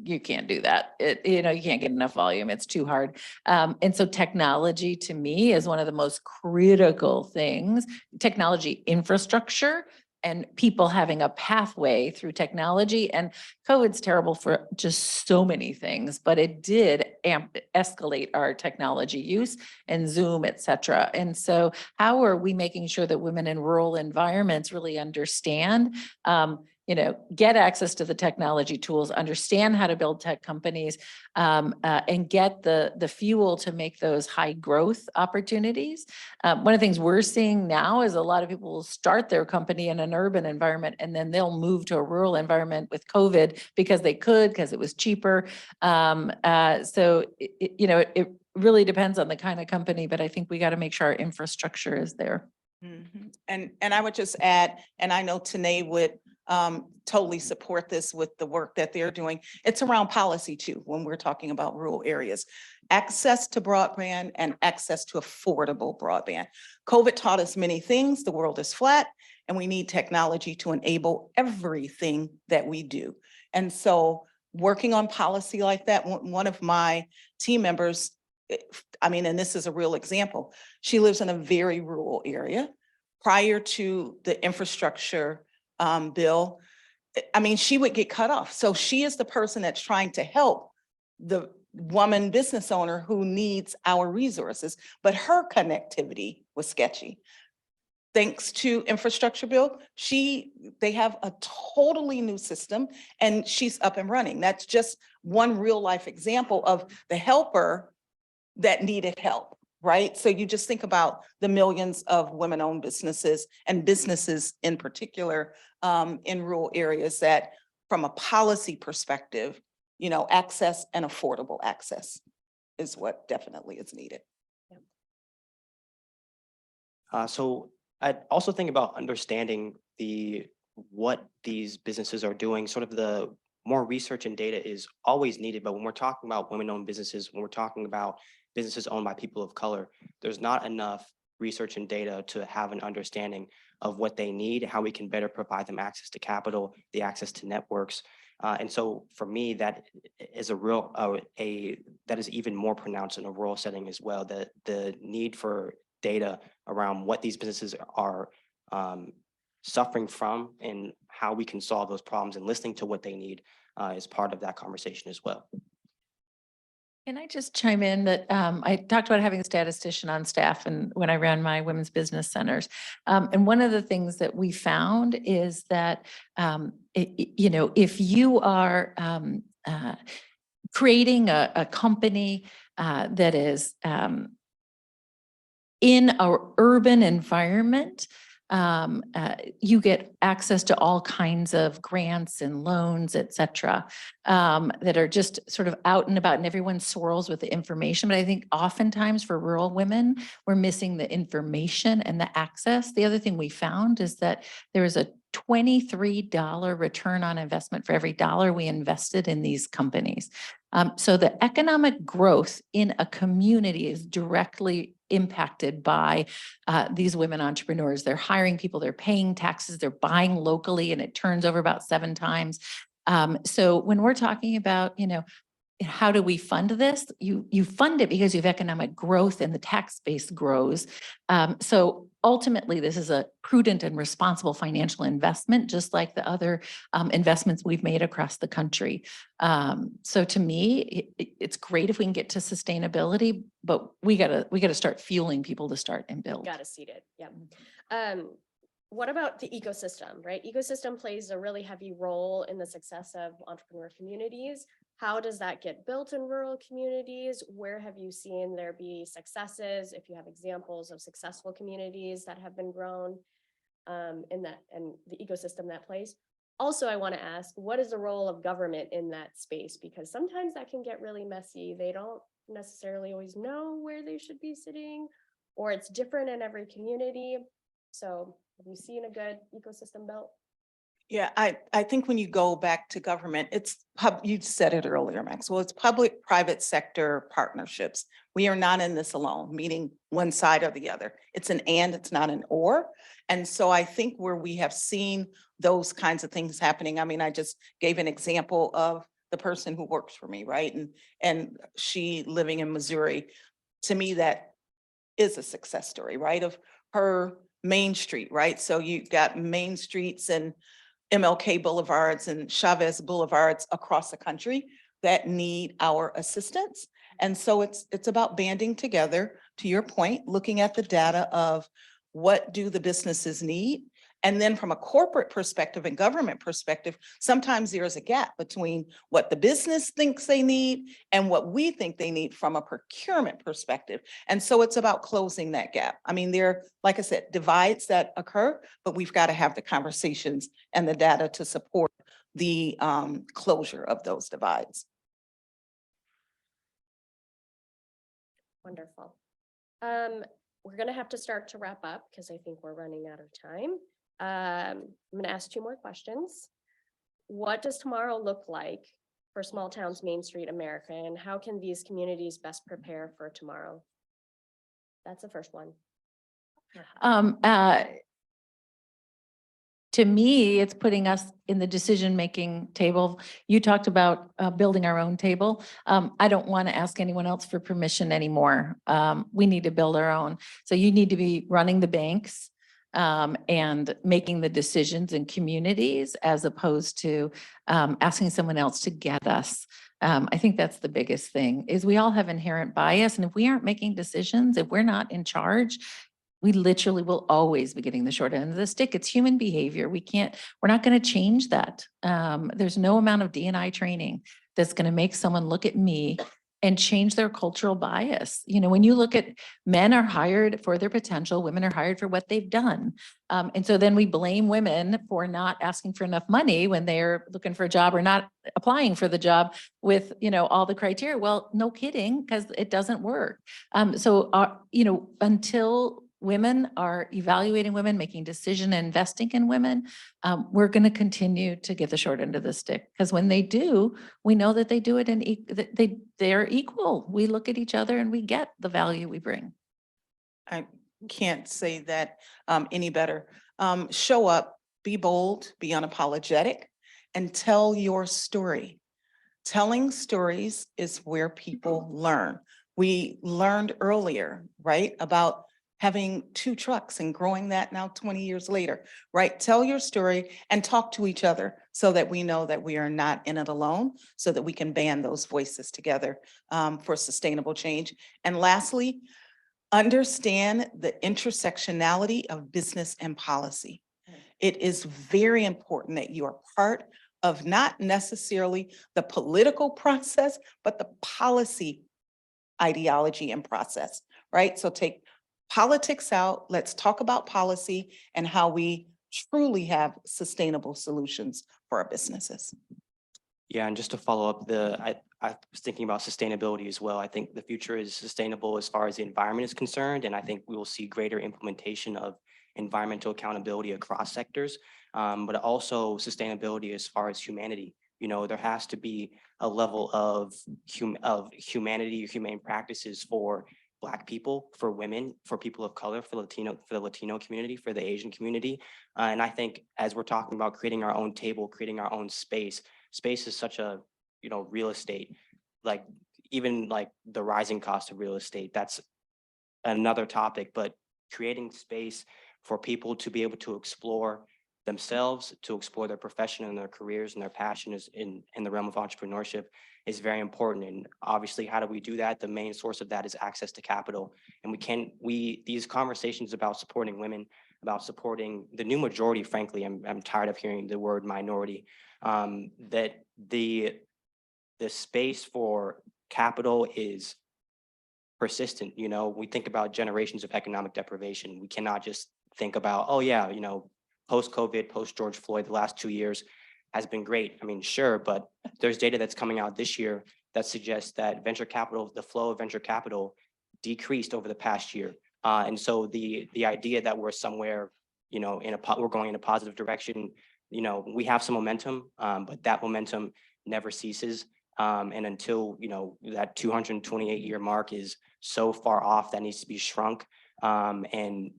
you can't do that. You can't get enough volume. It's too hard. And so technology to me is one of the most critical things. Technology infrastructure and people having a pathway through technology. And COVID's terrible for just so many things, but it did escalate our technology use and Zoom, et cetera. And so how are we making sure that women in rural environments really understand, get access to the technology tools, understand how to build tech companies, and get the fuel to make those high growth opportunities. One of the things we're seeing now is a lot of people will start their company in an urban environment and then they'll move to a rural environment with COVID because it was cheaper. So it really depends on the kind of company, but I think we got to make sure our infrastructure is there. Mhm. And I would just add, and I know Tanae would totally support this with the work that they're doing. It's around policy too, when we're talking about rural areas. Access to broadband and access to affordable broadband. COVID taught us many things. The world is flat and we need technology to enable everything that we do. And so working on policy like that, one of my team members, and this is a real example, she lives in a very rural area. Prior to the infrastructure bill, she would get cut off. So she is the person that's trying to help the woman business owner who needs our resources, but her connectivity was sketchy. Thanks to infrastructure bill, they have a totally new system and she's up and running. That's just one real life example of the helper that needed help, right? So you just think about the millions of women-owned businesses and businesses in particular in rural areas that from a policy perspective, access and affordable access is what definitely is needed. So I also think about understanding what these businesses are doing. Sort of the more research and data is always needed, but when we're talking about women-owned businesses, when we're talking about businesses owned by people of color, there's not enough research and data to have an understanding of what they need, how we can better provide them access to capital, the access to networks. And so for me, that is that is even more pronounced in a rural setting as well, the need for data around what these businesses are suffering from and how we can solve those problems, and listening to what they need is part of that conversation as well. Can I just chime in that I talked about having a statistician on staff and when I ran my women's business centers. And one of the things that we found is that, if you are creating a company that is in our urban environment, You get access to all kinds of grants and loans, et cetera, that are just sort of out and about, and everyone swirls with the information. But I think oftentimes for rural women, we're missing the information and the access. The other thing we found is that there is a $23 return on investment for every dollar we invested in these companies. So the economic growth in a community is directly impacted by these women entrepreneurs. They're hiring people, they're paying taxes, they're buying locally, and it turns over about 7 times. So when we're talking about, how do we fund this? You fund it because you have economic growth and the tax base grows. So ultimately, this is a prudent and responsible financial investment, just like the other investments we've made across the country. So to me, it's great if we can get to sustainability, but we gotta start fueling people to start and build. Got to seed it. Yeah. What about the ecosystem, right? Ecosystem plays a really heavy role in the success of entrepreneur communities. How does that get built in rural communities? Where have you seen there be successes? If you have examples of successful communities that have been grown in that and the ecosystem that plays. Also, I want to ask, what is the role of government in that space? Because sometimes that can get really messy. They don't necessarily always know where they should be sitting, or it's different in every community. So have you seen a good ecosystem built? Yeah, I think when you go back to government, you said it earlier, Maxwell, it's public-private sector partnerships. We are not in this alone, meaning one side or the other. It's an and, it's not an or. And so I think where we have seen those kinds of things happening, I mean, I just gave an example of the person who works for me, right? And she living in Missouri. To me, that is a success story, right? Of her Main Street, right? So you've got main streets and MLK Boulevards and Chavez Boulevards across the country that need our assistance. And so it's about banding together, to your point, looking at the data of what do the businesses need? And then from a corporate perspective and government perspective, sometimes there's a gap between what the business thinks they need and what we think they need from a procurement perspective. And so it's about closing that gap. I mean, there, like I said, divides that occur, but we've got to have the conversations and the data to support the closure of those divides. Wonderful. We're going to have to start to wrap up because I think we're running out of time. I'm going to ask 2 more questions. What does tomorrow look like for small towns, Main Street America, and how can these communities best prepare for tomorrow? That's the first one. To me, it's putting us in the decision-making table. You talked about building our own table. I don't want to ask anyone else for permission anymore. We need to build our own. So you need to be running the banks and making the decisions in communities as opposed to asking someone else to get us. I think that's the biggest thing is we all have inherent bias. And if we aren't making decisions, if we're not in charge, we literally will always be getting the short end of the stick. It's human behavior. We're not going to change that. There's no amount of D&I training that's going to make someone look at me and change their cultural bias. When you look at men are hired for their potential, women are hired for what they've done. And so then we blame women for not asking for enough money when they're looking for a job or not applying for the job with, all the criteria. Well, no kidding, because it doesn't work. Until women are evaluating women, making decision and investing in women, we're going to continue to get the short end of the stick. Because when they do, we know that they do it and they're equal. We look at each other and we get the value we bring. I can't say that any better. Show up, be bold, be unapologetic, and tell your story. Telling stories is where people learn. We learned earlier, right, about having 2 trucks and growing that now 20 years later, right? Tell your story and talk to each other so that we know that we are not in it alone, so that we can band those voices together for sustainable change. And lastly, understand the intersectionality of business and policy. It is very important that you are part of not necessarily the political process, but the policy ideology and process, right? So take politics out. Let's talk about policy and how we truly have sustainable solutions for our businesses. Yeah, and just to follow up, I was thinking about sustainability as well. I think the future is sustainable as far as the environment is concerned, and I think we will see greater implementation of environmental accountability across sectors, but also sustainability as far as humanity. You know, there has to be a level of humanity, humane practices for Black people, for women, for people of color, for the Latino community, for the Asian community. And I think as we're talking about creating our own table, creating our own space is such a, real estate, like even like the rising cost of real estate, that's another topic, but creating space for people to be able to explore themselves, to explore their profession and their careers and their passion is in the realm of entrepreneurship is very important. And obviously, how do we do that? The main source of that is access to capital. And these conversations about supporting women, about supporting the new majority, frankly, I'm tired of hearing the word minority, that the space for capital is persistent. We think about generations of economic deprivation. We cannot just think about, oh yeah, post-COVID, post-George Floyd, the last 2 years has been great. I mean, sure, but there's data that's coming out this year that suggests that venture capital, the flow of venture capital decreased over the past year. And so the idea that we're somewhere, we're going in a positive direction, we have some momentum, but that momentum never ceases. And until, that 228-year mark is so far off, that needs to be shrunk. And,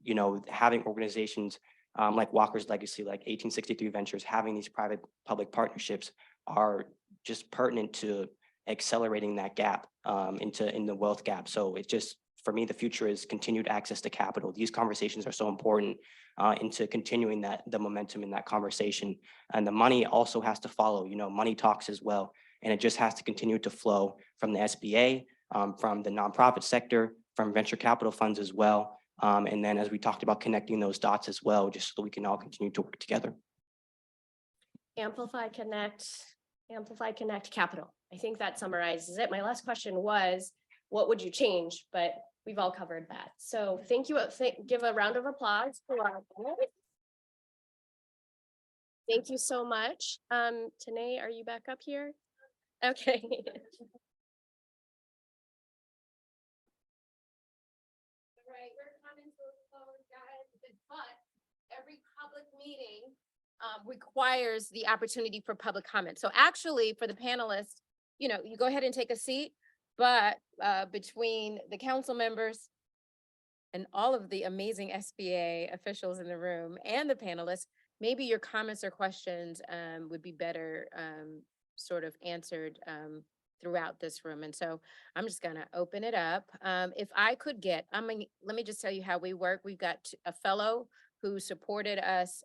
having organizations like Walker's Legacy, like 1863 Ventures, having these private-public partnerships are just pertinent to accelerating that gap in the wealth gap. So it just, for me, the future is continued access to capital. These conversations are so important into continuing the momentum in that conversation. And the money also has to follow, money talks as well. And it just has to continue to flow from the SBA, from the nonprofit sector, from venture capital funds as well. And then as we talked about connecting those dots as well, just so we can all continue to work together. Amplify, connect capital. I think that summarizes it. My last question was, what would you change? But we've all covered that. So thank you. Give a round of applause for our panelists. Thank you so much. Tanae, are you back up here? Okay. Right, we're coming to a close, guys, but every public meeting Requires the opportunity for public comment. So actually, for the panelists, you go ahead and take a seat, but between the council members and all of the amazing SBA officials in the room and the panelists, maybe your comments or questions would be better sort of answered throughout this room. And so I'm just gonna open it up. If I could get, let me just tell you how we work. We've got a fellow who supported us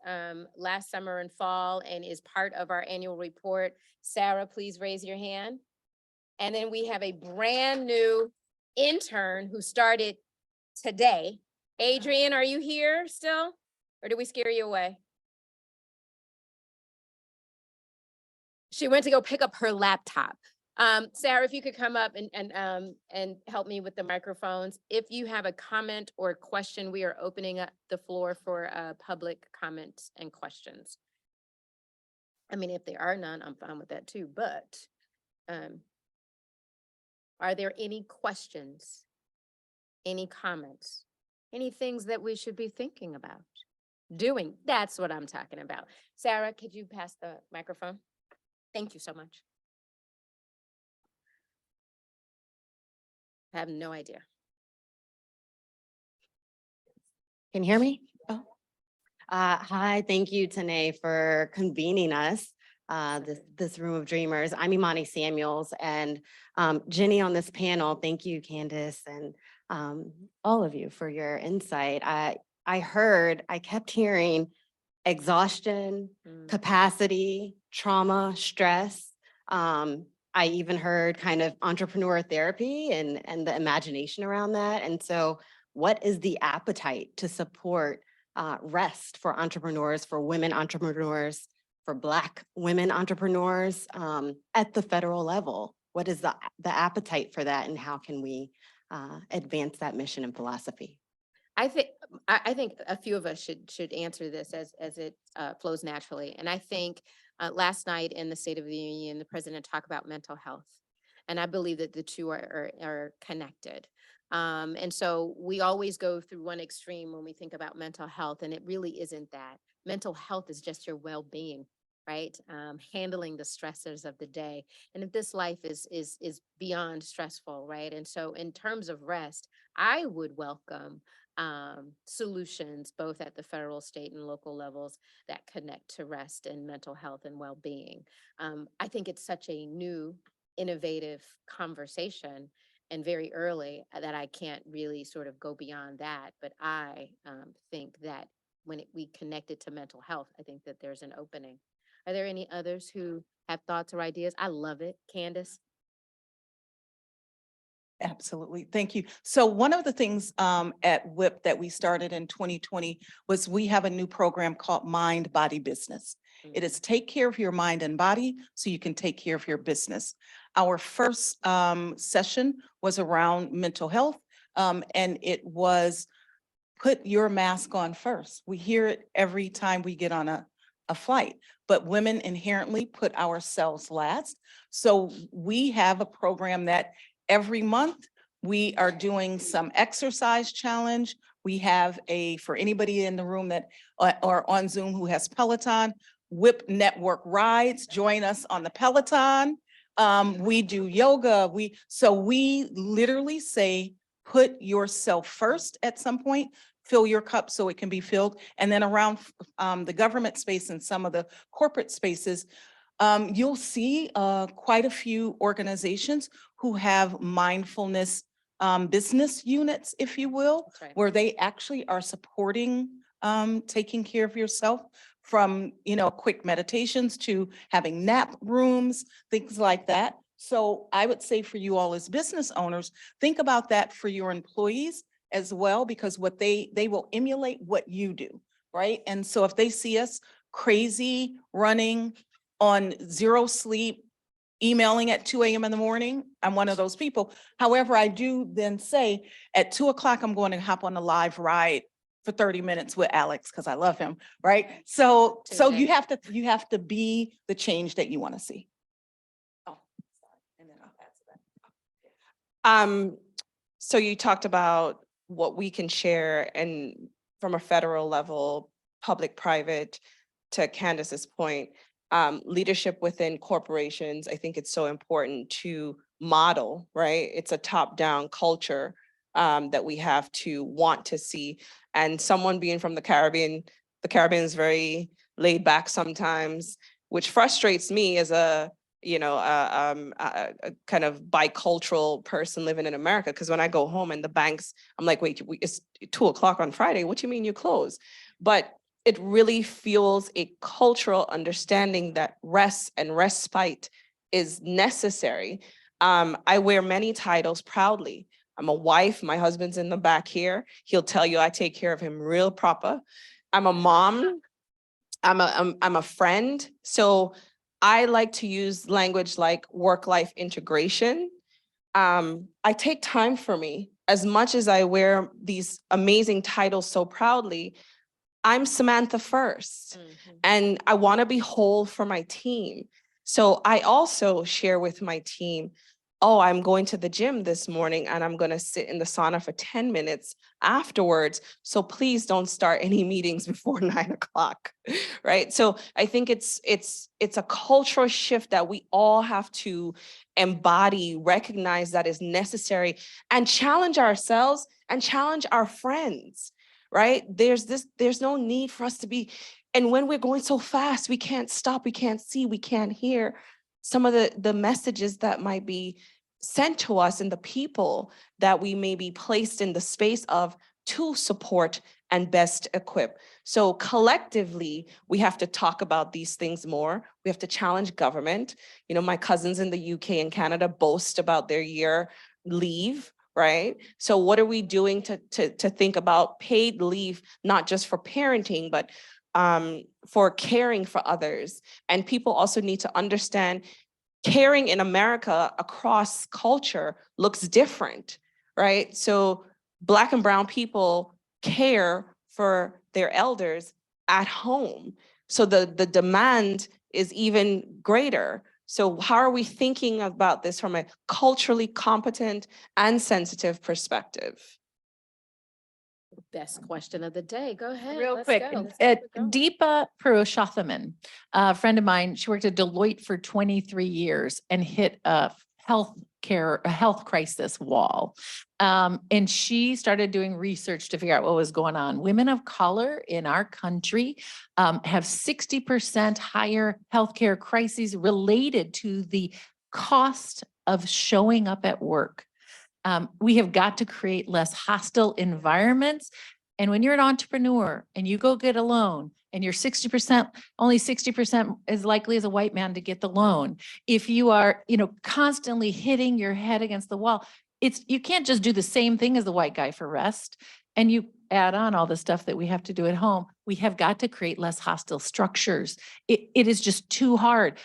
last summer and fall and is part of our annual report. Sarah, please raise your hand. And then we have a brand new intern who started today. Adrian, are you here still? Or did we scare you away? She went to go pick up her laptop. Sarah, if you could come up and help me with the microphones. If you have a comment or question, we are opening up the floor for public comments and questions. I mean, if there are none, I'm fine with that too, but are there any questions, any comments, any things that we should be thinking about doing? That's what I'm talking about. Sarah, could you pass the microphone? Thank you so much. I have no idea. Can you hear me? Oh. Hi, thank you, Tanae, for convening us, this room of dreamers. I'm Imani Samuels, and Jenny on this panel. Thank you, Candace, and all of you for your insight. I kept hearing exhaustion, capacity, trauma, stress. I even heard kind of entrepreneur therapy and the imagination around that. And so what is the appetite to support rest for entrepreneurs, for women entrepreneurs, for Black women entrepreneurs at the federal level? What is the appetite for that, and how can we advance that mission and philosophy? I think a few of us should answer this as it flows naturally. And I think last night in the State of the Union, the president talked about mental health. And I believe that the two are connected. And so we always go through one extreme when we think about mental health, and it really isn't that. Mental health is just your well-being, right? Handling the stressors of the day. And if this life is beyond stressful, right? And so in terms of rest, I would welcome solutions both at the federal, state, and local levels that connect to rest and mental health and well-being. I think it's such a new, innovative conversation and very early that I can't really sort of go beyond that. But I think that when we connect it to mental health, I think that there's an opening. Are there any others who have thoughts or ideas? I love it. Candace? Absolutely. Thank you. So one of the things at WIP that we started in 2020 was we have a new program called Mind Body Business. It is take care of your mind and body so you can take care of your business. Our first session was around mental health, and it was put your mask on first. We hear it every time we get on a flight, but women inherently put ourselves last. So we have a program that every month we are doing some exercise challenge. We have for anybody in the room that or on Zoom who has Peloton, WIP Network rides, join us on the Peloton. We do yoga. So we literally say, put yourself first at some point, fill your cup so it can be filled. And then around the government space and some of the corporate spaces, you'll see quite a few organizations who have mindfulness business units, if you will, That's right. where they actually are supporting taking care of yourself, from, quick meditations to having nap rooms, things like that. So I would say for you all as business owners, think about that for your employees as well, because what they will emulate what you do, right? And so if they see us crazy, running on zero sleep, emailing at 2 a.m. in the morning, I'm one of those people. However, I do then say at 2 o'clock, I'm going to hop on a live ride for 30 minutes with Alex because I love him, right? So Tuesday. you have to be the change that you want to see. Oh, sorry. And then I'll pass it back. So you talked about what we can share and from a federal level, public, private, to Candace's point, leadership within corporations. I think it's so important to model, right? It's a top-down culture that we have to want to see. And someone being from the Caribbean is very laid back sometimes, which frustrates me as a kind of bicultural person living in America. Because when I go home and the banks, I'm like, wait, it's 2 o'clock on Friday. What do you mean you close? But it really fuels a cultural understanding that rest and respite is necessary. I wear many titles proudly. I'm a wife. My husband's in the back here. He'll tell you I take care of him real proper. I'm a mom. I'm a friend. So I like to use language like work-life integration. I take time for me. As much as I wear these amazing titles so proudly, I'm Samantha first, and I want to be whole for my team. So I also share with my team, oh, I'm going to the gym this morning and I'm going to sit in the sauna for 10 minutes afterwards. So please don't start any meetings before 9 o'clock, right? So I think it's a cultural shift that we all have to embody, recognize that is necessary, and challenge ourselves and challenge our friends, right? There's no need for us to be, and when we're going so fast, we can't stop, we can't see, we can't hear some of the messages that might be sent to us and the people that we may be placed in the space of to support and best equip. So collectively, we have to talk about these things more. We have to challenge government. My cousins in the UK and Canada boast about their year leave, right? So what are we doing to think about paid leave, not just for parenting, but for caring for others? And people also need to understand caring in America across culture looks different, right? So Black and brown people care for their elders at home. So the demand is even greater. So how are we thinking about this from a culturally competent and sensitive perspective? Best question of the day. Go ahead. Real let's quick, go. Let's keep it going. Deepa Purushothaman, a friend of mine, she worked at Deloitte for 23 years and hit a health crisis wall. And she started doing research to figure out what was going on. Women of color in our country have 60% higher healthcare crises related to the cost of showing up at work. We have got to create less hostile environments. And when you're an entrepreneur and you go get a loan and you're 60%, only 60% as likely as a white man to get the loan. If you are, constantly hitting your head against the wall, you can't just do the same thing as the white guy for rest. And you add on all the stuff that we have to do at home. We have got to create less hostile structures. It is just too hard.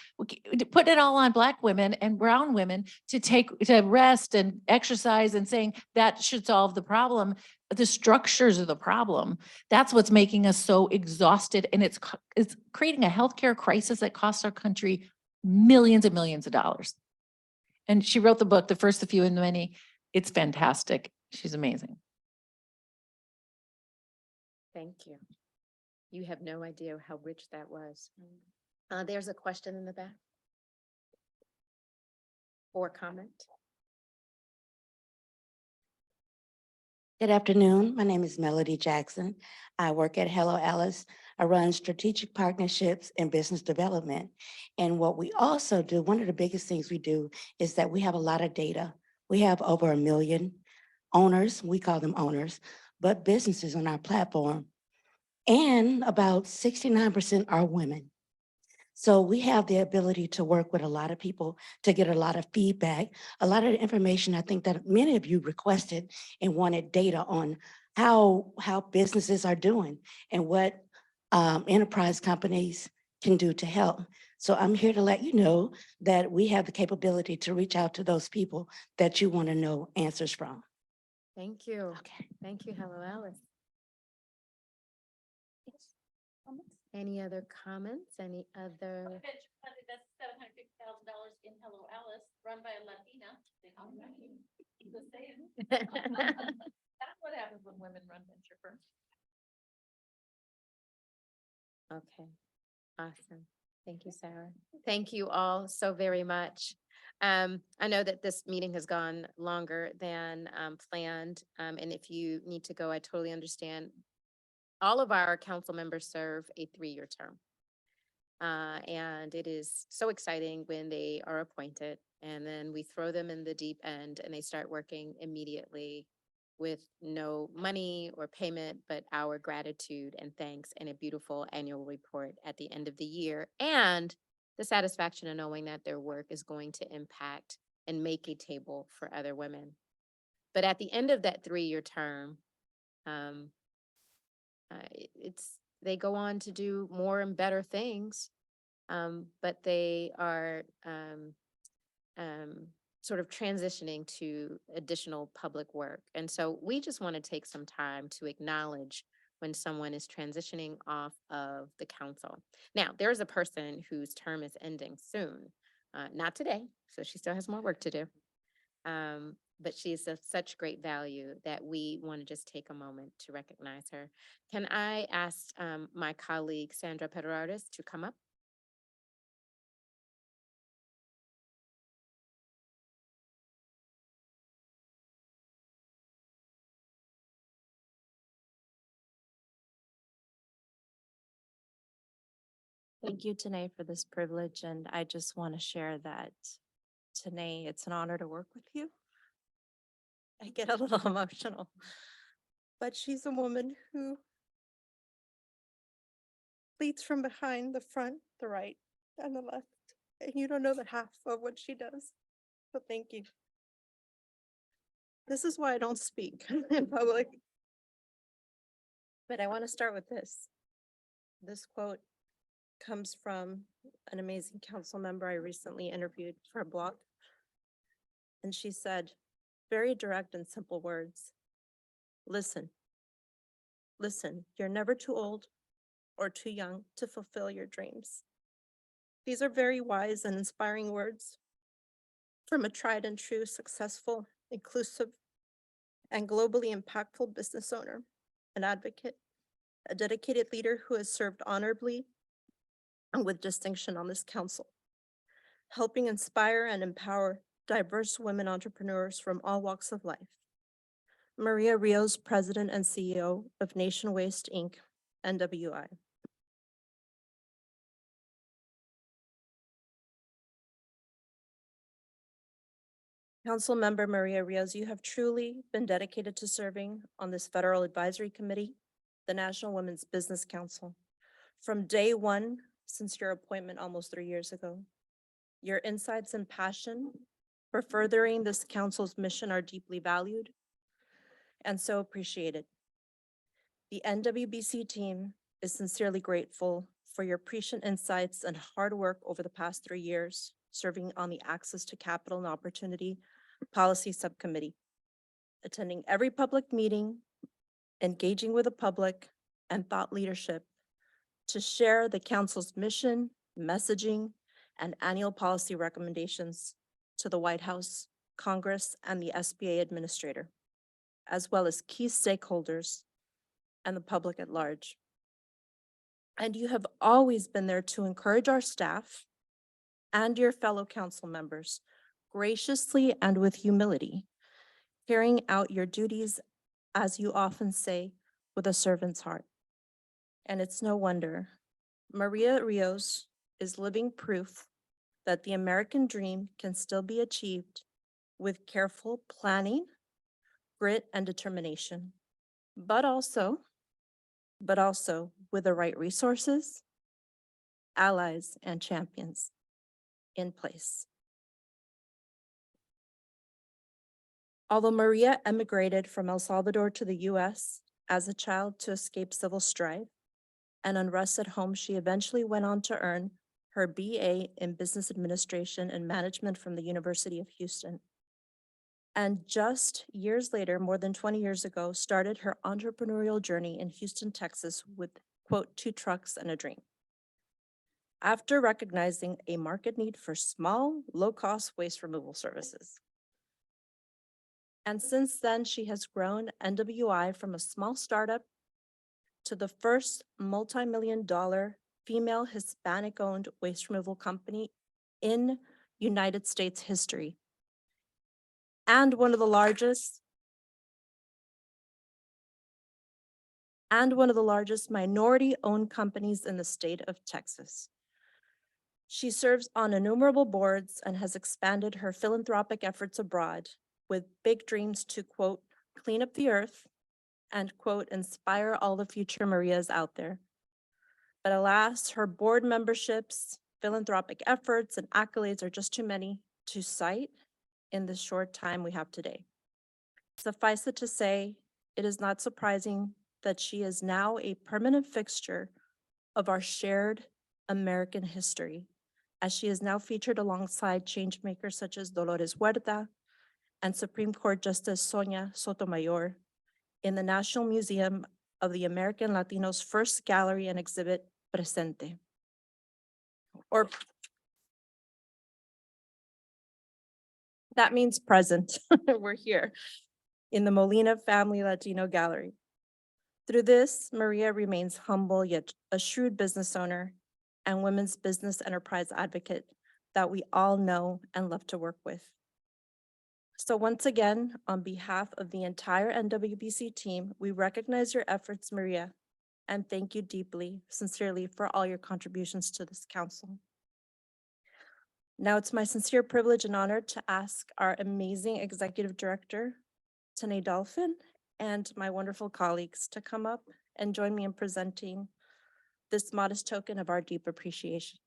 Put it all on Black women and brown women to rest and exercise and saying that should solve the problem. The structures are the problem. That's what's making us so exhausted. And it's creating a healthcare crisis that costs our country millions and millions of dollars. And she wrote the book, The First, the Few, and the Many. It's fantastic. She's amazing. Thank you. You have no idea how rich that was. There's a question in the back. Or comment. Good afternoon. My name is Melody Jackson. I work at Hello Alice. I run strategic partnerships and business development. And what we also do, one of the biggest things we do is that we have a lot of data. We have over 1 million owners, we call them owners, but businesses on our platform. And about 69% are women. So we have the ability to work with a lot of people to get a lot of feedback, a lot of the information I think that many of you requested and wanted data on how businesses are doing and what enterprise companies can do to help. So I'm here to let you know that we have the capability to reach out to those people that you want to know answers from. Thank you. Okay. Thank you. Hello, Alice. Any other comments? Any other? Pension funded, that's $750,000 in Hello Alice, run by a Latina. Just saying. That's what happens when women run venture firms. Okay, awesome. Thank you, Sarah. Thank you all so very much. I know that this meeting has gone longer than planned. And if you need to go, I totally understand. All of our council members serve a 3-year term. And it is so exciting when they are appointed and then we throw them in the deep end and they start working immediately with no money or payment, but our gratitude and thanks and a beautiful annual report at the end of the year. And the satisfaction of knowing that their work is going to impact and make a table for other women. But at the end of that 3-year term, they go on to do more and better things, but they are sort of transitioning to additional public work. And so we just want to take some time to acknowledge when someone is transitioning off of the council. Now, there's a person whose term is ending soon, not today, so she still has more work to do. But she's of such great value that we want to just take a moment to recognize her. Can I ask my colleague Sandra Pederaudis to come up? Thank you, Tanae, for this privilege. And I just want to share that, Tanae, it's an honor to work with you. I get a little emotional, but she's a woman who leads from behind, the front, the right, and the left. And you don't know the half of what she does. So thank you. This is why I don't speak in public. But I want to start with this. This quote comes from an amazing council member I recently interviewed for a blog. And she said, very direct and simple words, listen, Listen, you're never too old or too young to fulfill your dreams. These are very wise and inspiring words from a tried and true, successful, inclusive, and globally impactful business owner, an advocate, a dedicated leader who has served honorably and with distinction on this council, helping inspire and empower diverse women entrepreneurs from all walks of life. Maria Rios, President and CEO of Nation Waste, Inc., NWI. Councilmember Maria Rios, you have truly been dedicated to serving on this Federal Advisory Committee, the National Women's Business Council, from day one since your appointment almost 3 years ago. Your insights and passion for furthering this council's mission are deeply valued and so appreciated. The NWBC team is sincerely grateful for your prescient insights and hard work over the past 3 years, serving on the Access to Capital and Opportunity Policy Subcommittee, attending every public meeting, engaging with the public and thought leadership to share the council's mission, messaging, and annual policy recommendations to the White House, Congress, and the SBA administrator, as well as key stakeholders and the public at large. And you have always been there to encourage our staff and your fellow council members graciously and with humility, carrying out your duties, as you often say, with a servant's heart. And it's no wonder Maria Rios is living proof that the American dream can still be achieved with careful planning, grit, and determination, but also with the right resources, allies, and champions in place. Although Maria emigrated from El Salvador to the US as a child to escape civil strife and unrest at home, she eventually went on to earn her BA in Business Administration and Management from the University of Houston. And just years later, more than 20 years ago, started her entrepreneurial journey in Houston, Texas with, quote, 2 trucks and a dream. After recognizing a market need for small, low-cost waste removal services. And since then, she has grown NWI from a small startup to the first multi-million-dollar female Hispanic-owned waste removal company in United States history, and one of the largest minority-owned companies in the state of Texas. She serves on innumerable boards and has expanded her philanthropic efforts abroad with big dreams to, quote, clean up the earth and, quote, inspire all the future Marias out there. But alas, her board memberships, philanthropic efforts, and accolades are just too many to cite in the short time we have today. Suffice it to say, it is not surprising that she is now a permanent fixture of our shared American history, as she is now featured alongside changemakers such as Dolores Huerta and Supreme Court Justice Sonia Sotomayor in the National Museum of the American Latinos' first gallery and exhibit, Presente. Or that means present. We're here in the Molina Family Latino Gallery. Through this, Maria remains humble yet a shrewd business owner and women's business enterprise advocate that we all know and love to work with. So once again, on behalf of the entire NWBC team, we recognize your efforts, Maria, and thank you deeply, sincerely, for all your contributions to this council. Now it's my sincere privilege and honor to ask our amazing executive director, Tanae Dolphin, and my wonderful colleagues to come up and join me in presenting this modest token of our deep appreciation.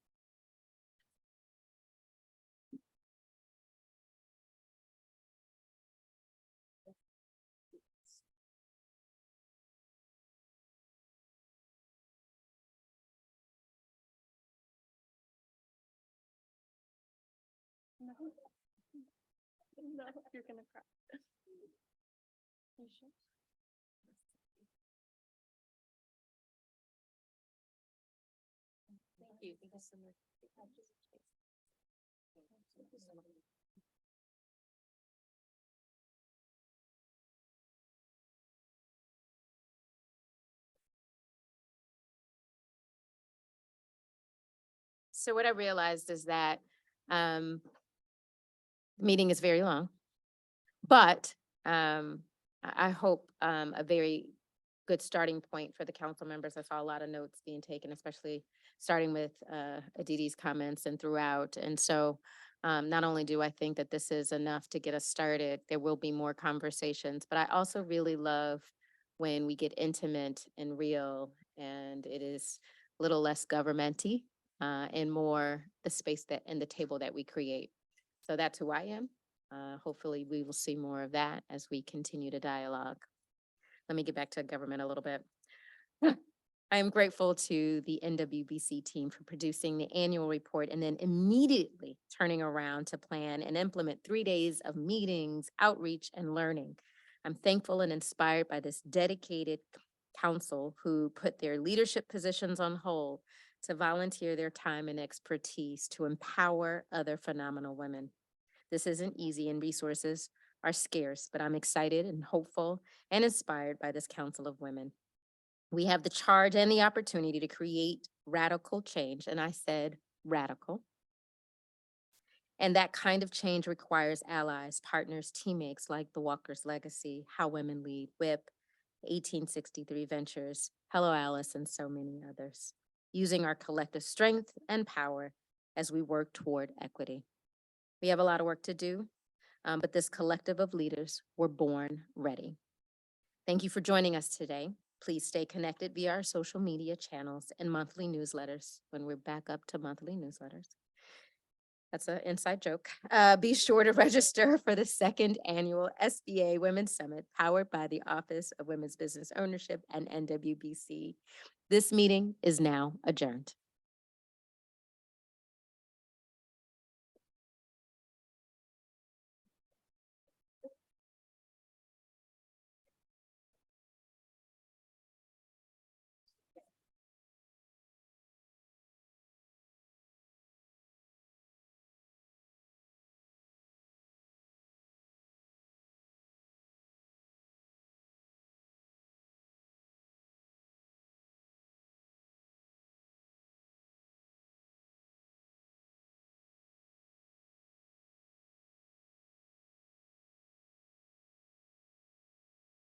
No, you're gonna cry. You sure? So what I realized is that the meeting is very long, but I hope a very good starting point for the council members. I saw a lot of notes being taken, especially starting with Aditi's comments and throughout. And so not only do I think that this is enough to get us started, there will be more conversations, but I also really love when we get intimate and real and it is a little less governmenty and more the space that and the table that we create. So that's who I am. Hopefully we will see more of that as we continue to dialogue. Let me get back to government a little bit. I am grateful to the NWBC team for producing the annual report and then immediately turning around to plan and implement 3 days of meetings, outreach, and learning. I'm thankful and inspired by this dedicated council who put their leadership positions on hold to volunteer their time and expertise to empower other phenomenal women. This isn't easy and resources are scarce, but I'm excited and hopeful and inspired by this council of women. We have the charge and the opportunity to create radical change, and I said radical. And that kind of change requires allies, partners, teammates like the Walker's Legacy, How Women Lead, WHIP, 1863 Ventures, Hello Alice, and so many others, using our collective strength and power as we work toward equity. We have a lot of work to do, but this collective of leaders were born ready. Thank you for joining us today. Please stay connected via our social media channels and monthly newsletters when we're back up to monthly newsletters. That's an inside joke. Be sure to register for the second annual SBA Women's Summit powered by the Office of Women's Business Ownership and NWBC. This meeting is now adjourned.